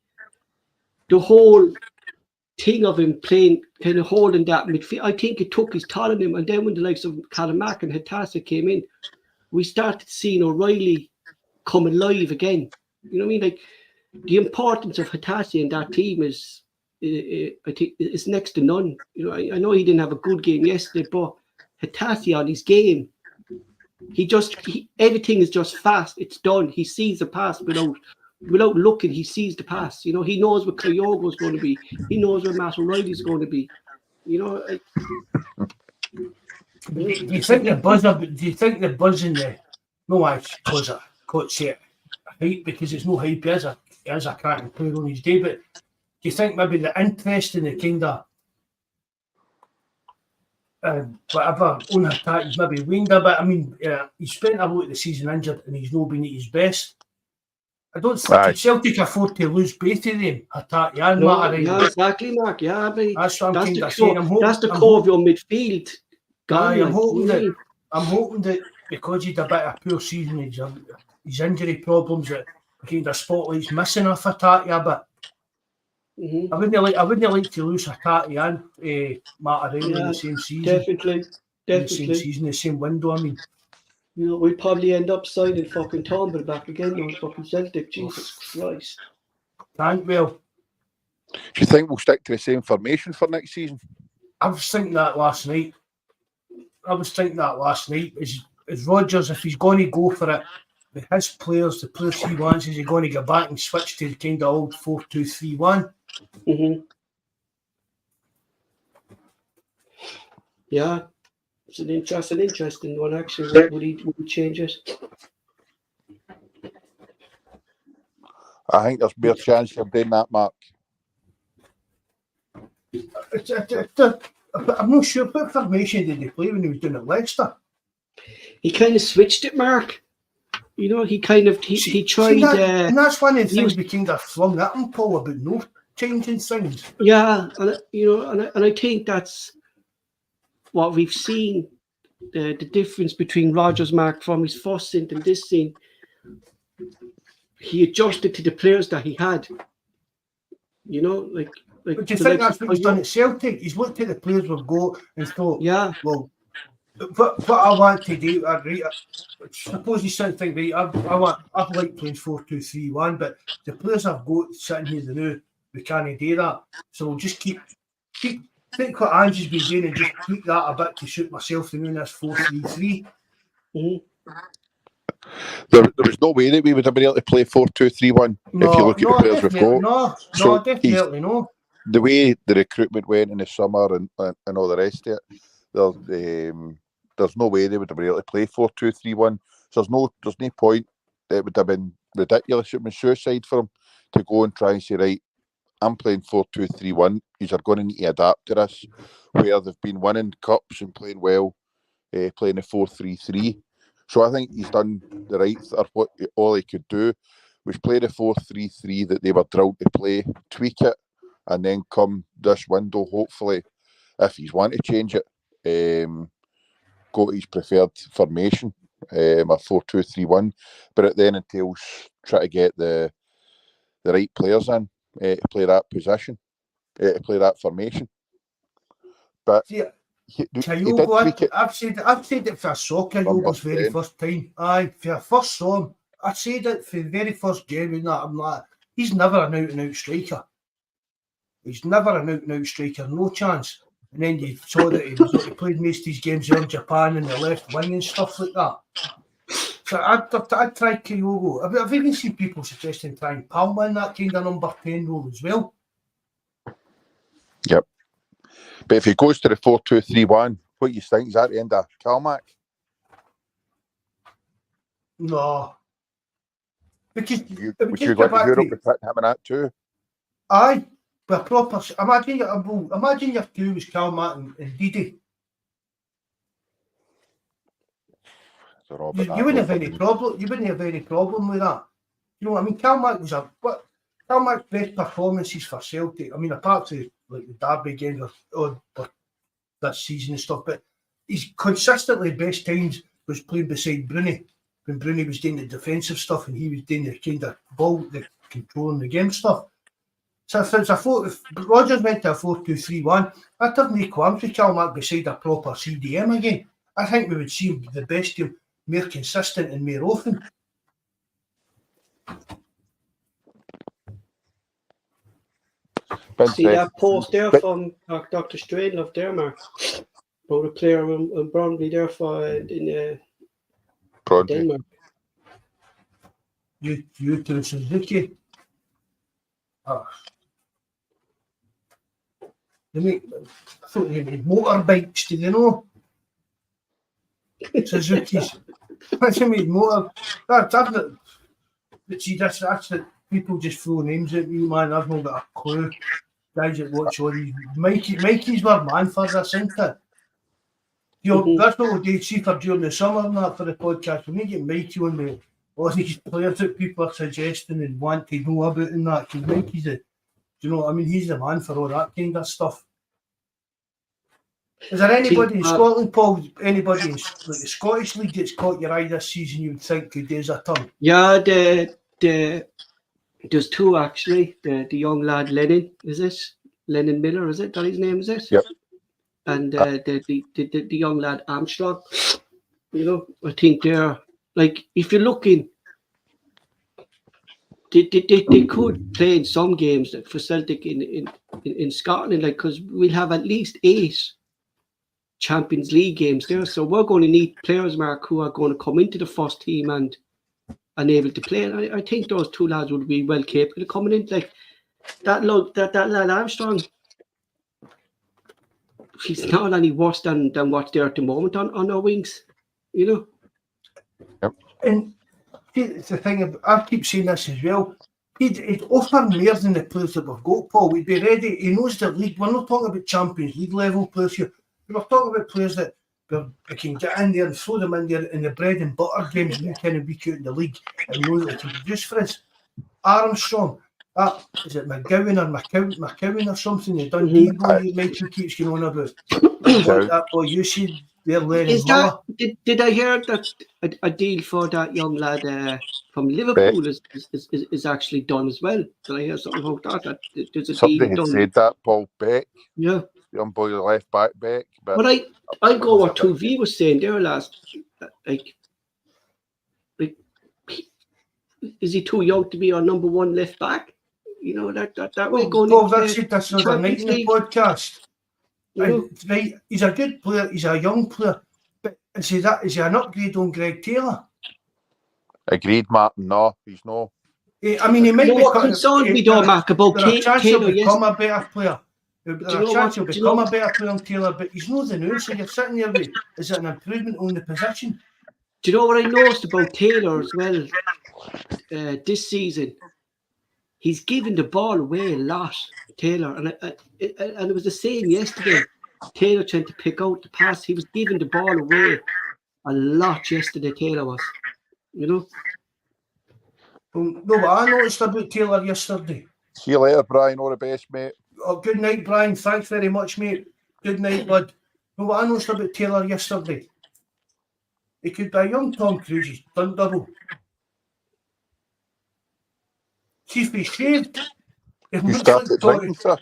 the whole thing of him playing, kind of holding that midfield, I think it took his toll on him. And then when the likes of Kalamak and Hatase came in, we started seeing O'Reilly come alive again. You know what I mean? Like, the importance of Hatase in that team is, I think, is next to none. You know, I know he didn't have a good game yesterday, but Hatase on his game, everything is just fast. It's done. He sees the pass without looking. He sees the pass. You know, he knows what Kyogo is going to be. He knows where Matt O'Reilly is going to be. You know. Do you think the buzz in the because I can't say it hype, because it's no hype, as a cracking player on his day, but do you think maybe the interest in the kind of whatever on attack he's maybe waned a bit? I mean, he spent a lot of the season injured and he's not been at his best. I don't think Celtic afford to lose both of them, attack and Matt. Yeah, exactly, Mark. Yeah, but that's what I'm kind of saying. That's the core of your midfield. I'm hoping that because he'd a bit of a poor season, his injury problems, that kind of spotlight's missing off Hatate a bit. I wouldn't like to lose Hatate and Matt O'Reilly in the same season. Definitely. The same season, the same window. I mean, you know, we'd probably end up signing fucking Turnbull back again on fucking Celtic. Jesus Christ. Can't well. Do you think we'll stick to the same formation for next season? I was thinking that last night. Is Rodgers, if he's going to go for it, with his players, the players he wants, is he going to go back and switch to the kind of old 4-2-3-1? Yeah, it's an interesting one actually. Would he change it? I think there's more chance of doing that, Mark. I'm not sure what formation did he play when he was doing it at Leicester. He kind of switched it, Mark. You know, he tried. And that's one of the things we kind of flung at him, Paul, about no changing things. Yeah, and I think that's what we've seen. The difference between Rodgers, Mark, from his first stint and this scene. He adjusted to the players that he had. You know, like. But do you think that's what he's done at Celtic? He's looked at the players we've got and thought, well, what I want to do, suppose you think, right, I've liked playing 4-2-3-1, but the players I've got sitting here now, we can't do that. So we'll just keep think what Angie's been doing and just tweak that a bit to suit myself to doing this 4-3-3. There was no way that we would have been able to play 4-2-3-1 if you look at the players we've got. No, definitely no. The way the recruitment went in the summer and all the rest of it, there's no way they would have been able to play 4-2-3-1. So there's no point. It would have been ridiculous. It would have been suicide for them to go and try and say, right, I'm playing 4-2-3-1. You're going to need to adapt to this. Where they've been winning cups and playing well, playing a 4-3-3. So I think he's done the right thing. All he could do was play the 4-3-3 that they were drilled to play, tweak it, and then come this window, hopefully, if he's want to change it, go to his preferred formation, a 4-2-3-1. But it then entails try to get the right players in to play that position, to play that formation. But Kyogo, I've said it for a soccer Kyogo's very first time. Aye, for I first saw him, I said it for the very first game and that. I'm like, he's never an out-and-out striker. He's never an out-and-out striker, no chance. And then you saw that he played most of his games in Japan and the left wing and stuff like that. So I'd try Kyogo. I've even seen people suggesting trying Palma in that kind of number 10 role as well. Yep. But if he goes to the 4-2-3-1, what do you think? Is that the end of Kalmak? No. Because would you go to Europe with him and that too? Aye. But proper, imagine your two was Kalmak and Didi. You wouldn't have any problem. You wouldn't have any problem with that. You know what I mean? Calmac was Calmac's best performances for Celtic. I mean, apart from like the Derby games or this season and stuff, but his consistently best times was playing beside Bruni when Bruni was doing the defensive stuff and he was doing the kind of the controlling the game stuff. So if Rodgers went to a 4-2-3-1, I'd have no qualms with Calmac beside a proper CDM again. I think we would see the best team more consistent and more often. See that post there from Dr. Strangelove there, Mark, about a player in Bromley there for in Denmark. You to the Suzuki. They make motorbikes, do you know? Suzuki's. What do you mean motor? That's it. People just throw names at me, man. I've not got a clue. Guys that watch all these. Mikey's my man for this, isn't it? You know, that's what we do. See for during the summer and that for the podcast. We need to get Mikey on the all these players that people are suggesting and want to know about and that. Because Mikey's you know what I mean? He's the man for all that kind of stuff. Is there anybody in Scotland, Paul? Anybody in like the Scottish League that's caught your eye this season you would think could do as a turn? Yeah, there's two actually. The young lad Lennon, is it? Lennon Miller, is it? That his name, is it? Yep. And the young lad Armstrong. You know, I think they're like if you're looking, they could play in some games for Celtic in Scotland, like because we'll have at least 8 Champions League games there. So we're going to need players, Mark, who are going to come into the first team and able to play. And I think those two lads would be well capable of coming in. Like that lad Armstrong, he's not any worse than what's there at the moment on our wings, you know. Yep. And it's the thing, I keep saying this as well. He'd offer more than the players that we've got, Paul. We'd be ready. He knows the league. We're not talking about Champions League level players here. We're talking about players that we can get in there and throw them in there in the bread and butter games week in and week out in the league and know that they can produce for us. Armstrong, is it McGowan or McCowan or something? The Dundee boy Michael keeps going on about. That boy you see there learning. Did I hear that a deal for that young lad from Liverpool is actually done as well? Did I hear something about that? There's a Somebody deal had done. said that, Paul Beck. Yeah. Young boy, the left back Beck. But I go what 2V was saying there last. Like, is he too young to be our number one left back? You know that way going. Well, that's it. That's another night in the podcast. Right, he's a good player. He's a young player. But is he an upgrade on Greg Taylor? Agreed, Martin. No, he's no. I mean, he might be. What concerns me, though, Mark, about Taylor? He'll become a better player. There's a chance he'll become a better player than Taylor, but he's not the new, so you're sitting there with, is it an improvement on the position? Do you know what I noticed about Taylor as well this season? He's giving the ball away a lot, Taylor, and it was the same yesterday. Taylor trying to pick out the pass. He was giving the ball away a lot yesterday, Taylor was, you know? Well, no, but I noticed about Taylor yesterday. See you later, Brian. All the best, mate. Oh, good night, Brian. Thanks very much, mate. Good night, bud. No, what I noticed about Taylor yesterday, he could be a young Tom Cruise. He's done double. See if he's shaved. You started drinking, sir.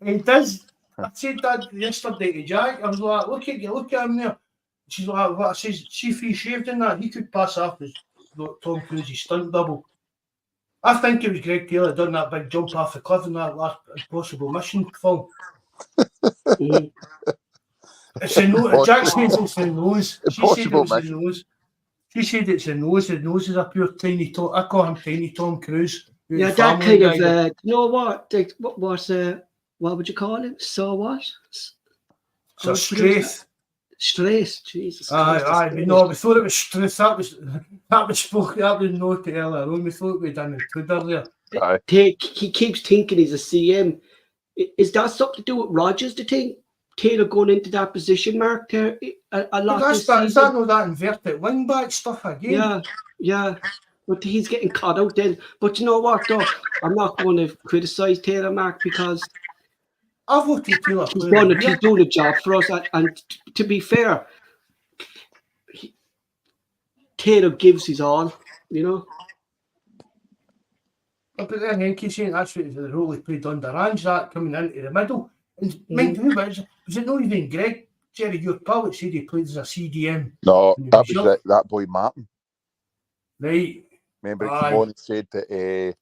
He does. I said that yesterday to Jack. I was like, look at him there. She's like, what? I says, see if he's shaved in that. He could pass off as Tom Cruise's stunt double. I think it was Greg Taylor done that big jump off the cliff in that last Impossible Mission film. It's a nose. Jack says it's the nose. She said it was the nose. She said it's the nose. The nose is a pure tiny Tom. I call him Tiny Tom Cruise. Yeah, that kind of. You know what? What was what would you call him? So what? So strafe. Strafe, Jesus. Aye. No, we thought it was strafe. That was no to earlier on. We thought we'd done it Twitter there. He keeps thinking he's a CM. Is that something to do with Rodgers? Do you think Taylor going into that position, Mark, there a lot But this is season. that not that inverted wing back stuff again? Yeah. But he's getting caught out then. But you know what, though? I'm not going to criticise Taylor, Mark, because I voted Taylor. he's doing a job for us. And to be fair, Taylor gives his all, you know. But then Henke saying that's what the role he played under Ange, that coming into the middle. And mind who was it not even Greg, Jerry, your pal, that said he played as a CDM? No, that was that boy Martin. Right. Remember, he came on and said that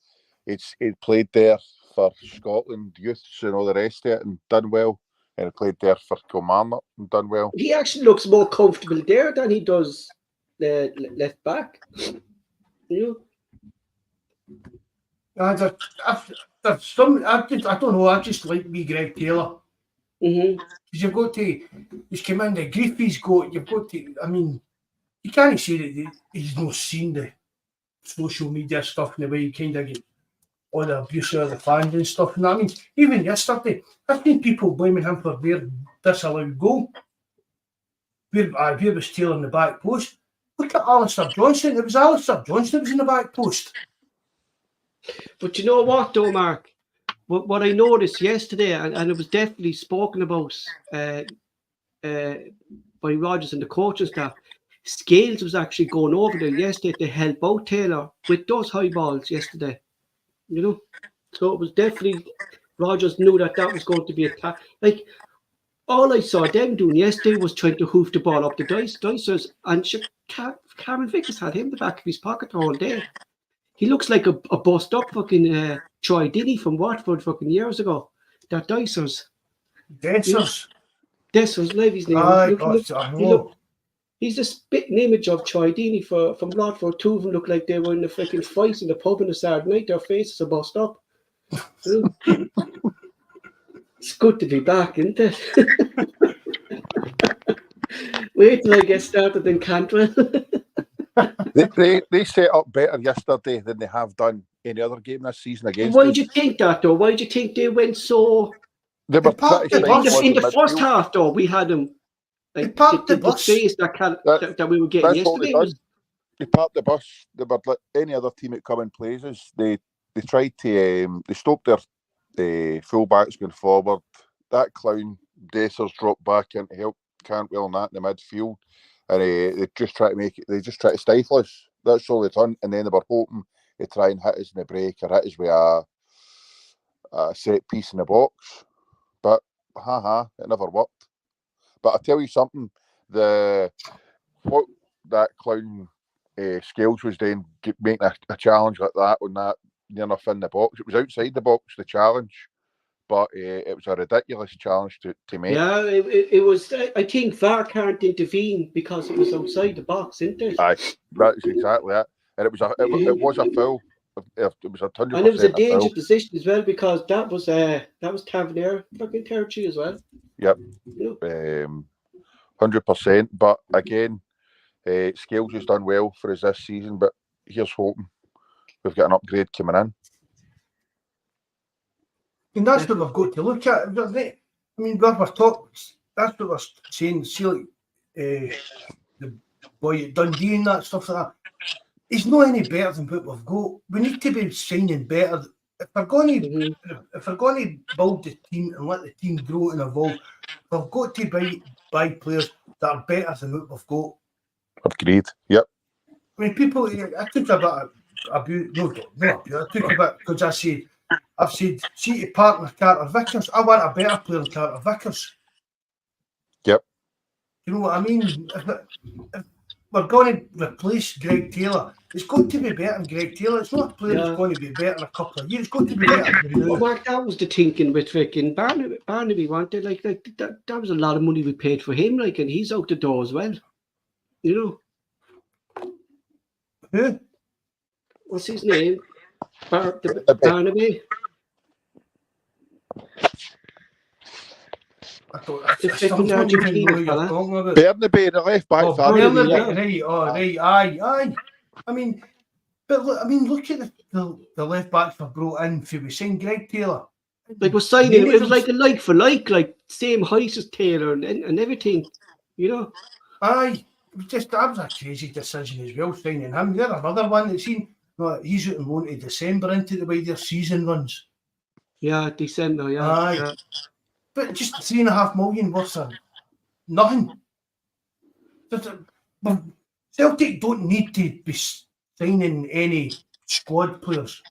he'd played there for Scotland youths and all the rest of it and done well. And he played there for Kilmarnock and done well. He actually looks more comfortable there than he does the left back. You know? There's some, I don't know, I just like me Greg Taylor. Mm-hmm. Because you've got to, he's come in, the grief he's got, you've got to, I mean, you can't say that he's not seen the social media stuff in the way you kind of get all the abuse of the fans and stuff. And I mean, even yesterday, I've seen people blaming him for their disallowed goal. Where was Taylor in the back post? Look at Alistair Johnson. It was Alistair Johnson that was in the back post. But you know what, though, Mark? What I noticed yesterday, and it was definitely spoken about by Rodgers and the coaching staff, Scales was actually going over there yesterday to help out Taylor with those high balls yesterday. You know? So it was definitely, Rodgers knew that was going to be a like, all I saw them doing yesterday was trying to hoof the ball up the dicers, and Cameron Vickers had him in the back of his pocket all day. He looks like a bust up fucking Troy Deeney from Watford fucking years ago. That Dicers. Dicers. Dicers, Levy's name. He's a spitting image of Troy Deeney from Watford. Two of them look like they were in a fucking fight in the pub on a Saturday night. Their faces are bust up. It's good to be back, isn't it? Wait till I get started in Cantwell. They set up better yesterday than they have done any other game this season against. Why do you think that, though? Why do you think they went so? They were in the first half, though, we had them. Like, the bus. Space that we were getting yesterday. They parked the bus. They were like any other team that come and plays us. They tried to they stopped their full backs going forward. That clown Dacers dropped back in to help Cantwell and that in the midfield. And they just try to make it. They just try to stifle us. That's all they done. And then they were hoping to try and hit us in the break or hit us with a set piece in the box. But it never worked. But I tell you something, what that clown Scales was doing, making a challenge like that on that near enough in the box. It was outside the box, the challenge. But it was a ridiculous challenge to make. Yeah, it was. I think VAR can't intervene because it was outside the box, isn't it? Aye, that's exactly it. And it was a foul. It was a 100%. And it was a dangerous decision as well because that was Tavernier fucking territory as well. Yep, you know? 100%. But again, Scales has done well for us this season. But here's hoping we've got an upgrade coming in. And that's what we've got to look at. I mean, we're talking, that's what we're saying. See, like, the boy at Dundee and that stuff like that. He's not any better than what we've got. We need to be signing better. If we're going to build the team and let the team grow and evolve, we've got to buy players that are better than what we've got. Agreed. Yep. I mean, people. I took a bit of abuse. No, I took a bit because I've said, see to partner Carter Vickers, I want a better player than Carter Vickers. Yep. You know what I mean? If we're going to replace Greg Taylor, it's got to be better than Greg Taylor. It's not a player that's going to be better in a couple of years. It's got to be better than now. Well, Mark, that was the thinking with freaking Barnaby wanted. Like that was a lot of money we paid for him, like, and he's out the door as well. You know? Who? What's his name? Barnaby. I don't even know who you're talking about. Barnaby, the left back. Barnaby, right, aye. I mean, but look, look at the left backs we've brought in. If we signed Greg Taylor Like we're signing, it was like a like for like same height as Taylor and everything, you know. Aye, that was a crazy decision as well, signing him. They're another one that's seen. No, he's out on loan to December into the way their season runs. Yeah, December, yeah. Aye. Yeah. But just 3.5 million worth of nothing. Celtic don't need to be signing any squad players.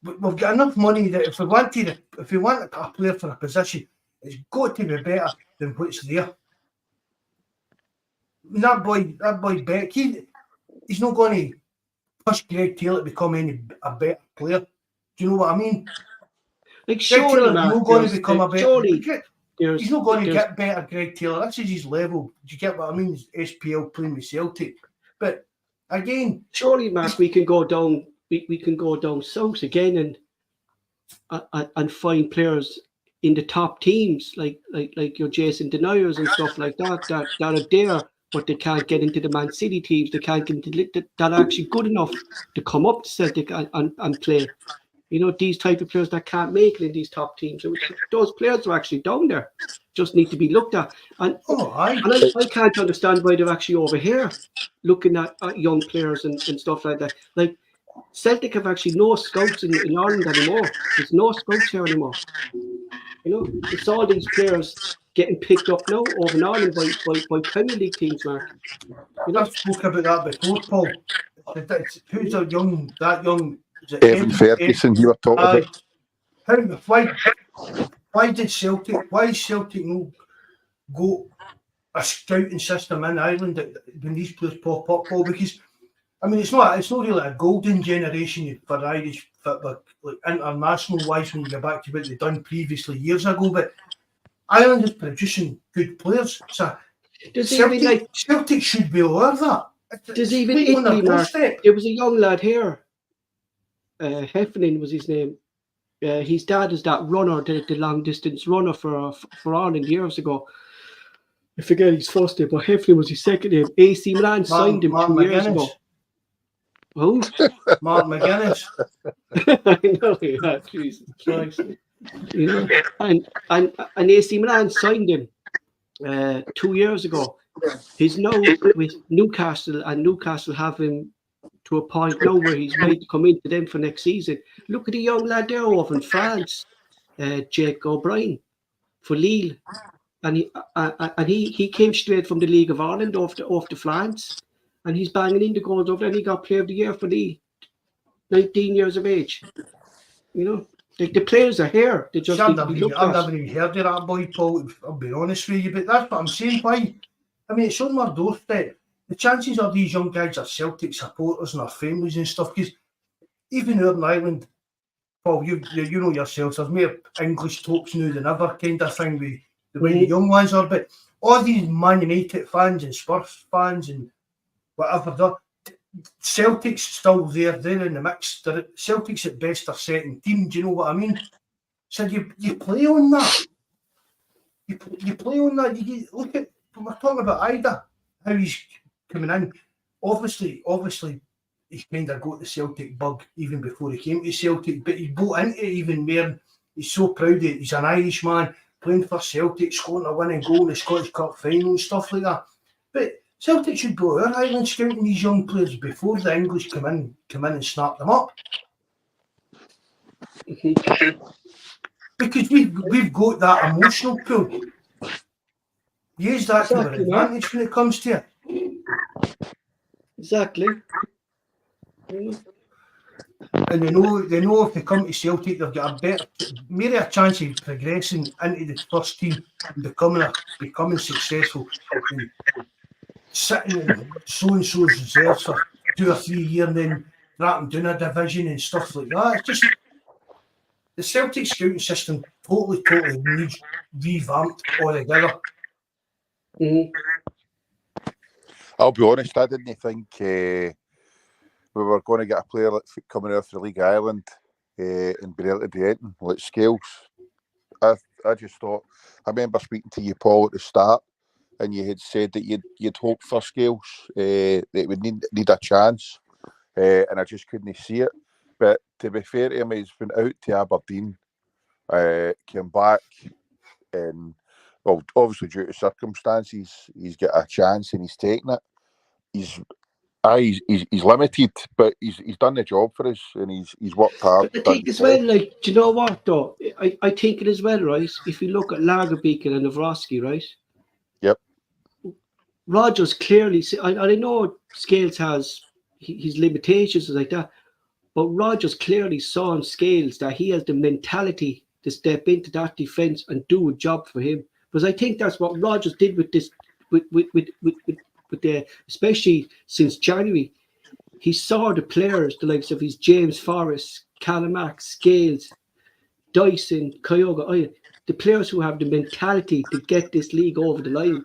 We've got enough money that if we want a player for a position, it's got to be better than what's there. That boy Beck, he's not going to push Greg Taylor to become a better player. Do you know what I mean? Like Greg surely, Taylor's Mark, not going to become a better. Surely, he's not going to get better, Greg Taylor. This is his level. Do you get what I mean? SPL playing with Celtic, but again, surely, Mark, we can go down. We can go down south again and find players in the top teams like your Jason Deniers and stuff like that are there, but they can't get into the Man City teams. They can't get into that are actually good enough to come up to Celtic and play. You know, these type of players that can't make it in these top teams. So those players are actually down there, just need to be looked at. And I can't understand why they're actually over here looking at young players and stuff like that. Like Celtic have actually no scouts in Ireland anymore. There's no scouts here anymore. You know, it's all these players getting picked up now over in Ireland by Premier League teams, Mark. You know, I've spoken about that before, Paul. Who's that young? Evan Ferguson, you were talking about. Why did Celtic no go a scouting system in Ireland when these players pop up, Paul? Because I mean, it's not really a golden generation for Irish football, like international wise, when you go back to what they've done previously years ago. But Ireland is producing good players, so Celtic should be aware of that. There's even Italy, Mark. There was a young lad here. Heffernan was his name. His dad is that runner, the long distance runner for Ireland years ago. I forget his first name, but Heffernan was his second name. AC Milan signed him 2 years ago. Who? Mark McGuinness. I know, yeah, Jesus Christ. You know, and AC Milan signed him 2 years ago. He's now with Newcastle, and Newcastle have him to a point now where he's made to come into them for next season. Look at the young lad there over in France, Jake O'Brien for Lille, and he came straight from the League of Ireland off to France, and he's banging in the goals over there, and he got Player of the Year for Lille, 19 years of age. You know, the players are here. They just need to be looked at. I've never even heard of that boy, Paul. I'll be honest with you, but that's what I'm saying. Why? I mean, it's on our doorstep. The chances are these young guys are Celtic supporters and our families and stuff, because even here in Ireland, Paul, you know yourself, there's more English talks now than ever, kind of thing, with the way the young ones are. But all these Man United fans and Spurs fans and whatever, Celtic's still there, they're in the mix. Celtic's at best a second team, do you know what I mean? So you play on that. You play on that. You look at, we're talking about Ida, how he's coming in. Obviously, he's kind of got the Celtic bug even before he came to Celtic, but he bought into it even more. He's so proud that he's an Irishman playing for Celtic, scoring a winning goal in the Scottish Cup final and stuff like that. But Celtic should go out Ireland scouting these young players before the English come in and snap them up. Because we've got that emotional pull. Use that to our advantage when it comes to it. Exactly. And they know if they come to Celtic, they've got maybe a chance of progressing into the first team and becoming successful. And sitting in so-and-so's reserves for 2 or 3 years and then dropping down a division and stuff like that. It's just the Celtic scouting system totally needs revamped altogether. I'll be honest, I didn't think we were going to get a player coming out of the League of Ireland and be able to do anything like Scales. I just thought, I remember speaking to you, Paul, at the start, and you had said that you'd hoped for Scales, that it would need a chance, and I just couldn't see it. But to be fair to him, he's been out to Aberdeen came back, and well, obviously due to circumstances, he's got a chance and he's taken it. He's limited, but he's done the job for us, and he's worked hard. I think as well, like, do you know what though? I think it as well, right? If you look at Lagerbeek and Navrosky, right? Yep. Rogers clearly, I know Scales has his limitations and like that, but Rogers clearly saw in Scales that he has the mentality to step into that defence and do a job for him. Because I think that's what Rogers did with this, with the, especially since January. He saw the players, the likes of his James Forrest, Callamack, Scales, Dyson, Kyogo, the players who have the mentality to get this league over the line.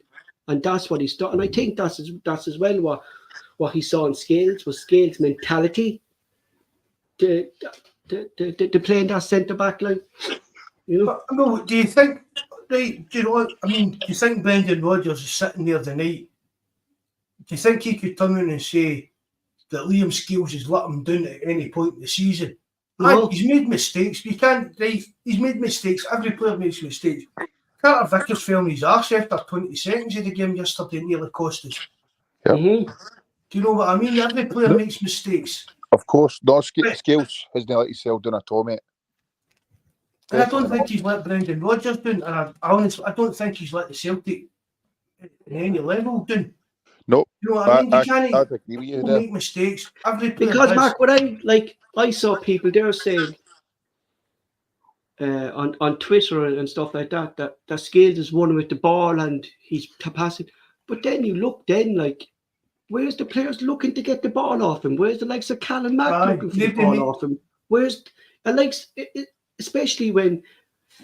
And that's what he's done. And I think that's as well what he saw in Scales, was Scales' mentality to play in that centre-back line. You know? No, do you think, right, do you know what, I mean, do you think Brendan Rodgers is sitting there tonight? Do you think he could turn around and say that Liam Scales has let him down at any point in the season? No. He's made mistakes. You can't, right, he's made mistakes. Every player makes mistakes. Carter Vickers fell on his arse after 20 seconds of the game yesterday and nearly cost us. Yep. Mm-hmm. Do you know what I mean? Every player makes mistakes. Of course, no, Scales hasn't let himself down at all, mate. And I don't think he's let Brendan Rodgers down, and I honestly, I don't think he's let the Celtic at any level down. No, you know what I mean? You can't agree with you there. make mistakes. Every player Because does. Mark, what I saw people there saying on Twitter and stuff like that Scales is one with the ball and he's passing. But then you look, like, where's the players looking to get the ball off him? Where's the likes of Callum Mack looking for the ball off him? Where's the likes, especially when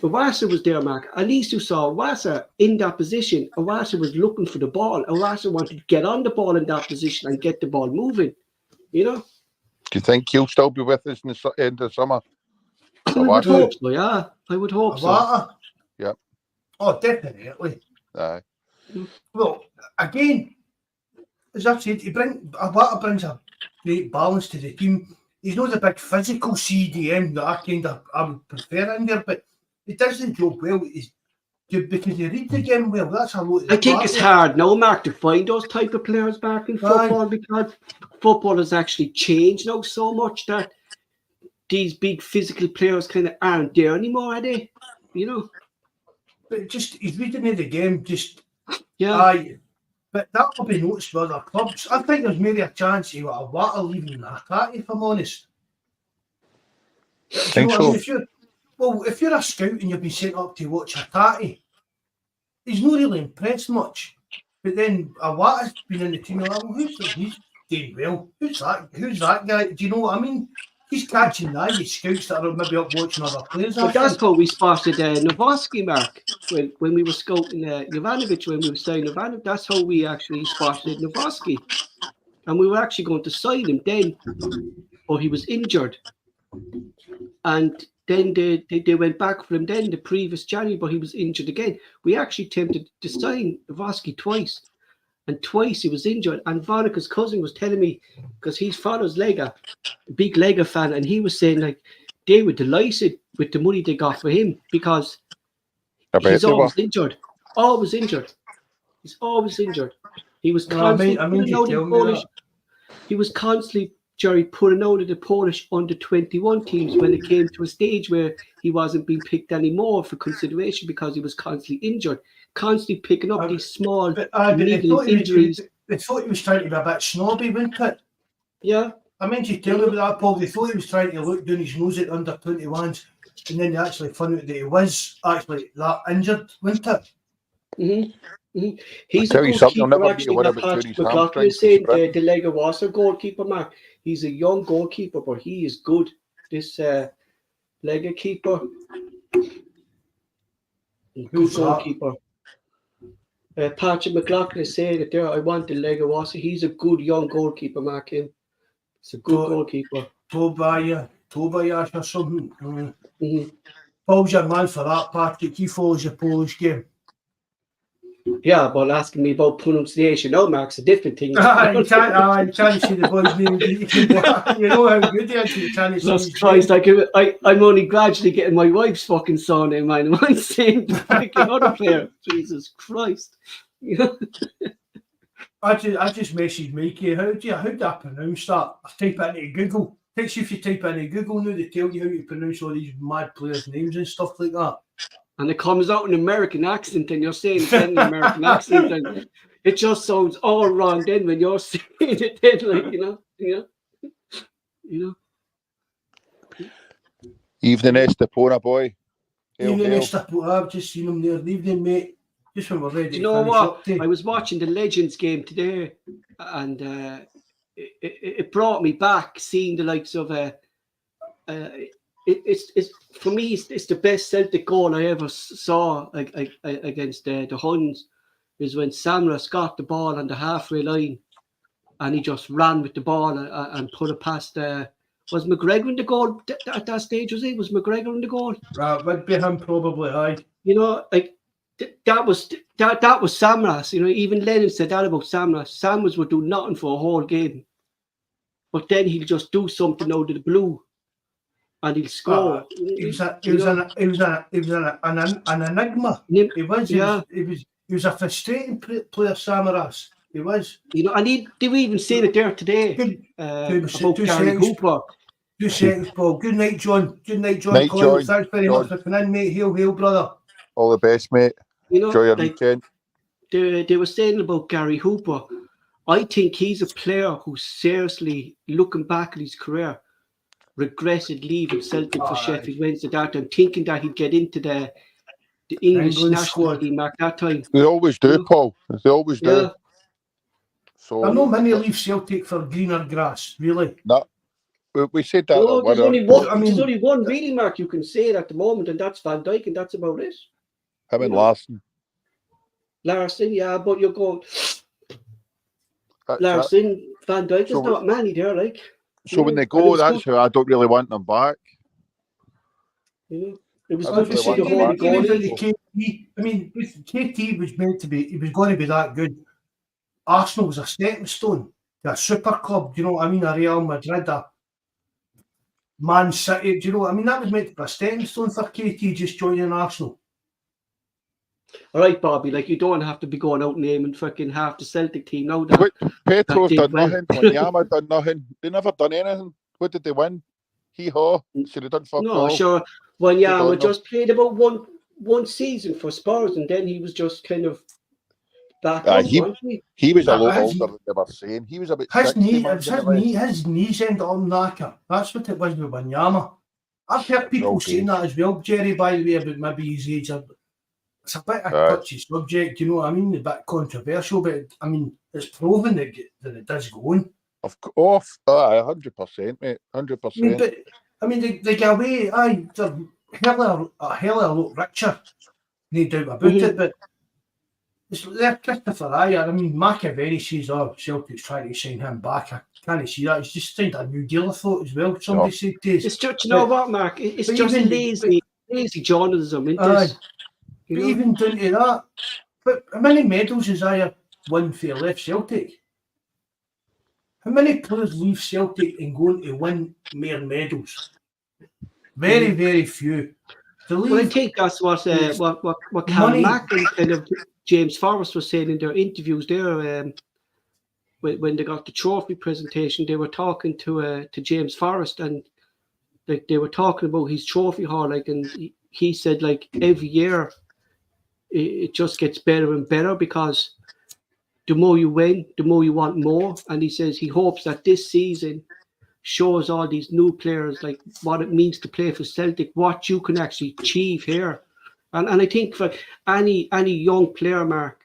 Owasa was there, Mark? At least you saw Owasa in that position. Owasa was looking for the ball. Owasa wanted to get on the ball in that position and get the ball moving. You know? Do you think he'll still be with us in the summer? I would hope so, yeah. I would hope so. Yeah. Oh, definitely. Aye. Well, again, as I've said, Awata brings a great balance to the team. He's not a big physical CDM that I would prefer in there, but he does the job well. He's good because he reads the game well. That's a lot. I think it's hard now, Mark, to find those type of players back in football because football has actually changed now so much that these big physical players kind of aren't there anymore, are they? You know? But just, he's reading the game, just, yeah. But that will be noticed by other clubs. I think there's maybe a chance he got a water leaving in that attack, if I'm honest. I think so. If you're a scout and you've been sent up to watch Hattati, he's not really impressed much. But then Awata's been in the team, you're like, well, he's doing well. Who's that guy? Do you know what I mean? He's catching the eye, these scouts that are maybe up watching other players. But that's how we spotted Novoski, Mark, when we were scouting Jovanovic, when we were signing Jovanovic. That's how we actually spotted Novoski. And we were actually going to sign him then, but he was injured. And then they went back for him then the previous January, but he was injured again. We actually attempted to sign Novoski twice. And twice he was injured. And Vonica's cousin was telling me, because he's father's Lega, a big Lega fan, and he was saying like they were delighted with the money they got for him because he's always injured. Always injured. He's always injured. He was constantly Jerry putting out of the Polish under-21 teams when it came to a stage where he wasn't being picked anymore for consideration because he was constantly injured, constantly picking up these small injuries. They thought he was trying to be a bit snobby, wasn't it? Yeah. I meant to tell you about that, Paul. They thought he was trying to look down his nose at under-21s, and then they actually found out that he was actually that injured, wasn't it? Mm-hmm. Mm-hmm. He's a goalkeeper, actually, that Patrick McLaughlin is saying, the Lega Wasser goalkeeper, Mark. He's a young goalkeeper, but he is good. This Lega keeper. Good goalkeeper. Patrick McLaughlin is saying that there, I want the Lega Wasser. He's a good young goalkeeper, Mark. It's a good goalkeeper. Tobias or something. Mm-hmm. Paul's your man for that, Patrick. He follows the Polish game. Yeah, but asking me about pronunciation, no, Mark's a different thing. You can't see the boy's name. You know how good he is. You can't see Jesus his Christ, name. I'm only gradually getting my wife's fucking surname, man. I'm saying the fucking other player. Jesus Christ. You know? I just messaged Mikey. How do I pronounce that? I type it into Google. Takes you if you type it into Google now, they tell you how to pronounce all these mad players' names and stuff like that. And it comes out in an American accent, and you're saying it's in an American accent, and it just sounds all wrong then when you're saying it then, like, you know. Evening, Estepona boy. Evening, Estepona. I've just seen him there. Evening, mate. Just when we're ready Do you to know finish what? up to. I was watching the Legends game today, and it brought me back seeing the likes of it's for me it's the best Celtic goal I ever saw against the Huns, is when Samras got the ball on the halfway line and he just ran with the ball and put it past was McGregor in the goal at that stage? Was McGregor in the goal? Would be him probably, aye. You know, like that was Samras. You know, even Lennon said that about Samras. Samras would do nothing for a whole game, but then he'll just do something out of the blue, and he'll score. He was an enigma. He was a frustrating player, Samaras. He was. You know, and they were even saying it there today about Gary Hooper. 2 seconds, Paul. Good night, John. Good night, John. Night, John. Thanks very much for coming in, mate. Hail, brother. All the best, mate. You know, enjoy your weekend. They were saying about Gary Hooper. I think he's a player who seriously, looking back at his career, regretted leaving Celtic for Sheffield Wednesday that time, thinking that he'd get into the English national team at that time. They always do, Paul. They always do. So I know many leave Celtic for greener grass, really. No, we said that. No, there's only one really, Mark, you can say it at the moment, and that's Van Dijk, and that's about it. Him and Larson. Larson, yeah, but you're going Larson, Van Dijk is not many there, like. So when they go, that's how I don't really want them back. You know, it was good to see the whole KT. I mean, KT was meant to be. He was going to be that good. Arsenal was a stepping stone to a super club. Do you know what I mean? A Real Madrid, a Man City. Do you know what I mean? That was meant to be a stepping stone for KT just joining Arsenal. All right, Bobby. Like, you don't have to be going out naming fucking half the Celtic team now. That Petrov done nothing. Wanyama done nothing. They never done anything. What did they win? Hee-haw. Should have done fuck all. No, sure. Wanyama just played about one season for Spurs, and then he was just kind of back. He was a lot older than they were saying. He was about 60. His knees ended up knacker. That's what it was with Wanyama. I've heard people saying that as well, Jerry, by the way, about maybe his age. It's a bit of a touchy subject, you know what I mean? A bit controversial, but I mean, it's proven that it does go on. Of course, 100%, mate, 100%. I mean, they get away, they're a hell of a lot richer, no doubt about it, but they're Christopher Ayer. I mean, Machiavelli says, Celtic's trying to sign him back. I can't see that. He's just signed a new deal, I thought, as well. Somebody said this. It's just, you know what, Mark? It's just lazy journalism, isn't it? But even down to that, but how many medals has Ayer won for left Celtic? How many players leave Celtic and go on to win more medals? Very, very few. Well, I think that's what Callum Mack and kind of James Forrest was saying in their interviews there. When they got the trophy presentation, they were talking to James Forrest, and like they were talking about his trophy haul, like, and he said like every year it just gets better and better because the more you win, the more you want more. And he says he hopes that this season shows all these new players like what it means to play for Celtic, what you can actually achieve here. And I think for any young player, Mark,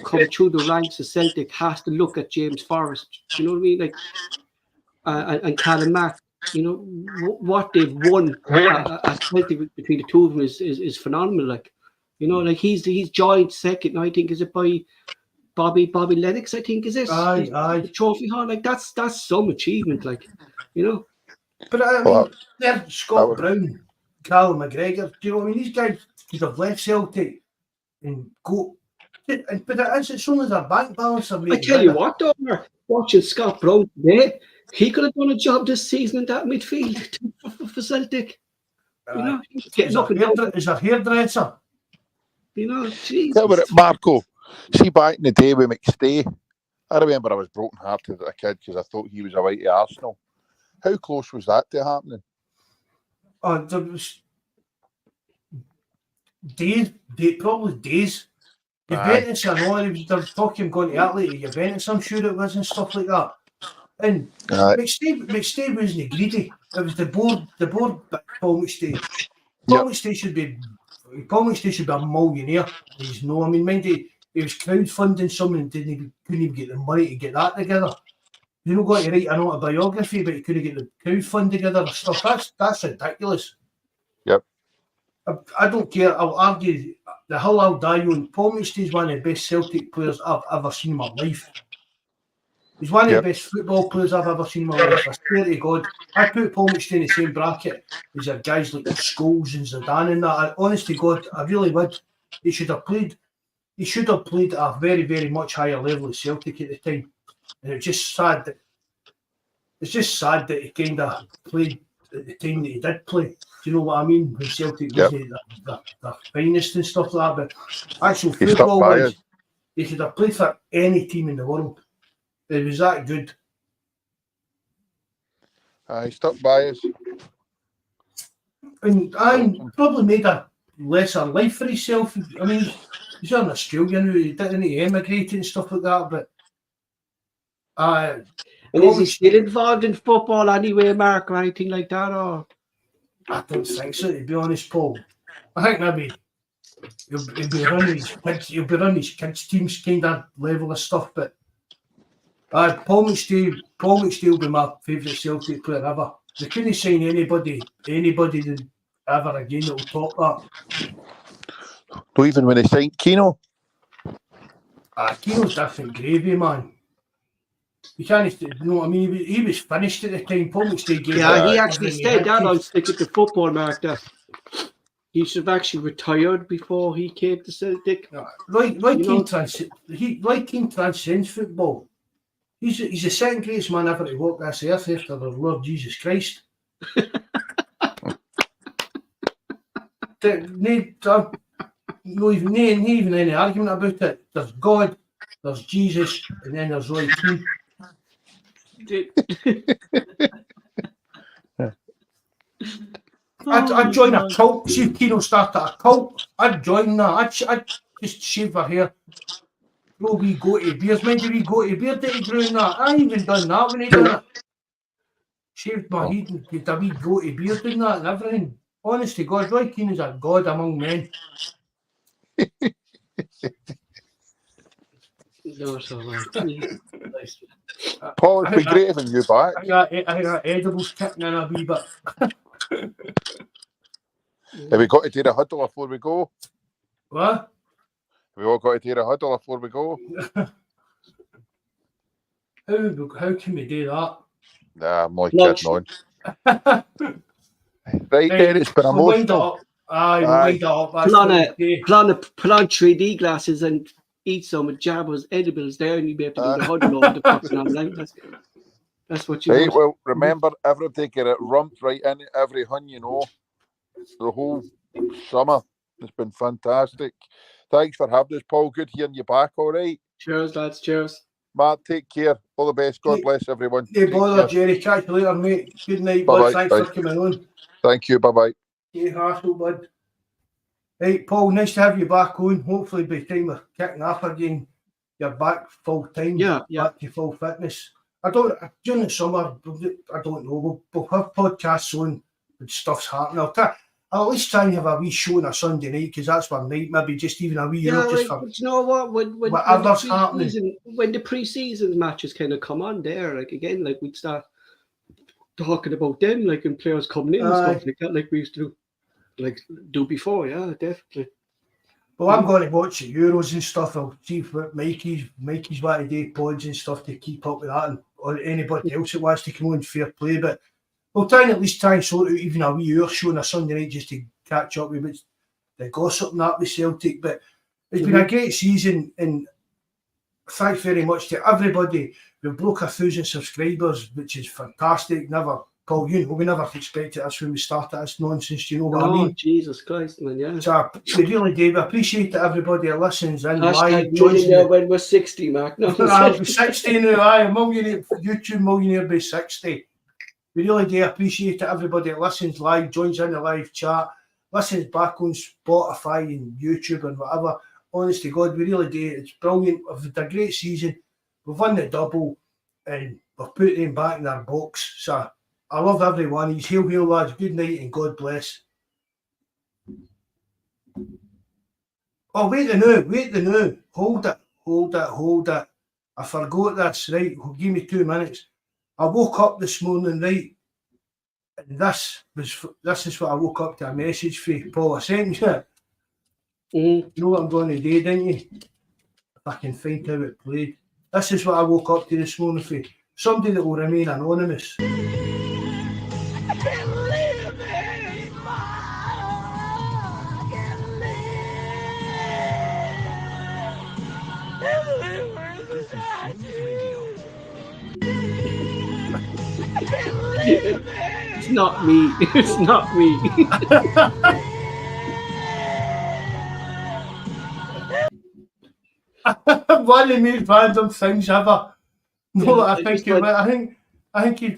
come through the ranks of Celtic has to look at James Forrest. You know what I mean? Like and Callum Mack, you know, what they've won at Celtic between the two of them is phenomenal. Like, you know, like he's joined second, I think, is it by Bobby Lennox, I think, is it? Aye. The trophy hall, like that's some achievement, like, you know. But I mean, they're Scott Brown, Callum McGregor. Do you know what I mean? These guys could have left Celtic and go it's only their bank balance. I tell you what, though, Mark, watching Scott Brown today, he could have done a job this season in that midfield for Celtic. You know, getting up and down. Is a hairdresser. You know, Jesus. Yeah, but Marco, see back in the day with McStay, I remember I was broken hearted as a kid because I thought he was away to Arsenal. How close was that to happening? Oh, there was probably days. Juventus, I know, they were talking going to Italy to Juventus, I'm sure it was, and stuff like that. And McStay wasn't greedy. It was the board Paul McStay. Paul McStay should be a millionaire. He's no, I mean, mind you, he was crowdfunding something and couldn't even get the money to get that together. You know, got to write an autobiography, but he couldn't get the crowdfund together and stuff. That's ridiculous. Yep. I don't care. I'll argue the hill I'll die on. Paul McStay's one of the best Celtic players I've ever seen in my life. He's one of the best football players I've ever seen in my life. I swear to God, I put Paul McStay in the same bracket as your guys like Scholes and Zidane and that. Honest to God, I really would. He should have played at a very, very much higher level at Celtic at the time. And it's just sad that he kind of played at the time that he did play. Do you know what I mean? When Celtic wasn't the finest and stuff like that. But actual football-wise, he should have played for any team in the world. It was that good. He stuck by us. And I probably made a lesser life for himself. I mean, he's an Australian, he didn't emigrate and stuff like that, but and is he still involved in football anyway, Mark, or anything like that? Or I don't think so, to be honest, Paul. I think maybe he'll be running his kids' teams kind of level of stuff, but Paul McStay will be my favourite Celtic player ever. They couldn't sign anybody ever again that will top that. Not even when they signed Keno? Keno's different gravy, man. You can't, you know what I mean? He was finished at the time. Paul McStay gave he actually said that on Stick at the Football, Mark, that he should have actually retired before he came to Celtic. Keane transcends football. He's the second greatest man ever to walk this earth after the Lord Jesus Christ. No even any argument about it. There's God, there's Jesus, and then there's Roy Keane. I'd join a cult. See if Keno started a cult, I'd join that. I'd just shave her hair. No wee goatee beards. Mind the wee goatee beard that he grew in that. I even done that when he done it. Shaved my head and get a wee goatee beard in that and everything. Honest to God, Roy Keane is a god among men. No, so Paul, it's been great having you back. I got edibles kicking in a wee bit. Have we got to do the huddle before we go? What? We all got to do the huddle before we go. How can we do that? Nah, I'm only kidding on. Right then, it's been emotional. Wind up. Put on 3D glasses and eat some Jabba's edibles there, and you'll be able to do the huddle over the fucking online. That's what you want. Well, remember, everybody get it rumped right in every hun, you know. The whole summer. It's been fantastic. Thanks for having us, Paul. Good hearing you back, all right? Cheers, lads. Cheers. Matt, take care. All the best. God bless everyone. No bother, Jerry. Catch you later, mate. Good night, bud. Thanks for coming on. Thank you. Bye-bye. Yeah, hassle, bud. Right, Paul, nice to have you back on. Hopefully by the time we're kicking off again, you're back full time. Yeah. Back to full fitness. During the summer, I don't know, we'll have podcasts on when stuff's happening. I'll at least try and have a wee show on a Sunday night, because that's one night, maybe just even a wee hour just for you know what? whatever's happening. When the pre-season matches kind of come on there, like again, like we'd start talking about them, like when players coming in and stuff like that, like we used to do before. Yeah, definitely. Well, I'm going to watch the Euros and stuff. I'll see what Mikey's want to do pods and stuff to keep up with that, or anybody else that wants to come on, fair play. But we'll at least try and sort out even a wee hour show on a Sunday night just to catch up with the gossip and that with Celtic. But It's been a great season, and thanks very much to everybody. We've broke 1,000 subscribers, which is fantastic. Paul, we never expected this when we started this nonsense. Do you know what I mean? Jesus Christ, man, yeah. So we really do. We appreciate that everybody that listens in live. Millionaire when we're 60, Mark. No, I'll be 60 now. A millionaire, YouTube millionaire by 60. We really do appreciate it. Everybody that listens live, joins in the live chat, listens back on Spotify and YouTube and whatever. Honest to God, we really do. It's brilliant. We've had a great season. We've won the double and we've put them back in our box. So I love everyone. He's hail, lads. Good night and God bless. Oh, wait the new. Hold it. I forgot this, right? Give me 2 minutes. I woke up this morning, right? And this is what I woke up to, a message for Paul. I sent you it. You know what I'm going to do, didn't you? If I can find how it played. This is what I woke up to this morning for. Somebody that will remain anonymous. I can't live anymore. I can't live without you. I can't live. It's not me. It's not me. One of the most random things ever. No, I think he's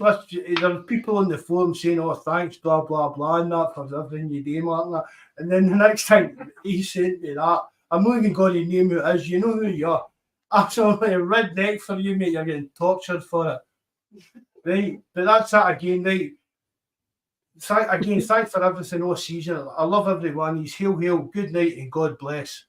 there are people on the forum saying, "Oh, thanks, blah blah blah," and that for everything you do, Mark. And then the next time he sent me that, I'm not even going to name who it is. You know who you are. Absolutely redneck for you, mate. You're getting tortured for it, right? But that's that again, right? Thanks for everything all season. I love everyone. He's hail. Good night and God bless.